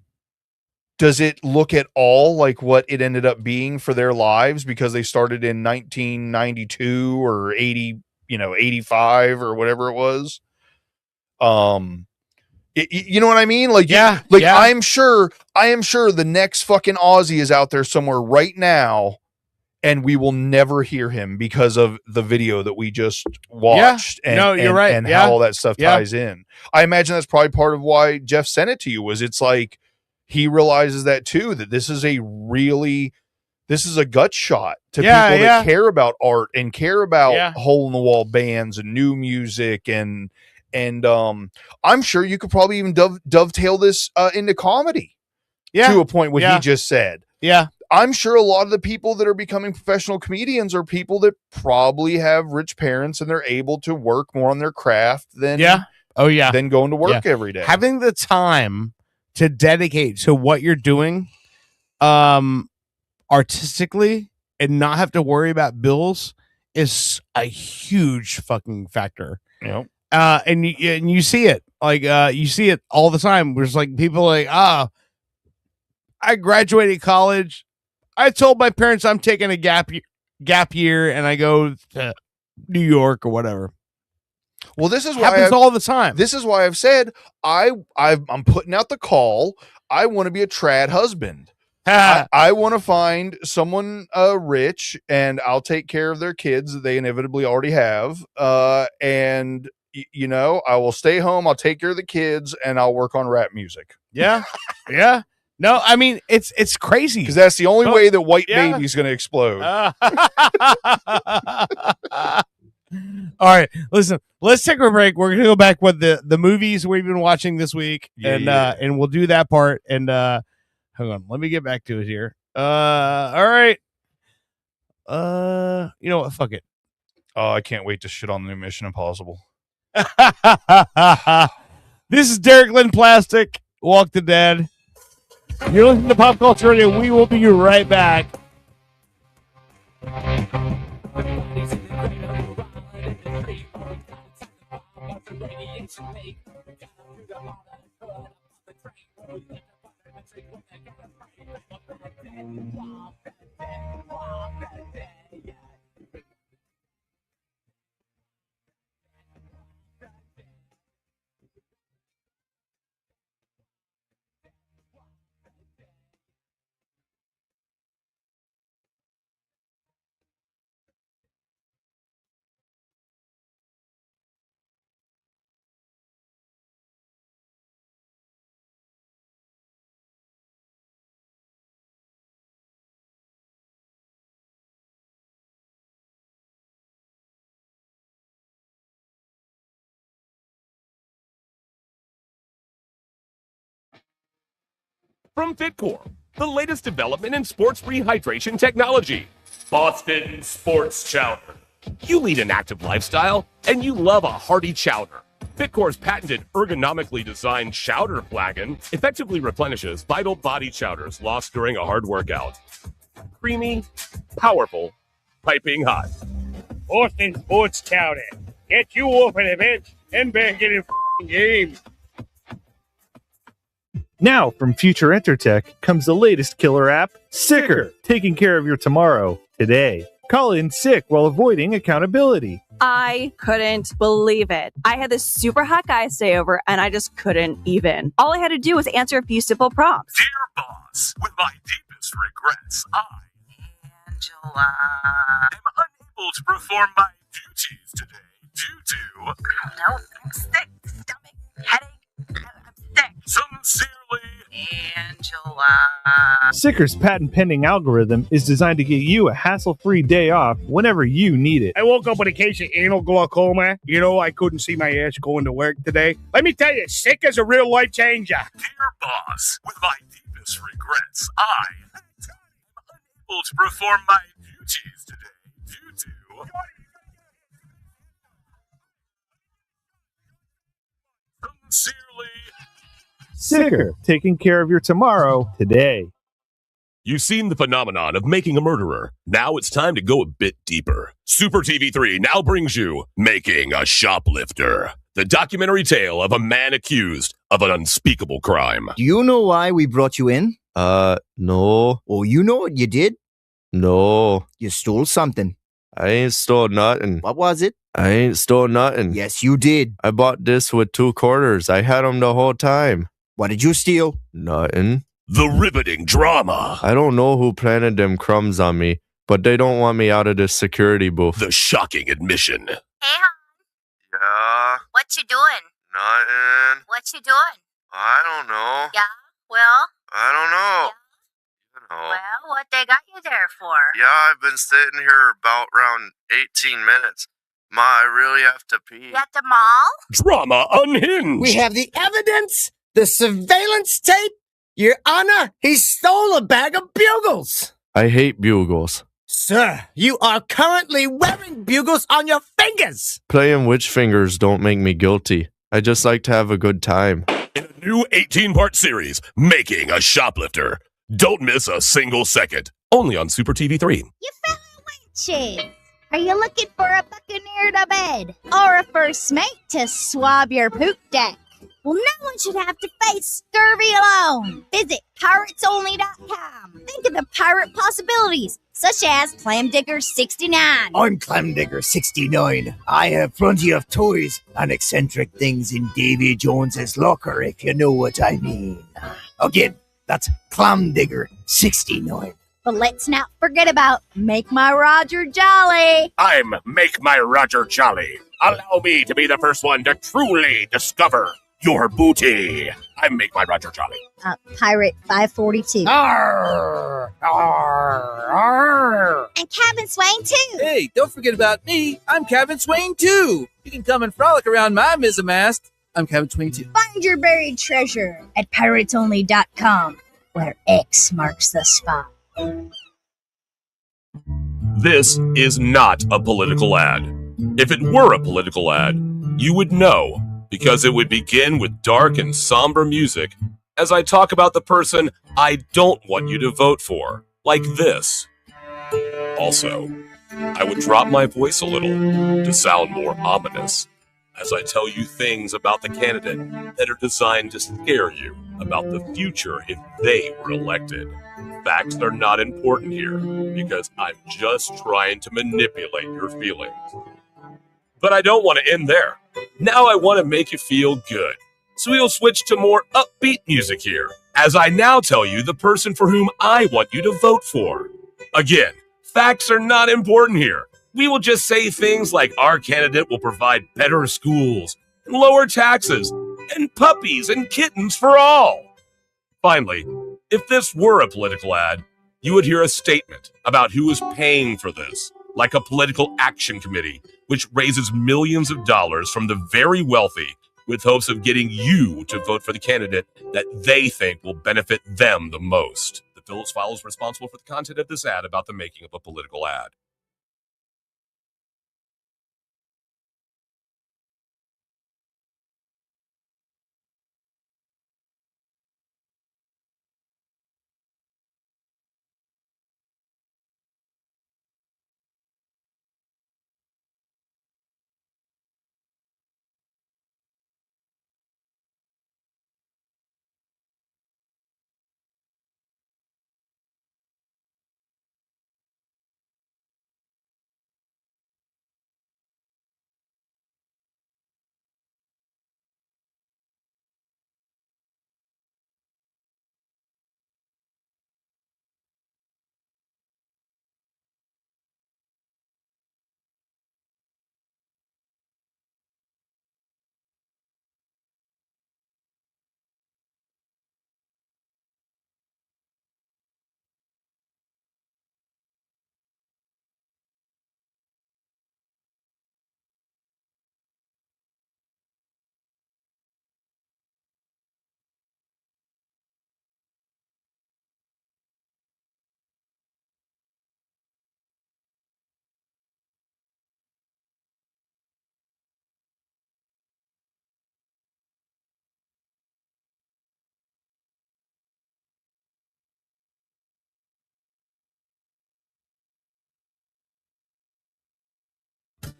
Does it look at all like what it ended up being for their lives because they started in 1992 or 85 or whatever it was? You know what I mean? Like, yeah. I am sure the next fucking Ozzy is out there somewhere right now, and we will never hear him because of the video that we just watched. Yeah. No, you're right. And Yeah. how all that stuff Yeah. ties in. I imagine that's probably part of why Jeff sent it to you. Was it's like he realizes that too, that this is a gut shot to people that care about art and care about hole in the wall bands and new music and I'm sure you could probably even dovetail this into comedy to a point what he just said. Yeah. I'm sure a lot of the people that are becoming professional comedians are people that probably have rich parents and they're able to work more on their craft than than going to work every day. Having the time to dedicate to what you're doing artistically and not have to worry about bills is a huge fucking factor. Yep. And you see it like you see it all the time. There's like people like, I graduated college. I told my parents I'm taking a gap year and I go to New York or whatever. Well, this is why happens all the time. This is why I've said I'm putting out the call. I want to be a trad husband. I want to find someone rich, and I'll take care of their kids that they inevitably already have. And you know, I will stay home. I'll take care of the kids, and I'll work on rap music. Yeah, yeah. No, I mean it's crazy because that's the only way that white baby's going to explode. All right, listen. Let's take a break. We're gonna go back with the movies we've been watching this week, and we'll do that part. And hang on, let me get back to it here. All right. You know what? Fuck it. Oh, I can't wait to shit on the new Mission Impossible. This is Derek Lynn Plastic, Walk the Dead. You're listening to Pop Culture Radio. We will be right back. From Fitcore, the latest development in sports rehydration technology. Boston Sports Chowder. You lead an active lifestyle, and you love a hearty chowder. Fitcore's patented ergonomically designed chowder flagon effectively replenishes vital body chowders lost during a hard workout. Creamy, powerful, piping hot. Boston Sports Chowder. Get you off an event and back in the game. Now, from Future Entertech comes the latest killer app, Sicker, taking care of your tomorrow, today. Call in sick while avoiding accountability. I couldn't believe it. I had this super hot guy stay over, and I just couldn't even. All I had to do was answer a few simple prompts. Dear boss, with my deepest regrets, I, Angela, am unable to perform my duties today due to... No, I'm sick. Stomach, headache. Sincerely, Angela. Sicker's patent-pending algorithm is designed to get you a hassle-free day off whenever you need it. I woke up with a case of anal glaucoma. You know, I couldn't see my ass going to work today. Let me tell you, sick is a real life changer. Dear boss, with my deepest regrets, I am unable to perform my duties today due to... Sincerely, Sicker, taking care of your tomorrow, today. You've seen the phenomenon of making a murderer. Now it's time to go a bit deeper. Super TV3 now brings you Making a Shoplifter, the documentary tale of a man accused of an unspeakable crime. Do you know why we brought you in? No. Oh, you know what you did? No. You stole something. I ain't stole nothing. What was it? I ain't stole nothing. Yes, you did. I bought this with 2 quarters. I had them the whole time. What did you steal? Nothing. The riveting drama. I don't know who planted them crumbs on me, but they don't want me out of this security booth. The shocking admission. Hey, hon. Yeah? What you doing? Nothing. What you doing? I don't know. Yeah, well? I don't know. You know. Well, what they got you there for? Yeah, I've been sitting here about around 18 minutes. Ma, I really have to pee. At the mall? Drama unhinged. We have the evidence, the surveillance tape. Your Honor, he stole a bag of bugles. I hate bugles. Sir, you are currently wearing bugles on your fingers. Playing witch fingers don't make me guilty. I just like to have a good time. In a new 18-part series, Making a Shoplifter. Don't miss a single second. Only on Super TV3. You fellow witches, Are you looking for a buccaneer to bed? Or a first mate to swab your poop deck? Well, no one should have to face scurvy alone. Visit piratesonly.com. Think of the pirate possibilities, such as Clamdigger69. I'm Clamdigger69. I have plenty of toys and eccentric things in Davy Jones's locker, if you know what I mean. Again, that's Clamdigger69. But let's not forget about Make My Roger Jolly. I'm Make My Roger Jolly. Allow me to be the first one to truly discover your booty. I'm Make My Roger Jolly. Pirate 542. Arr, arr, arr. And Cabin Swain too. Hey, don't forget about me. I'm Cabin Swain too. You can come and frolic around my mizzenmast. I'm Cabin Swain too. Find your buried treasure at piratesonly.com, where X marks the spot. This is not a political ad. If it were a political ad, you would know, because it would begin with dark and somber music as I talk about the person I don't want you to vote for, like this. Also, I would drop my voice a little to sound more ominous as I tell you things about the candidate that are designed to scare you about the future if they were elected. Facts are not important here because I'm just trying to manipulate your feelings. But I don't want to end there. Now I want to make you feel good. So we'll switch to more upbeat music here, as I now tell you the person for whom I want you to vote for. Again, facts are not important here. We will just say things like our candidate will provide better schools, and lower taxes, and puppies and kittens for all. Finally, if this were a political ad, you would hear a statement about who is paying for this, like a political action committee, which raises millions of dollars from the very wealthy with hopes of getting you to vote for the candidate that they think will benefit them the most. The Phillips File is responsible for the content of this ad about the making of a political ad.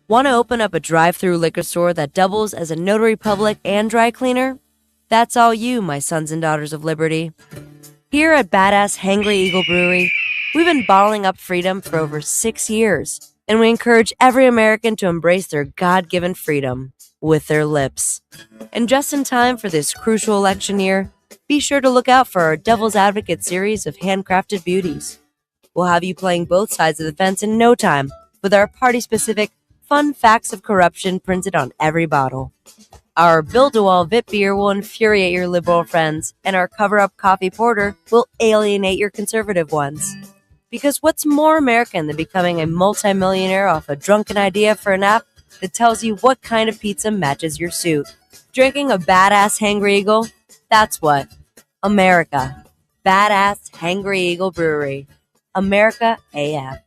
Want to open up a drive-through liquor store that doubles as a notary public and dry cleaner? That's all you, my sons and daughters of liberty. Here at Badass Hangry Eagle Brewery, we've been bottling up freedom for over 6 years, and we encourage every American to embrace their God-given freedom with their lips. And just in time for this crucial election year, be sure to look out for our Devil's Advocate series of handcrafted beauties. We'll have you playing both sides of the fence in no time with our party-specific fun facts of corruption printed on every bottle. Our Build-A-Wall VIP beer will infuriate your liberal friends, and our cover-up coffee porter will alienate your conservative ones. Because what's more American than becoming a multimillionaire off a drunken idea for an app that tells you what kind of pizza matches your suit? Drinking a Badass Hangry Eagle? That's what. America. Badass Hangry Eagle Brewery. America AF.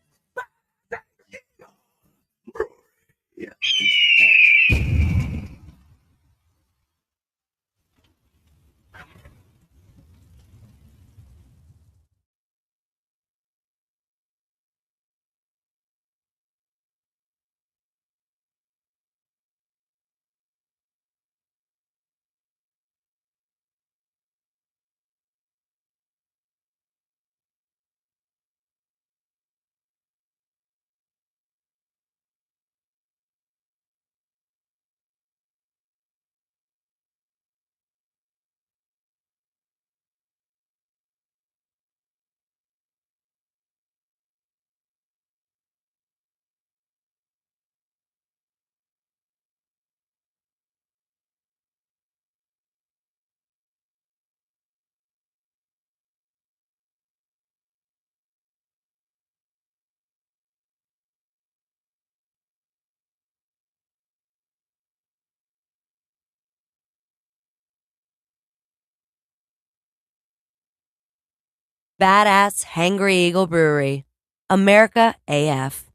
Badass Hangry Eagle Brewery. America AF.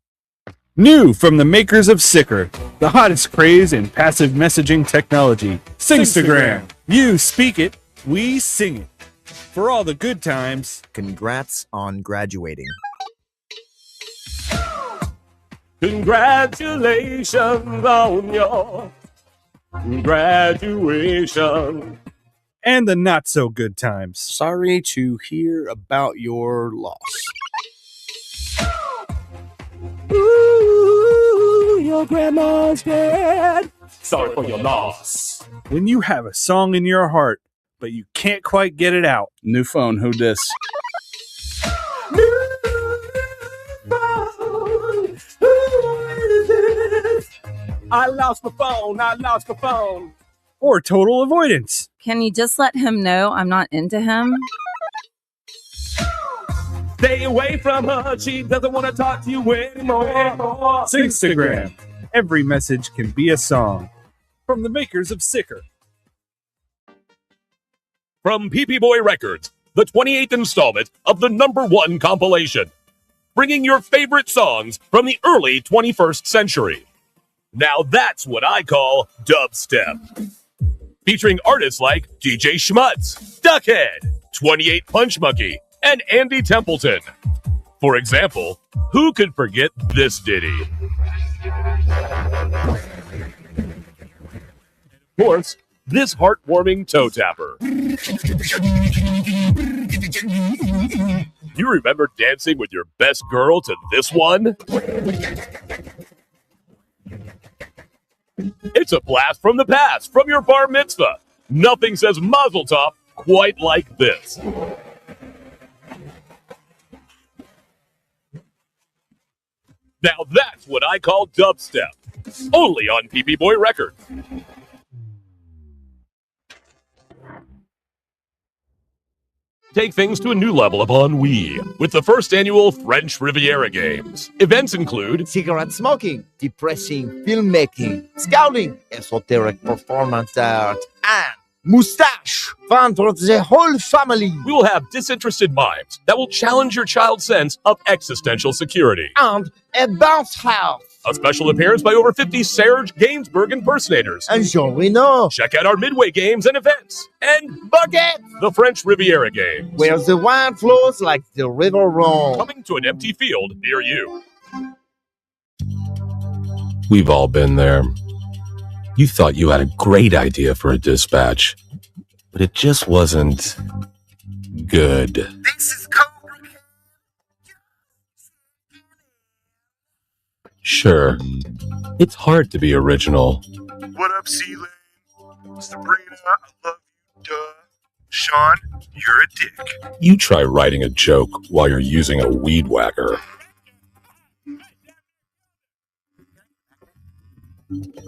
New from the makers of Sicker, the hottest craze in passive messaging technology. Singstagram. You speak it, we sing it. For all the good times. Congrats on graduating. Congratulations on your graduation. And the not so good times. Sorry to hear about your loss. Ooh, your grandma's dead. Sorry for your loss. When you have a song in your heart, but you can't quite get it out. New phone, who dis? I lost my phone. Or total avoidance. Can you just let him know I'm not into him? Stay away from her. She doesn't want to talk to you anymore. Singstagram. Every message can be a song. From the makers of Sicker. From PP Boy Records, the 28th installment of the #1 compilation, bringing your favorite songs from the early 21st century. Now that's what I call dubstep. Featuring artists like DJ Schmutz, Duckhead, 28 Punch Monkey, and Andy Templeton. For example, who could forget this ditty? Of course, this heartwarming toe tapper. You remember dancing with your best girl to this one? It's a blast from the past, from your bar mitzvah. Nothing says Mazel Tov quite like this. Now that's what I call dubstep. Only on PP Boy Records. Take things to a new level upon Wii with the first annual French Riviera Games. Events include cigarette smoking, depressing filmmaking, scouting, esoteric performance art, and moustache. Fun for the whole family. We will have disinterested mimes that will challenge your child's sense of existential security. And a bounce house. A special appearance by over 50 Serge Gainsbourg impersonators. And Jean Reno. Check out our Midway games and events. And Bucket. The French Riviera Games. Where the wine flows like the river Rhone. Coming to an empty field near you. We've all been there. You thought you had a great idea for a dispatch, but it just wasn't good. This is complicated. Sure, it's hard to be original. What up, C-Lane? Sabrina, I love you, duh. Sean, you're a dick. You try writing a joke while you're using a weed whacker.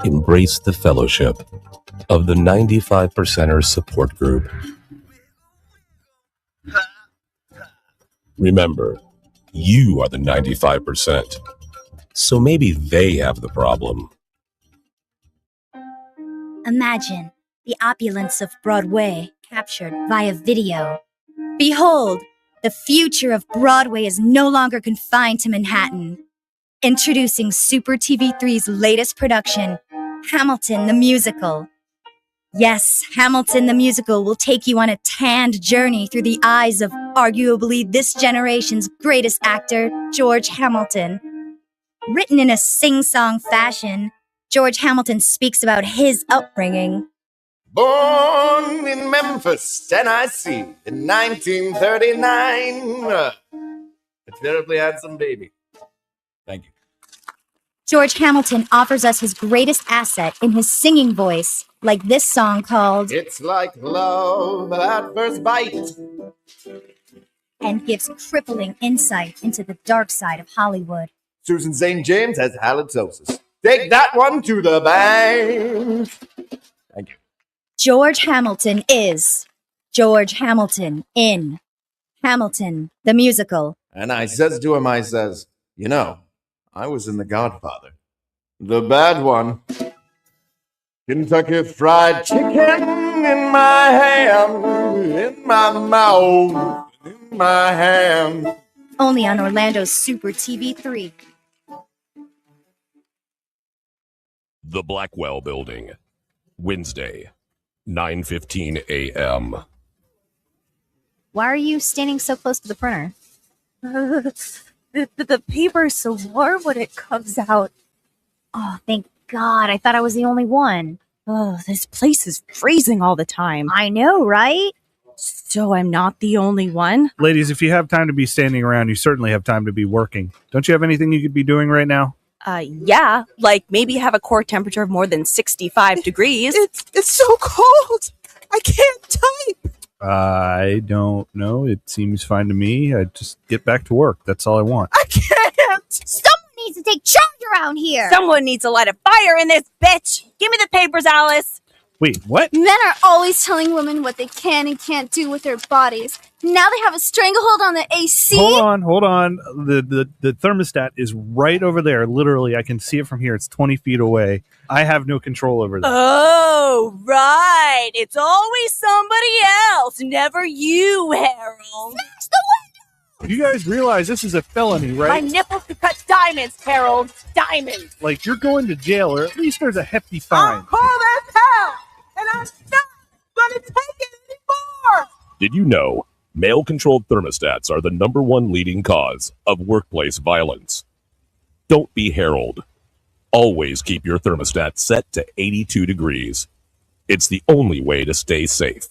Embrace the fellowship of the 95%ers support group. Remember, you are the 95%, so maybe they have the problem. Imagine the opulence of Broadway captured via video. Behold, the future of Broadway is no longer confined to Manhattan. Introducing Super TV3's latest production, Hamilton the Musical. Yes, Hamilton the Musical will take you on a tanned journey through the eyes of arguably this generation's greatest actor, George Hamilton. Written in a sing-song fashion, George Hamilton speaks about his upbringing. Born in Memphis, Tennessee, in 1939. A terribly handsome baby. Thank you. George Hamilton offers us his greatest asset in his singing voice, like this song called It's Like Love at First Bite, and gives crippling insight into the dark side of Hollywood. Susan St. James has halitosis. Take that one to the bank. Thank you. George Hamilton is George Hamilton in Hamilton the Musical. And I says to him, I says, you know, I was in The Godfather. The bad one. Kentucky Fried Chicken in my hand, in my mouth, in my hand. Only on Orlando's Super TV 3. The Blackwell Building, Wednesday, 9:15 a.m. Why are you standing so close to the printer? The paper is so warm when it comes out. Oh, thank God. I thought I was the only one. Oh, this place is freezing all the time. I know, right? So I'm not the only one? Ladies, if you have time to be standing around, you certainly have time to be working. Don't you have anything you could be doing right now? Yeah, like maybe have a core temperature of more than 65 degrees. It's so cold. I can't type. I don't know. It seems fine to me. I just get back to work. That's all I want. I can't. Someone needs to take charge around here. Someone needs to light a fire in this bitch. Give me the papers, Alice. Wait, what? Men are always telling women what they can and can't do with their bodies. Now they have a stranglehold on the AC. Hold on. The thermostat is right over there. Literally, I can see it from here. It's 20 feet away. I have no control over that. Oh, right. It's always somebody else, never you, Harold. Smash the window! You guys realize this is a felony, My right? nipples could cut diamonds, Harold. Diamonds. Like, you're going to jail, or at least there's a hefty fine. Call that hell, and I'm not gonna take it anymore. Did you know male-controlled thermostats are the #1 leading cause of workplace violence? Don't be Harold. Always keep your thermostat set to 82 degrees. It's the only way to stay safe.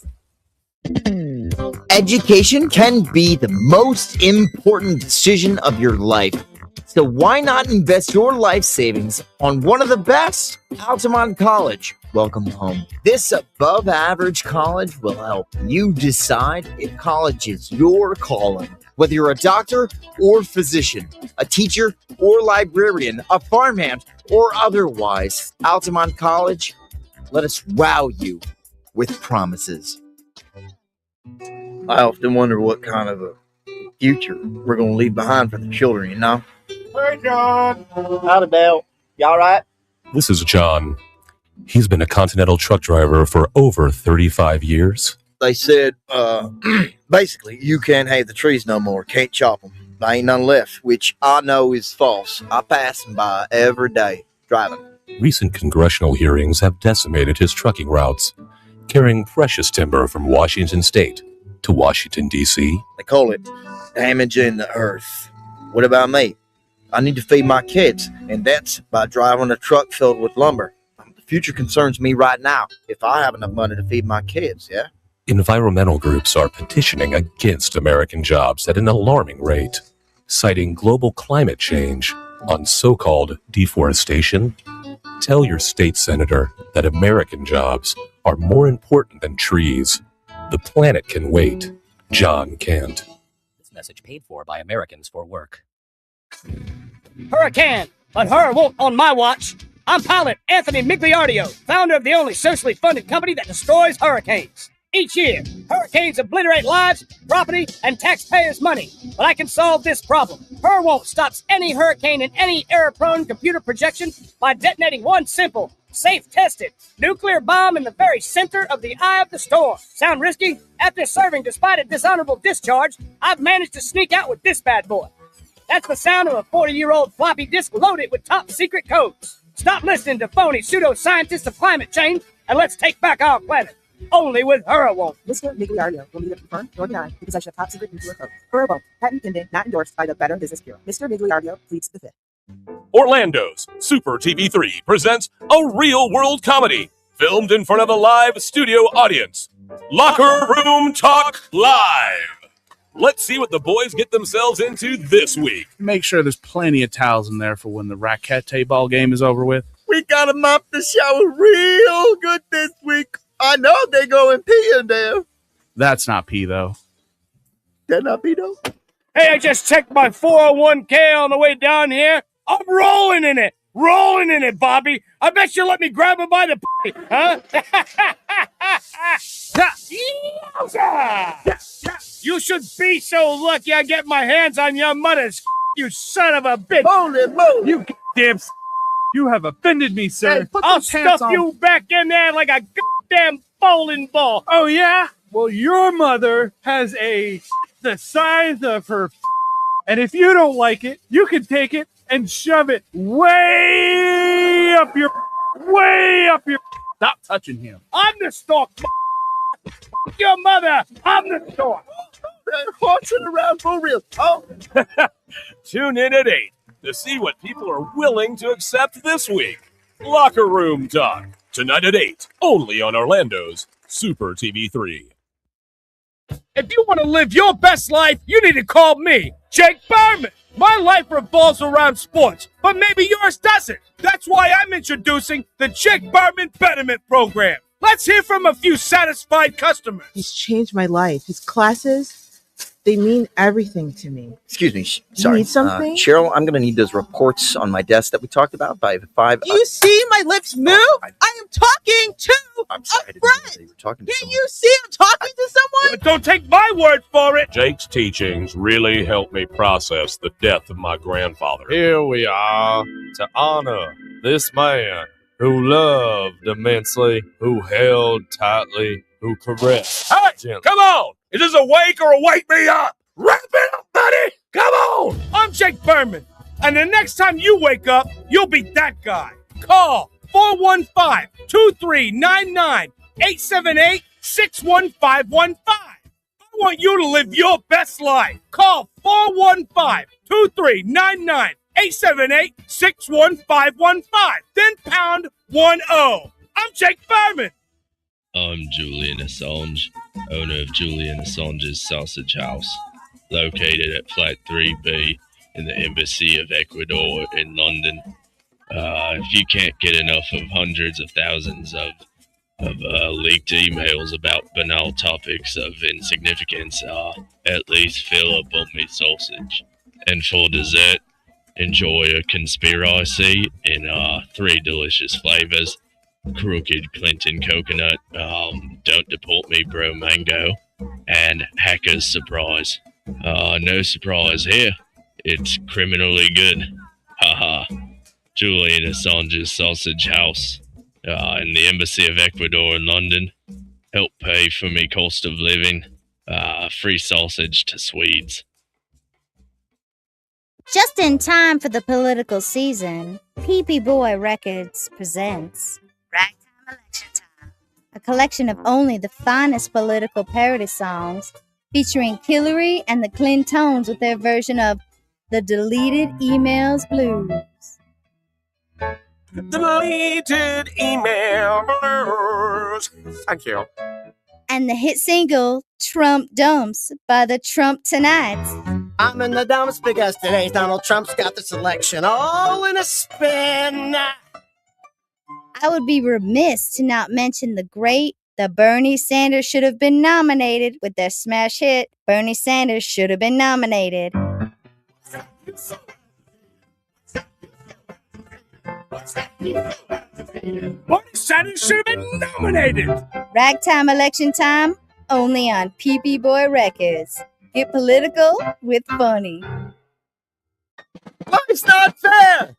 Education can be the most important decision of your life. So why not invest your life savings on one of the best, Altamont College? Welcome home. This above-average college will help you decide if college is your calling. Whether you're a doctor or physician, a teacher or librarian, a farmhand or otherwise, Altamont College, let us wow you with promises. I often wonder what kind of a future we're going to leave behind for the children, you know? Hey, John. Howdy, Dale. You all right? This is John. He's been a Continental truck driver for over 35 years. They said, basically, you can't have the trees no more, can't chop them. There ain't none left, which I know is false. I pass them by every day, driving. Recent congressional hearings have decimated his trucking routes, carrying precious timber from Washington State to Washington, D.C. They call it damaging the earth. What about me? I need to feed my kids, and that's by driving a truck filled with lumber. The future concerns me right now, if I have enough money to feed my kids, yeah? Environmental groups are petitioning against American jobs at an alarming rate, citing global climate change on so-called deforestation. Tell your state senator that American jobs are more important than trees. The planet can wait. John can't. This message paid for by Americans for Work. Hurricane, but her won't on my watch. I'm pilot Anthony Migliardio, founder of the only socially funded company that destroys hurricanes. Each year, hurricanes obliterate lives, property, and taxpayers' money. But I can solve this problem. Won't stops any hurricane in any error-prone computer projection by detonating one simple, safe-tested nuclear bomb in the very center of the eye of the storm. Sound risky? After serving despite a dishonorable discharge, I've managed to sneak out with this bad boy. That's the sound of a 40-year-old floppy disk loaded with top-secret codes. Stop listening to phony pseudoscientists of climate change, and let's take back our planet. Only with Hura won't. Mr. Migliardio will neither confirm nor deny the possession of top-secret nuclear code. Hura won't. Patent pending, not endorsed by the Better Business Bureau. Mr. Migliardio pleads the fifth. Orlando's Super TV3 presents a real-world comedy filmed in front of a live studio audience. Locker Room Talk Live. Let's see what the boys get themselves into this week. Make sure there's plenty of towels in there for when the racquet ball game is over with. We gotta mop the shower real good this week. I know they go and pee in there. That's not pee, though. That not pee, though? Hey, I just checked my 401k on the way down here. I'm rolling in it. Rolling in it, Bobby. I bet you'll let me grab it by the huh? You should be so lucky I get my hands on your mother's you son of a bitch. You goddamn you have offended me, sir. Hey, I'll stuff you back in there like a goddamn bowling ball. Oh, yeah? Well, your mother has a the size of her. And if you don't like it, you can take it and shove it way up your. Stop touching him. I'm the stork. Your mother. I'm the stork. They're horsing around for real. Oh. Tune in at 8 to see what people are willing to accept this week. Locker Room Talk, tonight at 8, only on Orlando's Super TV 3. If you want to live your best life, you need to call me, Jake Berman. My life revolves around sports, but maybe yours doesn't. That's why I'm introducing the Jake Berman Betterment Program. Let's hear from a few satisfied customers. He's changed my life. His classes, they mean everything to me. Excuse me. Sorry. need something? Cheryl, I'm going to need those reports on my desk that we talked about by 5. You see my lips move? I am talking to I'm sorry, a friend. You were talking to Can't you see I'm talking to someone? But don't take my word for it. Jake's teachings really helped me process the death of my grandfather. Here we are to honor this man who loved immensely, who held tightly, who caressed. Hey, gently. come on! Is this a wake or a wake me up? Wrap it up, buddy! Come on! I'm Jake Berman, and the next time you wake up, you'll be that guy. Call 415-239-9878-61515. I want you to live your best life. Call 415-239-9878-61515. Then pound 10. I'm Jake Berman. I'm Julian Assange, owner of Julian Assange's Sausage House, located at Flat 3B in the Embassy of Ecuador in London. If you can't get enough of hundreds of thousands of leaked emails about banal topics of insignificance, at least fill up on me sausage. And for dessert, enjoy a conspiracy in 3 delicious flavors. Crooked Clinton coconut, don't deport me bro mango, and Hacker's surprise. No surprise here. It's criminally good. Haha. Julian Assange's Sausage House in the Embassy of Ecuador in London. Help pay for me cost of living. Free sausage to Swedes. Just in time for the political season, PP Boy Records presents Ragtime Election Time, a collection of only the finest political parody songs featuring Hillary and the Clintons with their version of the Deleted Emails Blues. Deleted email blues. Thank you. And the hit single Trump Dumps by the Trump Tonights. I'm in the dumps because today's Donald Trump's got this election all in a spin. I would be remiss to not mention the Bernie Sanders should have been nominated with their smash hit, Bernie Sanders should have been nominated. Bernie Sanders should have been nominated. Ragtime Election Time, only on PP Boy Records. Get political with funny. Life's not fair!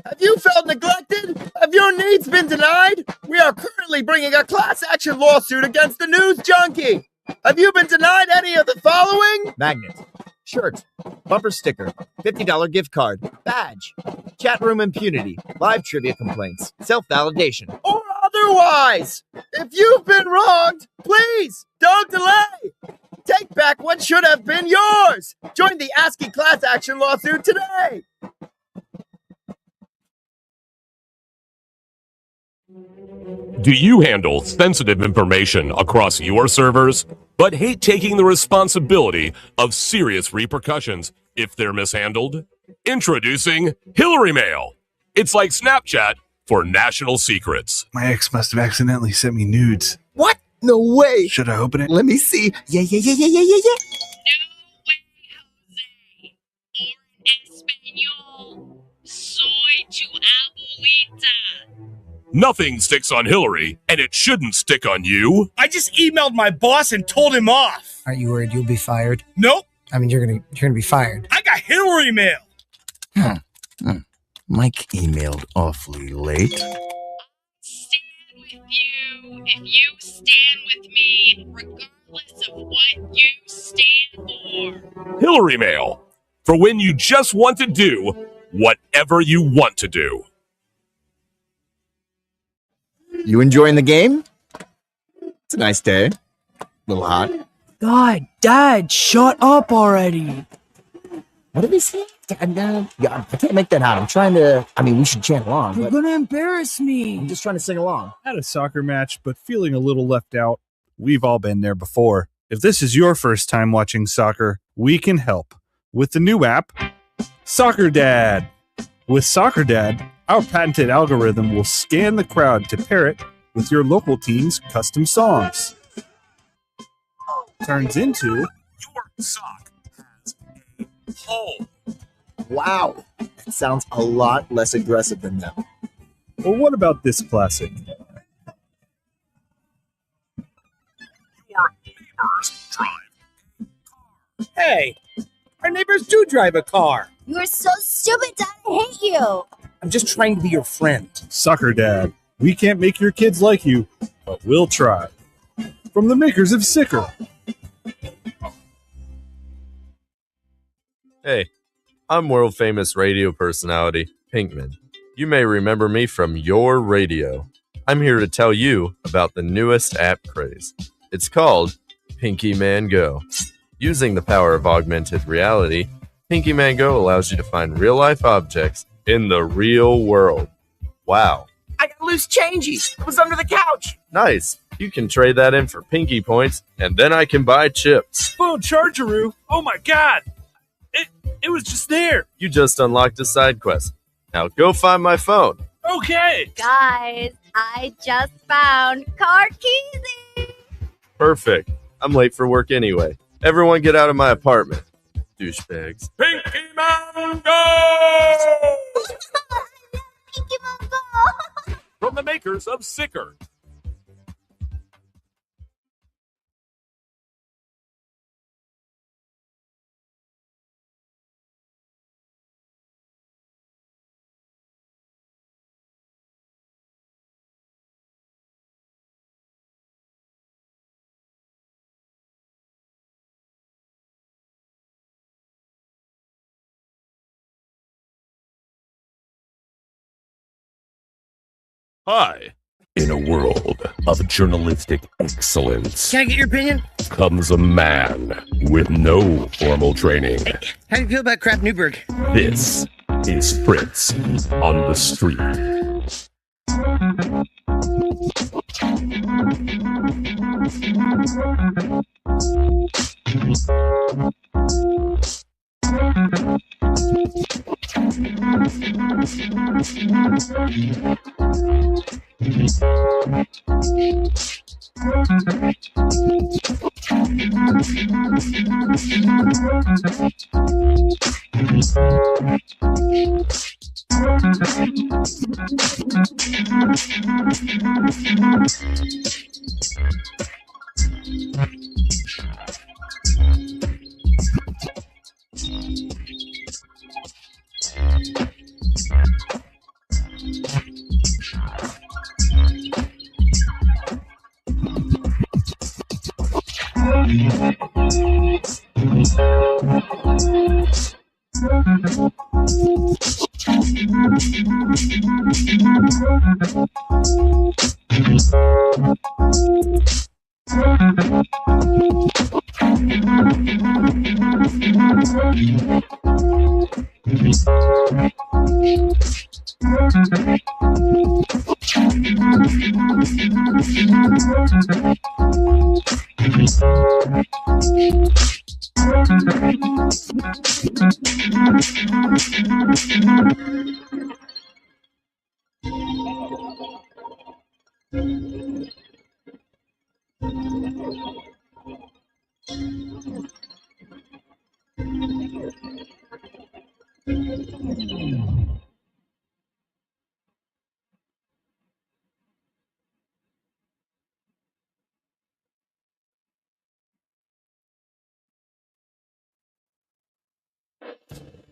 Have you felt neglected? Have your needs been denied? We are currently bringing a class action lawsuit against the news junkie. Have you been denied any of the following? Magnet, shirt, bumper sticker, $50 gift card, badge, chat room impunity, live trivia complaints, self-validation. Or otherwise. If you've been wronged, please don't delay. Take back what should have been yours. Join the ASCII class action lawsuit today. Do you handle sensitive information across your servers, but hate taking the responsibility of serious repercussions if they're mishandled? Introducing Hillary Mail. It's like Snapchat for national secrets. My ex must have accidentally sent me nudes. What? No way. Should I open it? Let me see. Yeah. Nothing sticks on Hillary, and it shouldn't stick on you. I just emailed my boss and told him off. Aren't you worried you'll be fired? Nope. I mean, you're gonna be fired. I got Hillary Mail. Mike emailed awfully late. Stand with you if you stand with me, regardless of what you stand for. artillery mail for when you just want to do whatever you want to do. You enjoying the game? It's a nice day. A little hot. God, Dad, shut up already. What did he say? Yeah, I can't make that out. I'm trying to. I mean, we should chant along. You're gonna embarrass me. I'm just trying to sing along. At a soccer match, but feeling a little left out. We've all been there before. If this is your first time watching soccer, we can help with the new app, Soccer Dad. With Soccer Dad, our patented algorithm will scan the crowd to pair it with your local team's custom songs. Turns into your sock has a hole. Wow, that sounds a lot less aggressive than that. Well, what about this classic? Your neighbors drive. Hey, our neighbors do drive a car. You are so stupid, Dad. I hate you. I'm just trying to be your friend. Soccer Dad. We can't make your kids like you, but we'll try. From the makers of Sicker. Hey, I'm world-famous radio personality, Pinkman. You may remember me from your radio. I'm here to tell you about the newest app craze. It's called Pinky Man Go. Using the power of augmented reality, Pinky Man Go allows you to find real-life objects in the real world. Wow. I got loose changies. It was under the couch. Nice. You can trade that in for Pinky points, and then I can buy chips. Phone chargeroo. Oh my god. It was just there. You just unlocked a side quest. Now go find my phone. Okay. Guys, I just found car keys. Perfect. I'm late for work anyway. Everyone get out of my apartment. Douchebags. Pinky Man Go! Pinky Man Go! From the makers of Sicker. Hi. In a world of journalistic excellence Can I get your opinion? comes a man with no formal training. How do you feel about Crap Newberg? This is Fritz on the Street.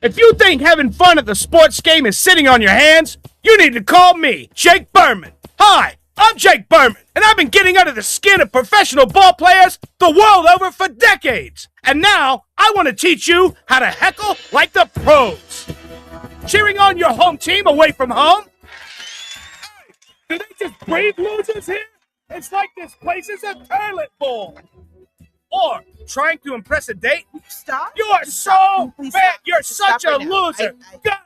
If you think having fun at the sports game is sitting on your hands, you need to call me, Jake Berman. Hi, I'm Jake Berman, and I've been getting under the skin of professional ball players the world over for decades. And now, I want to teach you how to heckle like the pros. Cheering on your home team away from home? Hey, do they just breed losers here? It's like this place is a toilet bowl. Or trying to impress a date? Stop. You are so fat. You're such a loser. God,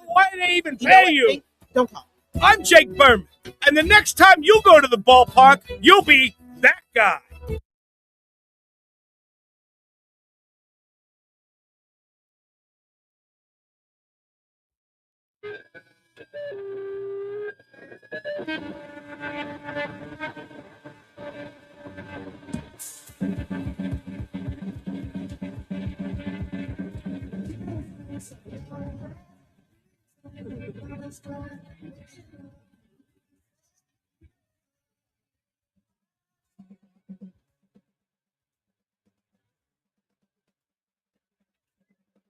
why did they even pay you? Don't call. I'm Jake Berman, and the next time you go to the ballpark, you'll be that guy.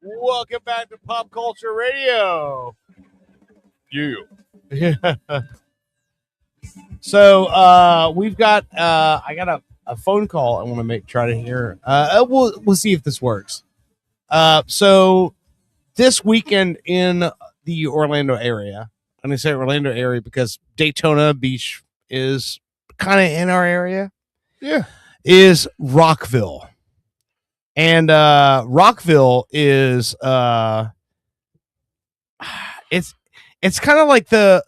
Welcome back to Pop Culture Radio. You. So we've got I got a phone call I want to try to hear. We'll see if this works. So this weekend in the Orlando area, I'm gonna say Orlando area because Daytona Beach is kind of in our area. Yeah. Is Rockville. And Rockville is it's kind of like the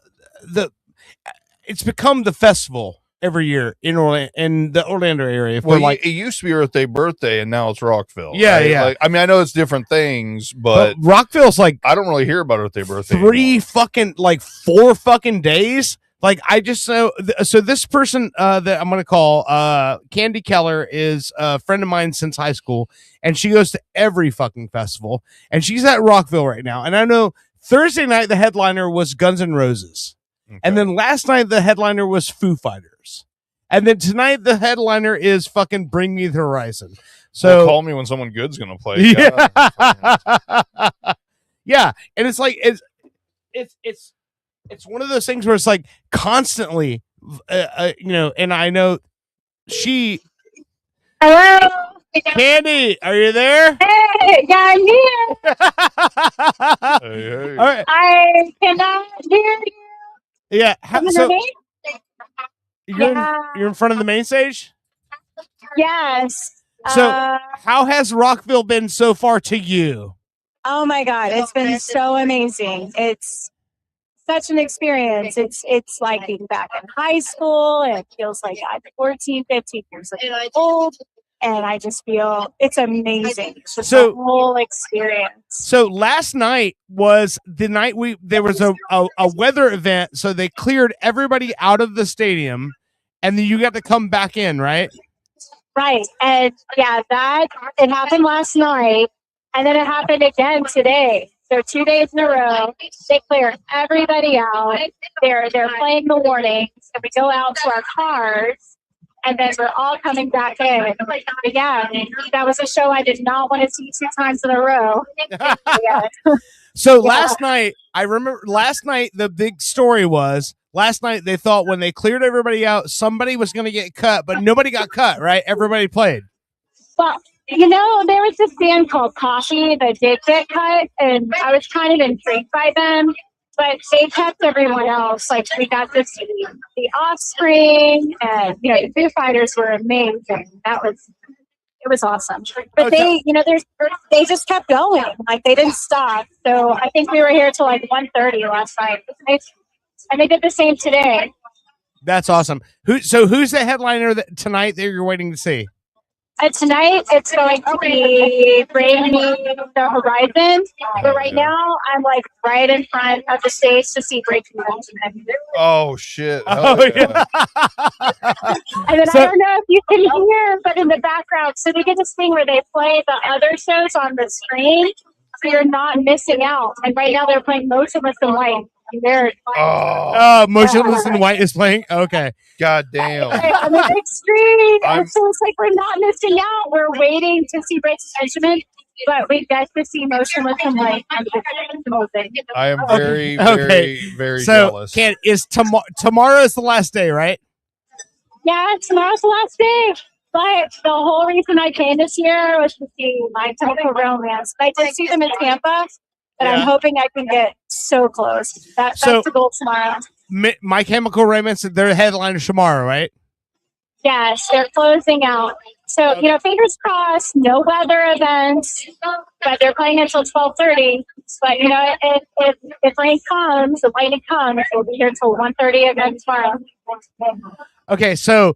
it's become the festival every year in the Orlando area. Well, like it used to be Earth Day Birthday, and now it's Rockville. Yeah, right? yeah. Like, I mean, I know it's different things, but Rockville's like I don't really hear about Earth Day Birthday. 4 fucking days. Like I just so this person that I'm gonna call Candy Keller is a friend of mine since high school, and she goes to every fucking festival, and she's at Rockville right now. And I know Thursday night the headliner was Guns N' Roses, and then last night the headliner was Foo Fighters, and then tonight the headliner is fucking Bring Me the Horizon. So well, call me when someone good's gonna play. Yeah, yeah, and it's like it's one of those things where it's like constantly, and I know she. Hello, Candy, are you there? Hey, yeah, I'm here. Hey. All right. I cannot hear you. Yeah. Can you So hear me? you're in front of the main stage. Yes. So how has Rockville been so far to you? Oh my God, it's been so amazing. It's such an experience. It's like being back in high school. It feels like I'm 14, 15 years old. And I just feel it's amazing. It's just the whole experience. So last night was the night there was a weather event. So they cleared everybody out of the stadium and then you got to come back in, right? Right. And yeah, it happened last night. And then it happened again today. So 2 days in a row, they clear everybody out. They're playing the warnings, and we go out to our cars, and then we're all coming back in. But yeah, that was a show I did not want to see 2 times in a row. Yeah. So last night, I remember the big story was last night they thought when they cleared everybody out, somebody was going to get cut, but nobody got cut, right? Everybody played. Well, there was this band called Coffee that did get cut, and I was kind of intrigued by them, but they kept everyone else. Like, we got to see The Offspring, and, the Foo Fighters were amazing. It was awesome. But they just kept going. Like, they didn't stop. So I think we were here till like 1:30 last night. And they did the same today. That's awesome. Who's the headliner tonight that you're waiting to see? Tonight, it's going to be Bring Me the Horizon. But right now, I'm like right in front of the stage to see Break Me the Horizon. Oh, shit. Oh, yeah. And then I don't know if you can hear, but in the background, so they get this thing where they play the other shows on the screen, so you're not missing out. And right now, they're playing Motionless in White. Motionless in White is playing? Okay. God damn. On the big screen. And so it's like we're not missing out. We're waiting to see Breaking Benjamin. but we get to see Motionless in White. I am very, Okay. very So, jealous. tomorrow's the last day, right? Yeah, tomorrow's the last day. But the whole reason I came this year was to see My Chemical Romance. I did see them in Tampa, but I'm hoping I can get so close. That's the goal tomorrow. My Chemical Romance, they're headliners tomorrow, right? Yes, they're closing out. So, fingers crossed, no weather events, but they're playing until 12:30. But, if rain comes, the lightning comes, we'll be here until 1:30 again tomorrow. Okay, so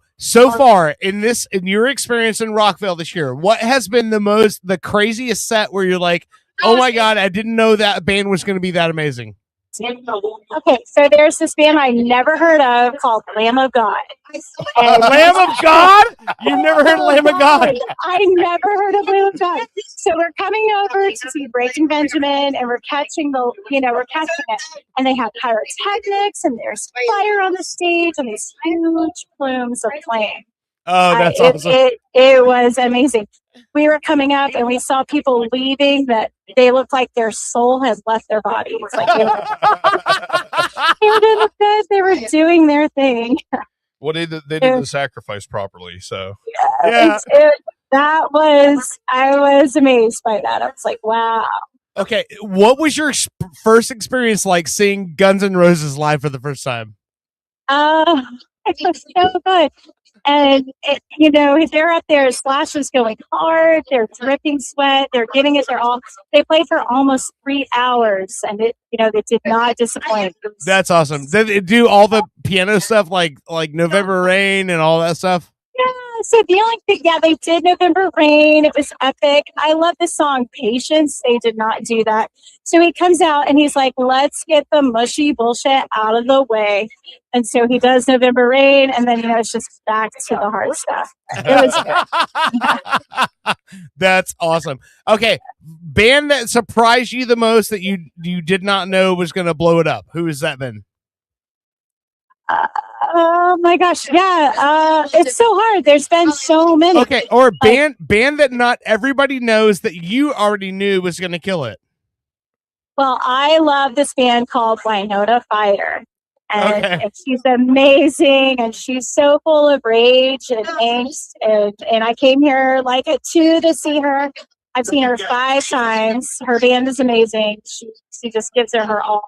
far in your experience in Rockville this year, what has been the craziest set where you're like, oh my God, I didn't know that band was going to be that amazing? Okay, so there's this band I never heard of called Lamb of God. And Lamb of God? You've never heard of Lamb of God? I never heard of Lamb of God. So we're coming over to see Breaking Benjamin, and we're catching it. And they have pyrotechnics, and there's fire on the stage, and these huge plumes of flame. Oh, that's awesome. It was amazing. We were coming up and we saw people leaving that they looked like their soul had left their bodies. Like they were in the bed, they were doing their thing. Well, they did the sacrifice properly, so. Yeah. I was amazed by that. I was like, wow. Okay, what was your first experience like seeing Guns N' Roses live for the first time? It was so good. And, they're up there, Slash was going hard, they're dripping sweat, they're giving it their all. They played for almost 3 hours, and they did not disappoint. That's awesome. Did they do all the piano stuff like November Rain and all that stuff? Yeah, so the only thing, they did November Rain. It was epic. I love the song Patience. They did not do that. So he comes out and he's like, let's get the mushy bullshit out of the way. And so he does November Rain, and then, it's just back to the hard stuff. It was good. That's awesome. Okay, band that surprised you the most that you did not know was going to blow it up. Who has that been? Oh my gosh, yeah. It's so hard. There's been so many. Okay, or band that not everybody knows that you already knew was going to kill it. Well, I love this band called Winona Fighter. And she's amazing, and she's so full of rage and angst. And I came here like at 2 to see her. I've seen her 5 times. Her band is amazing. She just gives her all.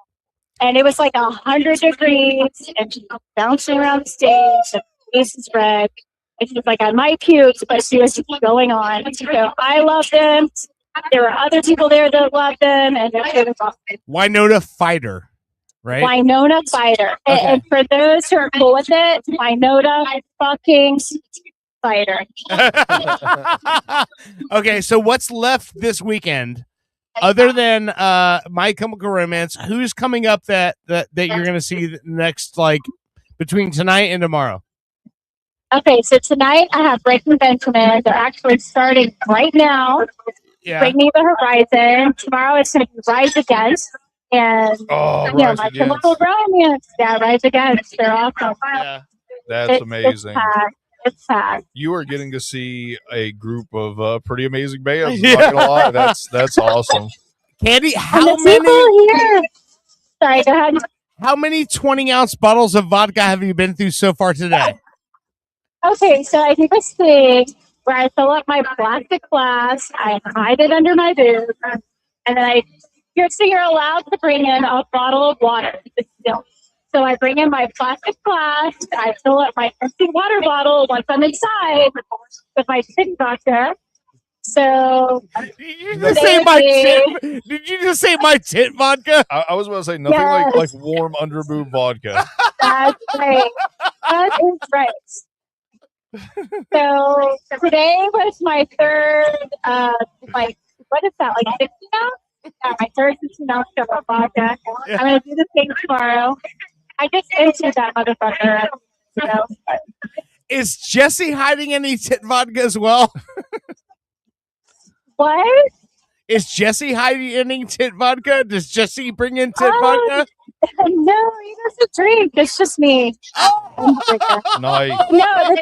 And it was like 100 degrees, and she was bouncing around the stage. The face is red. And she was like, I might puke, but she was going on. So I love them. There were other people there that loved them, and it was awesome. Winona Fighter, right? Winona Fighter. Okay. And for those who are cool with it, Winona fucking Fighter. Okay, so what's left this weekend? Other than My Chemical Romance, who's coming up that you're going to see next, like between tonight and tomorrow? Okay, so tonight I have Breaking Benjamin. They're actually starting right now. Yeah. Bring Me the Horizon. Tomorrow it's going to be Rise Against. And Rise My Against. Chemical Romance. Yeah, Rise Against. They're awesome. Yeah. That's amazing. It's sad. You are getting to see a group of pretty amazing bands. Yeah. Not gonna lie, that's awesome. Candy, And how the many? people here. Sorry, go ahead. How many 20-ounce bottles of vodka have you been through so far today? Okay, so I do this thing where I fill up my plastic glass, I hide it under my boob, and then you're allowed to bring in a bottle of water. So I bring in my plastic glass, I fill up my empty water bottle once I'm inside with my tin vodka. So Did you just say my tit vodka? I was about to say nothing Yes. like warm under boob vodka. That's right. That is right. So today was my third, what is that, like 60 ounce? Yeah, my third 60 ounce cup of vodka. I'm going to do the same tomorrow. I just emptied that motherfucker. Is Jesse hiding any tit vodka as well? What? Is Jesse hiding any tit vodka? Does Jesse bring in tit vodka? No, he doesn't drink. It's just me. Nice. No,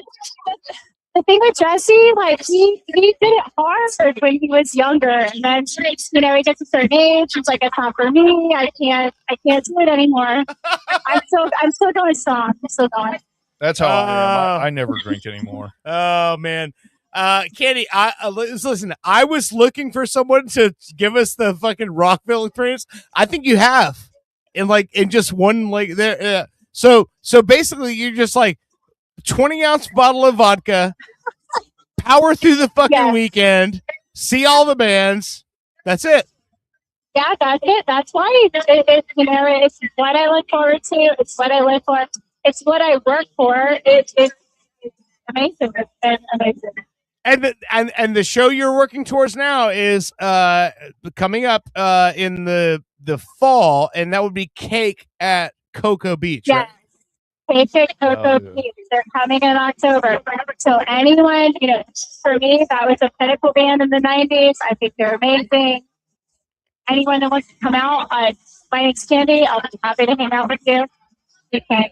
the the thing with Jesse, like he did it hard when he was younger, and then he gets a certain age. He's like, it's not for me. I can't do it anymore. I'm still going strong. I'm still going. That's how I am. I never drink anymore. Oh man, Candy, listen. I was looking for someone to give us the fucking Rockville experience. I think you have, in just one there. So basically, you're just like 20-ounce bottle of vodka, power through the fucking weekend, see all the bands. That's it. Yeah, that's it. That's why it's what I look forward to. It's what I live for. It's what I work for. It's amazing. It's been amazing. And the show you're working towards now is coming up in the fall, and that would be Cake at Cocoa Beach. Yes. Right? Cake at Cocoa Beach. They're coming in October. So anyone, for me, that was a pinnacle band in the 90s. I think they're amazing. Anyone that wants to come out, my name's Candy. I'll be happy to hang out with you. You can,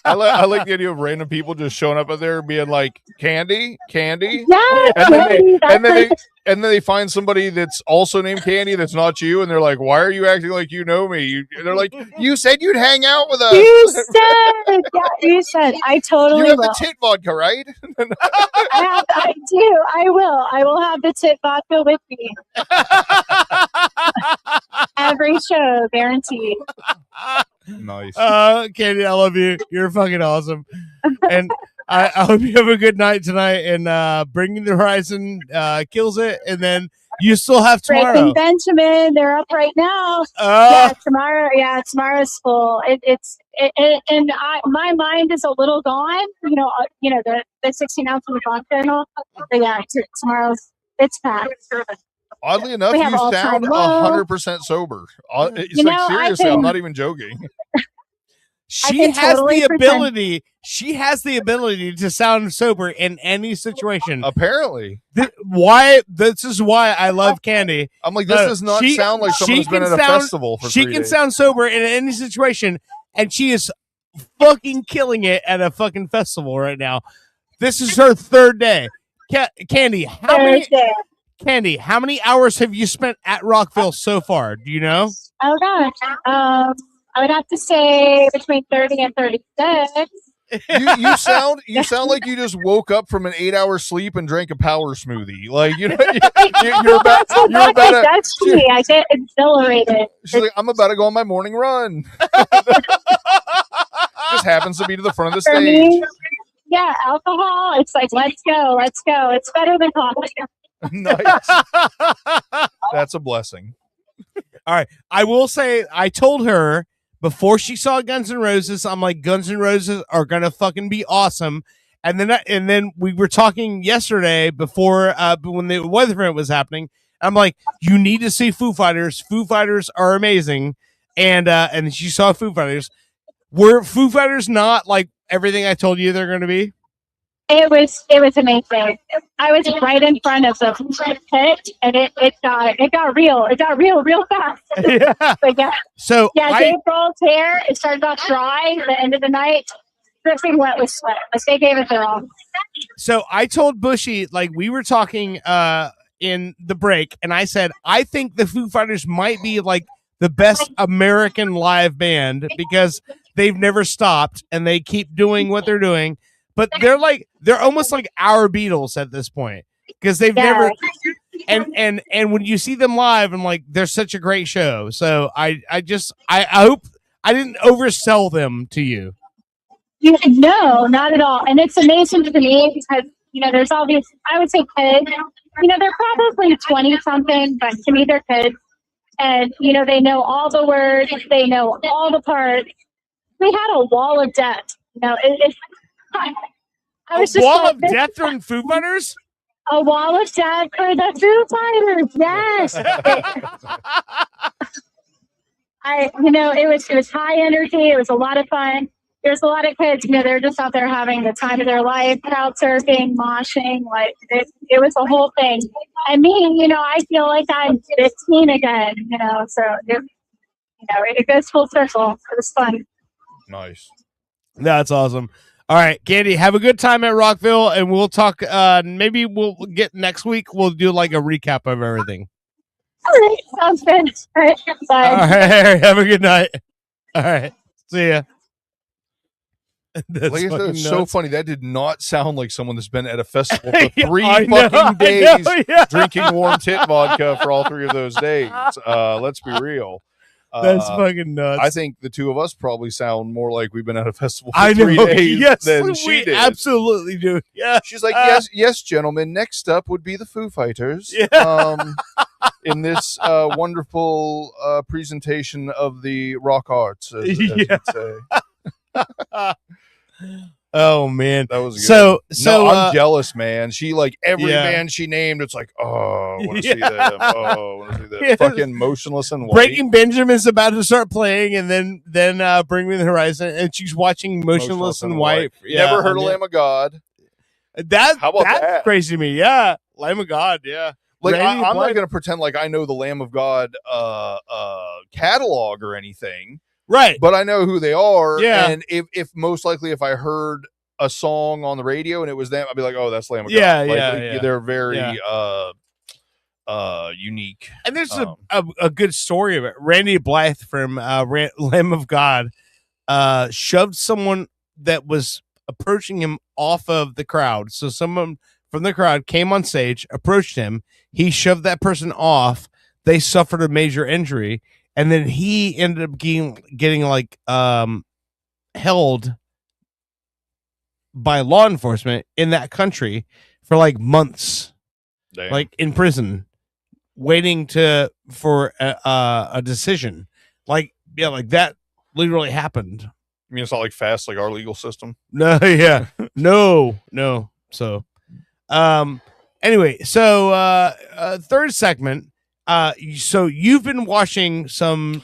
I like the idea of random people just showing up out there being like, Candy. Yeah, and then they find somebody that's also named Candy that's not you, and they're like, why are you acting like you know me? They're like, you said you'd hang out with us. You said. I totally You have will. the tit vodka, right? I do. I will have the tit vodka with me. Every show, guaranteed. Nice. Candy, I love you. You're fucking awesome. And I hope you have a good night tonight. And Bringing the Horizon kills it. And then you still have tomorrow. Breaking Benjamin, they're up right now. Tomorrow. Yeah, tomorrow's full. My mind is a little gone. The 16 ounce of vodka and all. But yeah, tomorrow's it's packed. Oddly enough, We you have all-time sound low. 100% sober. It's seriously, I'm not even joking. She has the ability to sound sober in any situation. Apparently. This is why I love Candy. I'm like, this does not sound like someone who's been at a festival for 3 days. She can sound sober in any situation, and she is fucking killing it at a fucking festival right now. This is her third day. Candy, how many hours have you spent at Rockville so far? Do you know? Oh gosh. I would have to say between 30 and 36. You sound like you just woke up from an 8-hour sleep and drank a power smoothie. Like you're about to. That's me. I get exhilarated. She's like, I'm about to go on my morning run. Just happens to be to the front of the For stage. me, yeah, alcohol. It's like let's go. It's better than coffee. Nice. That's a blessing. All right. I will say, I told her before she saw Guns N' Roses, I'm like, Guns N' Roses are gonna fucking be awesome. And then we were talking yesterday before when the weather event was happening. I'm like, you need to see Foo Fighters. Foo Fighters are amazing. And she saw Foo Fighters. Were Foo Fighters not like everything I told you they're gonna be? It was amazing. I was right in front of the pit, and it got real. It got real fast. Yeah. But yeah. So Dave Grohl's hair, it started off dry at the end of the night, dripping wet with sweat. Like they gave it their all. So I told Bushy, like we were talking in the break, and I said I think the Foo Fighters might be like the best American live band because they've never stopped and they keep doing what they're doing. But they're almost like our Beatles at this point because they've never and when you see them live, I'm like, they're such a great show. So I hope I didn't oversell them to you. No, not at all. And it's amazing to me because there's all these, I would say kids. They're probably 20 something, but to me they're kids. And they know all the words, they know all the parts. We had a wall of death. I was a wall of death during Foo Fighters? A wall of death for the Foo Fighters, yes. It was high energy. It was a lot of fun. There's a lot of kids, they're just out there having the time of their life, crowd surfing, moshing, like it was a whole thing. And me, I feel like I'm 15 again, so it goes full circle. It was fun. Nice. That's awesome. All right, Candy, have a good time at Rockville, and we'll talk. Maybe we'll get next week. We'll do like a recap of everything. All right, sounds good. All right, bye. All right, have a good night. All right, see ya. That's Like I said, fucking it's so nuts. funny. That did not sound like someone that's been at a festival for Yeah, 3 I know, fucking I days know, yeah. drinking warm tit vodka for all 3 of those days. Let's be real. That's fucking nuts. I think the two of us probably sound more like we've been at a festival for I 3 know. days Yes, than we she did. absolutely do. Yeah. She's like, yes, gentlemen. Next up would be the Foo Fighters. Yeah. In this wonderful presentation of the rock arts, as you'd say. Oh man, that was good. So no, I'm jealous, man. She like every Yeah. band she named. It's like, oh, I want to Yeah. see them. Oh, I want to see them. Yeah. Fucking Motionless and White. Breaking Benjamin's about to start playing, and then Bring Me the Horizon, and she's watching Motionless and White. Yeah, Never heard on of Lamb of God. That's How about that's that? crazy to me. Yeah, Lamb of God. Yeah, Like Randy I'm not Blythe- going to pretend like I know the Lamb of God catalog or anything, right? But I know who they are. Yeah. And if most likely if I heard a song on the radio and it was them, I'd be like, oh, that's Lamb of Yeah, God. Like, yeah. They're very Yeah. unique. And there's a good story of it. Randy Blythe from Lamb of God shoved someone that was approaching him off of the crowd. So someone from the crowd came on stage, approached him. He shoved that person off. They suffered a major injury, and then he ended up getting like held by law enforcement in that country for like months. Damn. Like in prison, waiting for a decision. Like that literally happened. I mean, it's not like fast like our legal system. No, yeah, no. So, anyway, so third segment. So you've been watching some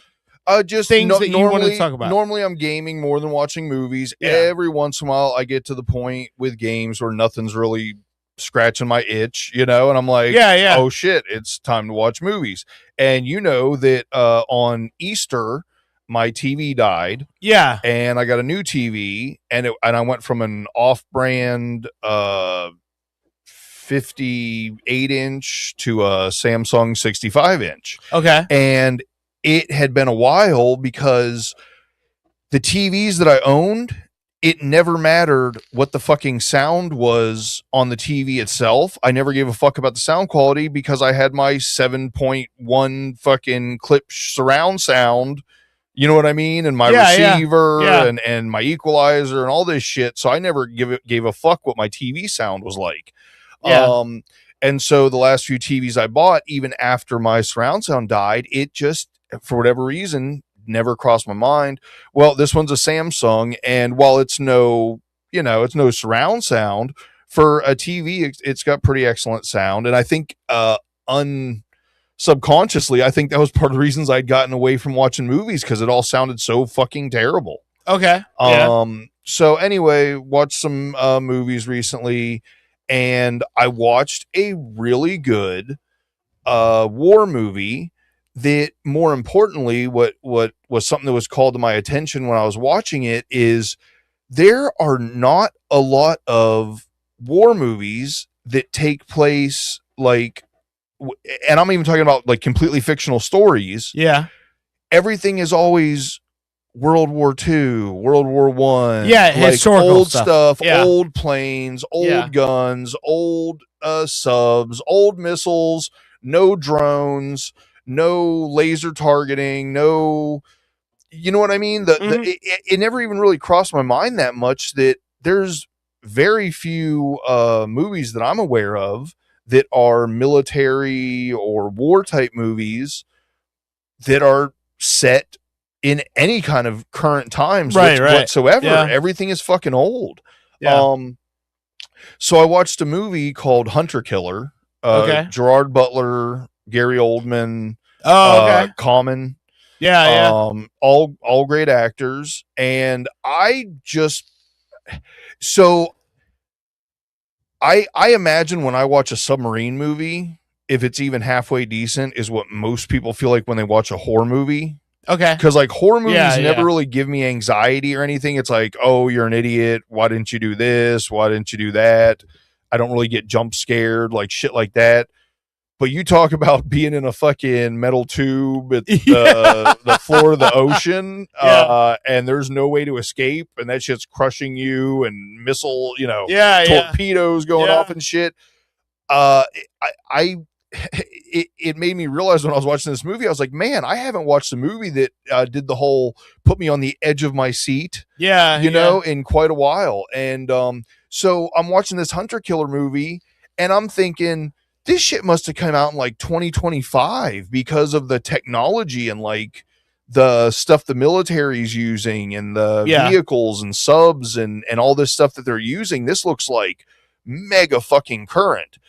just things that you want normally to talk about. Normally, I'm gaming more than watching movies. Yeah. Every once in a while, I get to the point with games where nothing's really scratching my itch, and I'm like, Yeah. oh shit, it's time to watch movies. And you know that on Easter, my TV died. Yeah. And I got a new TV, and I went from an off-brand 58-inch to a Samsung 65-inch. Okay. And it had been a while because the TVs that I owned, it never mattered what the fucking sound was on the TV itself. I never gave a fuck about the sound quality because I had my 7.1 fucking clip surround sound. You know what I mean? And my receiver and my equalizer and all this shit. So I never gave a fuck what my TV sound was like. Yeah. And so the last few TVs I bought, even after my surround sound died, it just, for whatever reason, never crossed my mind. Well, this one's a Samsung, and while it's no surround sound, for a TV, it's got pretty excellent sound. And I think subconsciously, I think that was part of the reasons I'd gotten away from watching movies, because it all sounded so fucking terrible. Okay. So anyway, watched some movies recently, and I watched a really good war movie that, more importantly, what was something that was called to my attention when I was watching it is there are not a lot of war movies that take place like, and I'm even talking about like completely fictional stories. Yeah. Everything is always World War II, World War I. Yeah, like historical old stuff. Yeah. old planes, old Yeah. guns, old subs, old missiles, no drones, no laser targeting, no, you know what I mean? It never even really crossed my mind that much that there's very few movies that I'm aware of that are military or war type movies that are set in any kind of current times whatsoever. Yeah. Everything is fucking old. Yeah. So I watched a movie called Hunter Killer. Okay. Gerard Butler, Gary Oldman, Common. Yeah. All great actors. And I imagine when I watch a submarine movie, if it's even halfway decent, is what most people feel like when they watch a horror movie. Okay. Because like horror movies Yeah, never yeah. really give me anxiety or anything. It's like, oh, you're an idiot. Why didn't you do this? Why didn't you do that? I don't really get jump scared, like shit like that. But you talk about being in a fucking metal tube at the floor of the ocean, and there's no way to escape, and that shit's crushing you, and missile, torpedoes going off and shit. It made me realize when I was watching this movie, I was like, man, I haven't watched a movie that did the whole put me on the edge of my seat, you know, in quite a while. And so I'm watching this Hunter Killer movie, and I'm thinking, this shit must have come out in like 2025 because of the technology and like the stuff the military's using and the vehicles and subs and all this stuff that they're using. This looks like mega fucking current.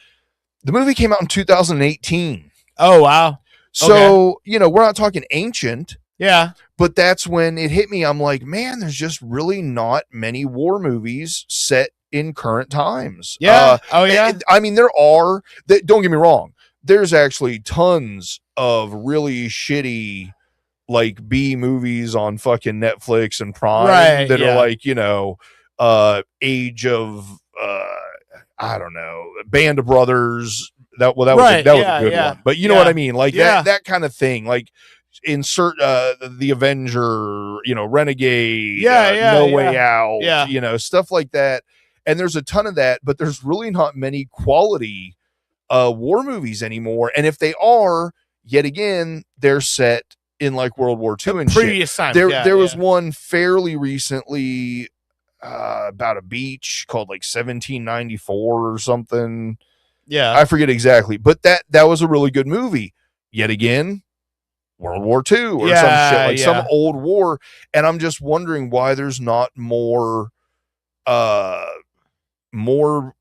The movie came out in 2018. Oh, wow. So, you know, we're not talking ancient. Yeah. But that's when it hit me. I'm like, man, there's just really not many war movies set in current times. Yeah. Yeah. I mean, there are, don't get me wrong. There's actually tons of really shitty, like B movies on fucking Netflix and Prime that are like, you know, Age of, I don't know, Band of Brothers. That was a good one. But you know what I mean? Like that kind of thing. Like insert the Avenger, you know, Renegade, No Way Out, you know, stuff like that. And there's a ton of that, but there's really not many quality war movies anymore. And if they are, yet again, they're set in like World War II and previous shit. times. There was one fairly recently about a beach called like 1794 or something. Yeah. I forget exactly, but that was a really good movie. Yet again, World War II or some shit, like some old war. And I'm just wondering why there's not more war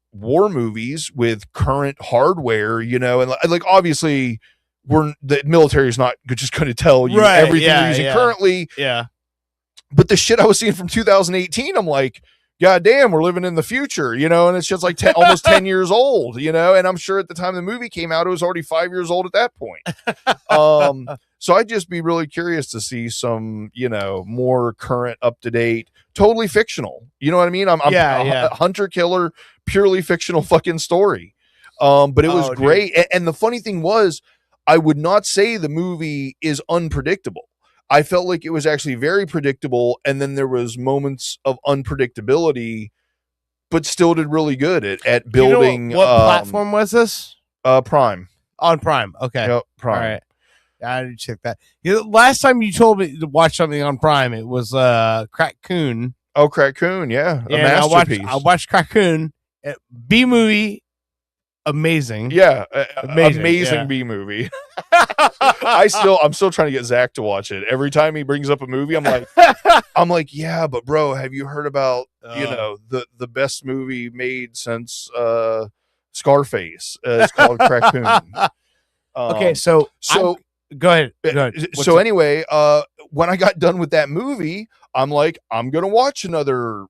movies with current hardware, you know, and like obviously the military is not just going to tell you everything they're using currently. Yeah. But the shit I was seeing from 2018, I'm like, God damn, we're living in the future, you know, and it's just like almost 10 years old, you know, and I'm sure at the time the movie came out, it was already 5 years old at that point. So I'd just be really curious to see some, you know, more current, up-to-date, totally fictional. You know what I mean? I'm Hunter Killer, purely fictional fucking story. But it was great. And the funny thing was, I would not say the movie is unpredictable. I felt like it was actually very predictable, and then there was moments of unpredictability, but still did really good at building. You know what platform was this? Prime. On Prime. Okay. Yep, Prime. All right. I did check that. You know, last time you told me to watch something on Prime, it was Crack Coon. Oh, Crack Coon, yeah. A masterpiece. I watched Crack Coon. B movie. Amazing. Yeah. Amazing B movie. I'm still trying to get Zach to watch it. Every time he brings up a movie, I'm like, yeah, but bro, have you heard about, you know, the best movie made since Scarface? It's called Crack Coon. Okay, so go ahead. So anyway, when I got done with that movie, I'm like, I'm going to watch another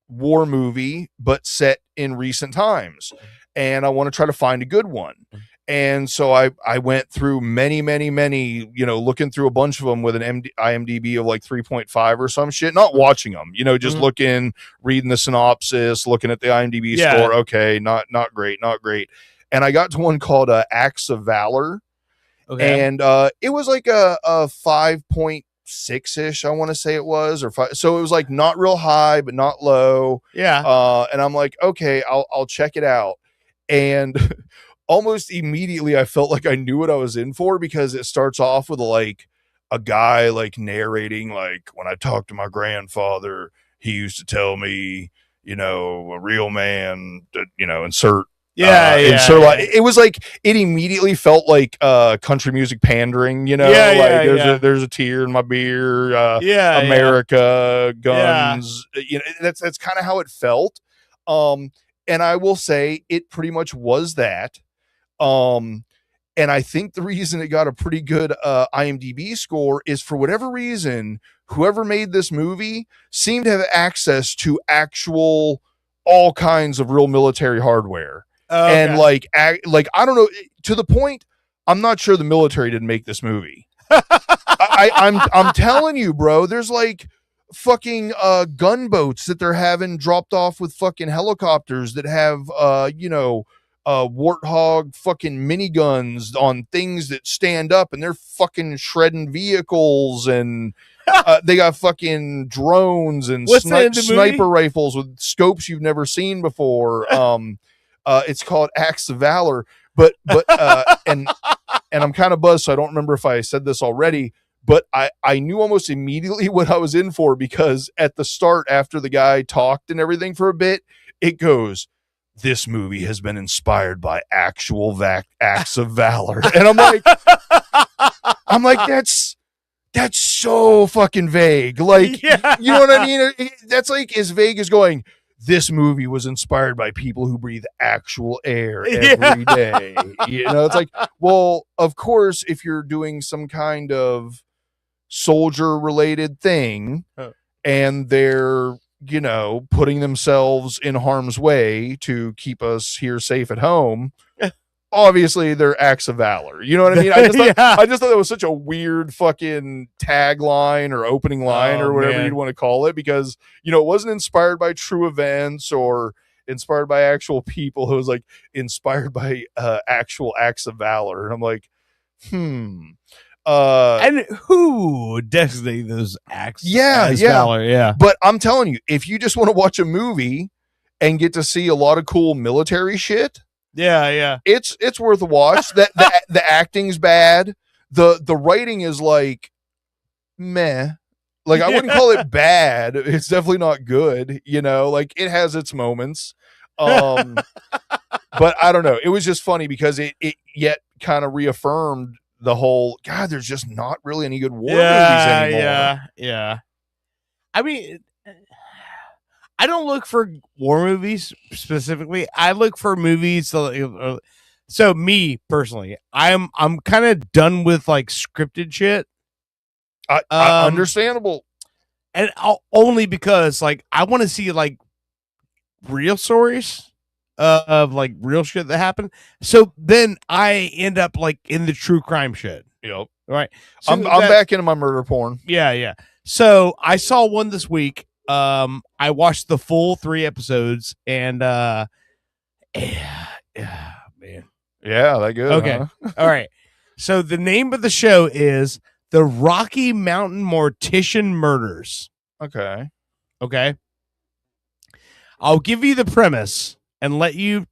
war movie, but set in recent times. And I want to try to find a good one. And so I went through many, you know, looking through a bunch of them with an IMDb of like 3.5 or some shit, not watching them, you know, just looking, reading the synopsis, looking at the IMDb score. Okay. Not great. And I got to one called Acts of Valor. Okay. And it was like a 5.6-ish, I want to say it was, or 5. So it was like not real high, but not low. Yeah. And I'm like, okay, I'll check it out. And almost immediately I felt like I knew what I was in for, because it starts off with like a guy like narrating, like, when I talked to my grandfather, he used to tell me, you know, a real man, you know, insert. It was like, it immediately felt like country music pandering, you know, there's a tear in my beer, America, guns, you know, that's kind of how it felt. And I will say it pretty much was that. And I think the reason it got a pretty good IMDb score is, for whatever reason, whoever made this movie seemed to have access to actual all kinds of real military hardware. And like I don't know, to the point, I'm not sure the military didn't make this movie. I'm telling you, bro. There's like fucking gunboats that they're having dropped off with fucking helicopters that have Warthog fucking miniguns on things that stand up, and they're fucking shredding vehicles, and they got fucking drones and sniper rifles with scopes you've never seen before. It's called Acts of Valor, but and I'm kind of buzzed, so I don't remember if I said this already, but I knew almost immediately what I was in for, because at the start, after the guy talked and everything for a bit, it goes, "This movie has been inspired by actual acts of valor." And I'm like, that's so fucking vague. Like, you know what I mean? That's like as vague as going, "This movie was inspired by people who breathe actual air every day." You know, it's like, well, of course, if you're doing some kind of soldier related thing and they're, putting themselves in harm's way to keep us here safe at home, obviously they're acts of valor. You know what I mean? I just thought that was such a weird fucking tagline or opening line or whatever you'd want to call it, because, it wasn't inspired by true events or inspired by actual people. It was like inspired by actual acts of valor. And I'm like, and who designate those acts? Valor, yeah. But I'm telling you, if you just want to watch a movie and get to see a lot of cool military shit, it's worth a watch. The acting's bad. The writing is like meh. Like, I wouldn't call it bad. It's definitely not good. Like, it has its moments. But I don't know. It was just funny because it yet kind of reaffirmed the whole, God, there's just not really any good war movies anymore. Yeah. I mean, I don't look for war movies specifically. I look for movies. So me personally, I'm kind of done with like scripted shit. Understandable. And only because like I want to see like real stories of like real shit that happened. So then I end up like in the true crime shit. Yep. Right. So I'm back into my murder porn. Yeah. So I saw one this week. I watched the full 3 episodes, and man. Yeah, that good. Okay. Huh? All right. So the name of the show is The Rocky Mountain Mortician Murders. Okay. I'll give you the premise and let you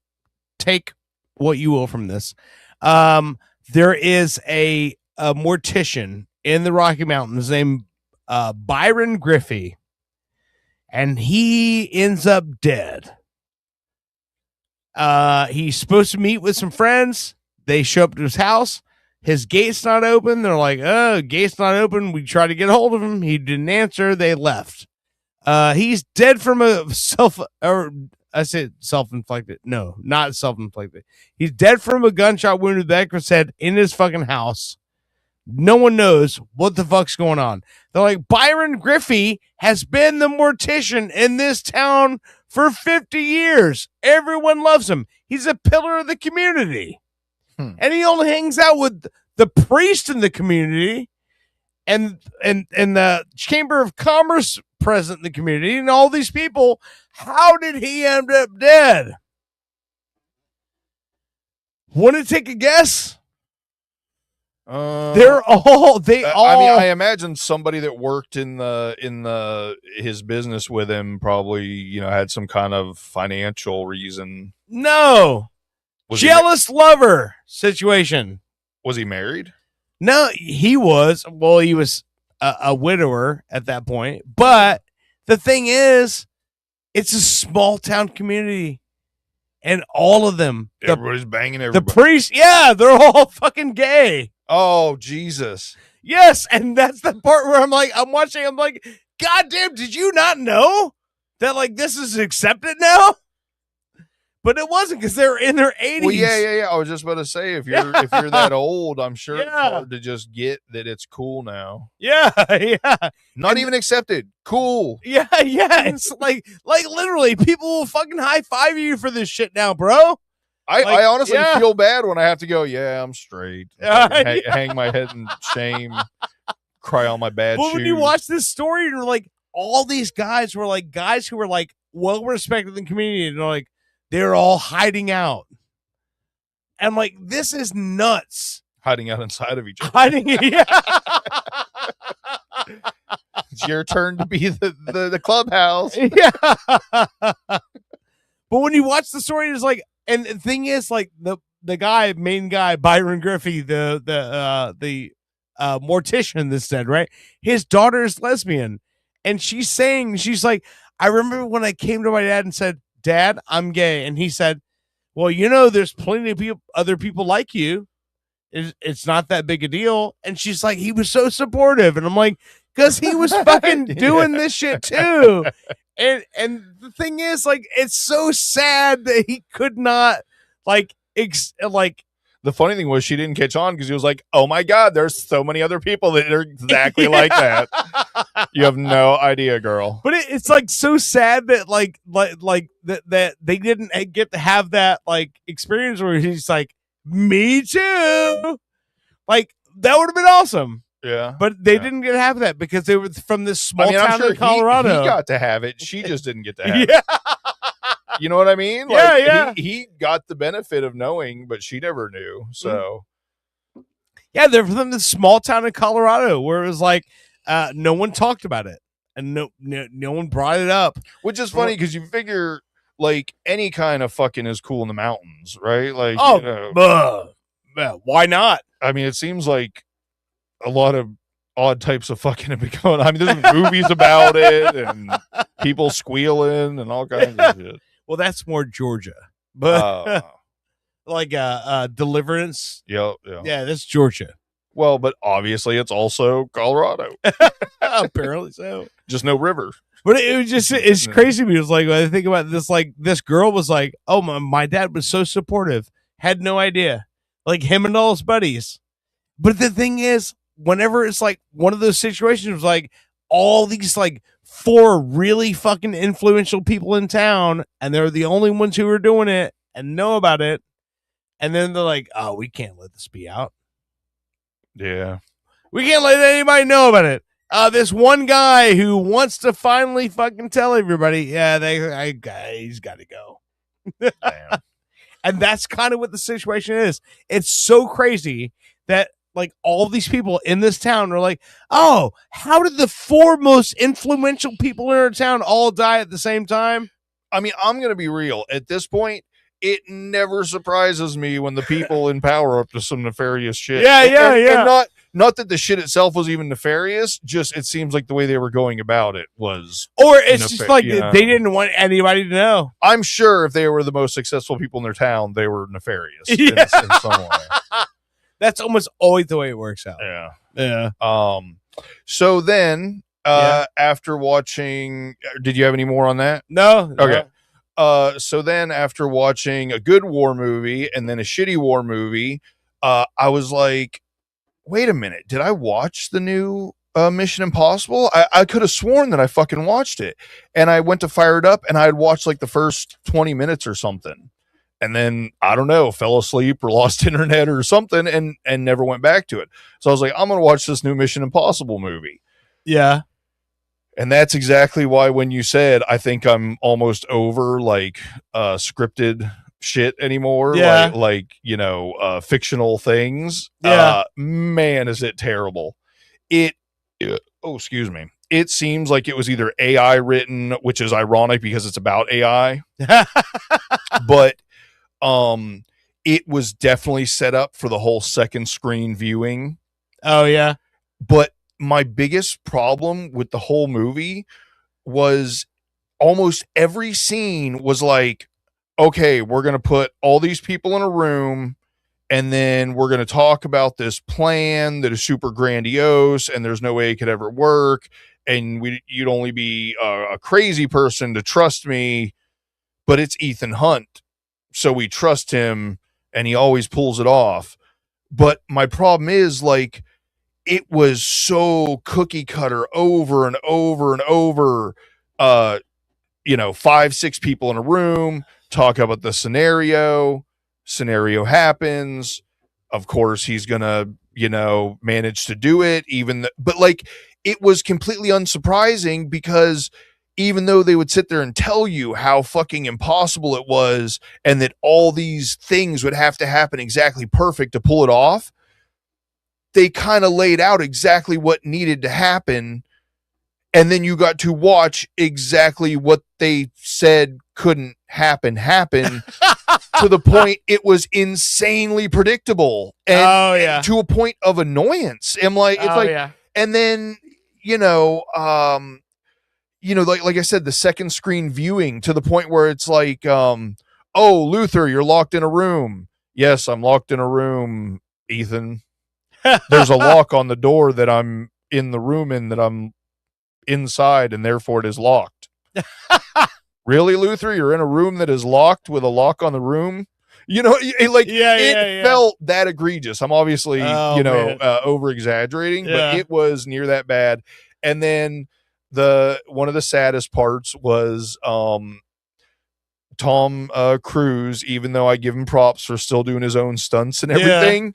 take what you will from this. There is a mortician in the Rocky Mountains named Byron Griffey, and he ends up dead. He's supposed to meet with some friends. They show up to his house. His gate's not open. They're like, "Oh, gate's not open." We tried to get a hold of him. He didn't answer. They left. He's dead from a self-inflicted. No, not self-inflicted. He's dead from a gunshot wound to the back of his head in his fucking house. No one knows what the fuck's going on. They're like, Byron Griffey has been the mortician in this town for 50 years. Everyone loves him. He's a pillar of the community. And he only hangs out with the priest in the community and the Chamber of Commerce president in the community and all these people. How did he end up dead? Want to take a guess? I I imagine somebody that worked in his business with him probably, had some kind of financial reason. No. Jealous lover situation. Was he married? No, he was. Well, he was a widower at that point. But the thing is, it's a small town community. And all of them. Everybody's banging everybody. The priests, they're all fucking gay. Oh, Jesus. Yes, and that's the part where I'm watching, I'm like, God damn, did you not know that like this is accepted now? But it wasn't, because they were in their 80s. Well, yeah. I was just about to say, if you're that old, I'm sure it's hard to just get that it's cool now. Yeah. Not even accepted. Cool. Yeah. It's like literally people will fucking high five you for this shit now, bro. I honestly feel bad when I have to go, yeah, I'm straight. Hang my head in shame, cry on my bad Well, shoes. when you watch this story, and like all these guys were like guys who were like well respected in the community, and like they're all hiding out. And like this is nuts. Hiding out inside of each other. It's your turn to be the clubhouse. Yeah. But when you watch the story, it's like, and the thing is, like the main guy, Byron Griffey, the mortician, this said, right? His daughter is lesbian, and she's like, I remember when I came to my dad and said, Dad, I'm gay, and he said, well, there's plenty of other people like you. It's not that big a deal. And she's like, he was so supportive, and I'm like, because he was fucking doing this shit too. And the thing is, like, it's so sad that he could not, like. The funny thing was she didn't catch on because he was like, oh my God, there's so many other people that are exactly like that. You have no idea, girl. But it's like so sad that like that they didn't get to have that like experience where he's like, me too. Like that would have been awesome. Yeah. But they didn't get to have that because they were from this small town I'm sure in Colorado. He got to have it. She just didn't get to have Yeah. it. You know what I mean? Yeah. He got the benefit of knowing, but she never knew. So yeah, they're from this small town in Colorado where it was like no one talked about it and no one brought it up. Which is funny because you figure like any kind of fucking is cool in the mountains, right? Like, why not? I mean, it seems like a lot of odd types of fucking have been going. I mean, there's movies about it and people squealing and all kinds of shit. Well, that's more Georgia, but like Deliverance. Yeah, that's Georgia. Well, but obviously it's also Colorado. Apparently so. Just no river. But it was just, it's crazy because like when I think about this, like this girl was like, oh, my dad was so supportive, had no idea, like him and all his buddies. But the thing is, whenever it's like one of those situations, like all these like 4 really fucking influential people in town, and they're the only ones who are doing it and know about it, and then they're like, oh, we can't let this be out. Yeah. We can't let anybody know about it. This one guy who wants to finally fucking tell everybody, yeah, he's got to go. And that's kind of what the situation is. It's so crazy that like all these people in this town are like, oh, how did the 4 most influential people in our town all die at the same time? I mean, I'm going to be real. At this point, it never surprises me when the people in power are up to some nefarious shit. Yeah. And not that the shit itself was even nefarious, just it seems like the way they were going about it was. Or it's just like they didn't want anybody to know. I'm sure if they were the most successful people in their town, they were nefarious in some way. That's almost always the way it works out. Yeah. So then, after watching, did you have any more on that? No. Okay. So then after watching a good war movie and then a shitty war movie, I was like, wait a minute, did I watch the new Mission Impossible? I could have sworn that I fucking watched it. And I went to fire it up and I had watched like the first 20 minutes or something. And then, I don't know, fell asleep or lost internet or something and never went back to it. So I was like, I'm going to watch this new Mission Impossible movie. Yeah. And that's exactly why when you said, I think I'm almost over like scripted shit anymore. Yeah. Like fictional things. Yeah. Man, is it terrible. Excuse me. It seems like it was either AI written, which is ironic because it's about AI. But it was definitely set up for the whole second screen viewing. Oh yeah. But my biggest problem with the whole movie was almost every scene was like, okay, we're going to put all these people in a room and then we're going to talk about this plan that is super grandiose and there's no way it could ever work. And you'd only be a crazy person to trust me, but it's Ethan Hunt. So we trust him and he always pulls it off. But my problem is like, it was so cookie cutter over and over and over. 5-6 people in a room, talk about the scenario, scenario happens. Of course, he's gonna, manage to do it. But like, it was completely unsurprising because even though they would sit there and tell you how fucking impossible it was, and that all these things would have to happen exactly perfect to pull it off, they kind of laid out exactly what needed to happen. And then you got to watch exactly what they said couldn't happen to the point it was insanely predictable. And, and to a point of annoyance. And then, like I said, the second screen viewing to the point where it's like, oh, Luther, you're locked in a room. Yes, I'm locked in a room, Ethan. There's a lock on the door that I'm in the room in that I'm inside, and therefore it is locked. Really, Luther? You're in a room that is locked with a lock on the room? It felt that egregious. I'm obviously, over exaggerating, but it was near that bad. And then one of the saddest parts was Tom Cruise, even though I give him props for still doing his own stunts and everything.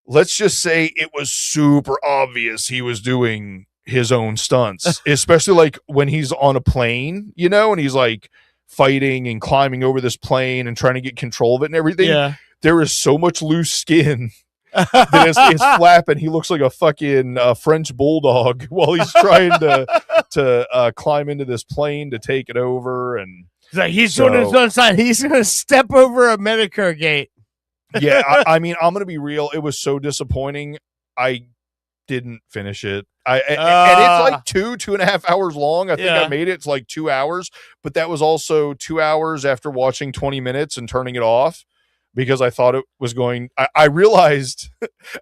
Let's just say it was super obvious he was doing his own stunts, especially like when he's on a plane, and he's like fighting and climbing over this plane and trying to get control of it and everything. Yeah. There is so much loose skin that is flapping. He looks like a fucking French bulldog while he's trying to climb into this plane to take it over. And he's doing his own side. He's going to step over a Medicare gate. Yeah, I mean, I'm going to be real. It was so disappointing. I didn't finish it. And it's like 2.5 hours long. I think I made it. It's like 2 hours, but that was also 2 hours after watching 20 minutes and turning it off because I thought it was going. I realized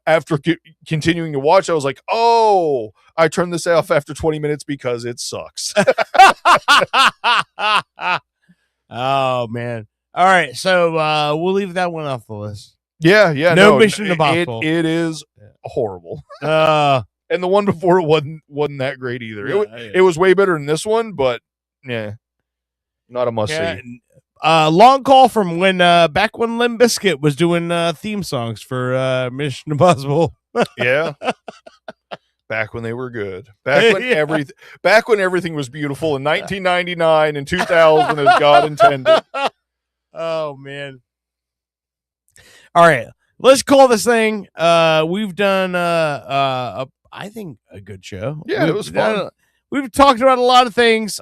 after continuing to watch, I was like, oh, I turned this off after 20 minutes because it sucks. Oh man. All right, so we'll leave that one off the list. Yeah. No Mission Impossible. It is horrible. And the one before it wasn't that great either. It was way better than this one, but not a must see. Long call from back when Limp Bizkit was doing theme songs for Mission Impossible. Yeah. Back when they were good. Back when everything was beautiful in 1999 and 2000 as God intended. Oh man. All right, let's call this thing. We've done I think a good show. Yeah, it was fun. We've talked about a lot of things.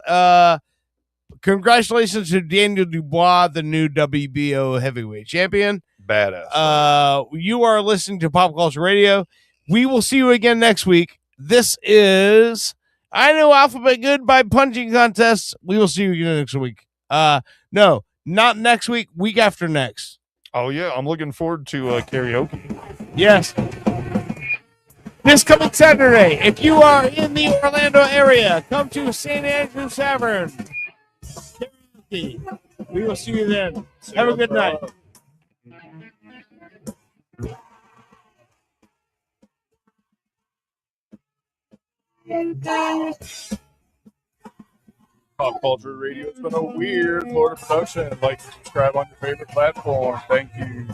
Congratulations to Daniel Dubois, the new WBO heavyweight champion. Badass. You are listening to Pop Culture Radio. We will see you again next week. This is I Know Alphabet Good by Punching Contests. We will see you again next week. No, not next week. Week after next. Oh yeah, I'm looking forward to karaoke. Yes. This coming Saturday, if you are in the Orlando area, come to St. Andrew Tavern. Karaoke. We will see you then. Have a good night. Pop Culture Radio has been a weird Florida production. Like, subscribe on your favorite platform. Thank you.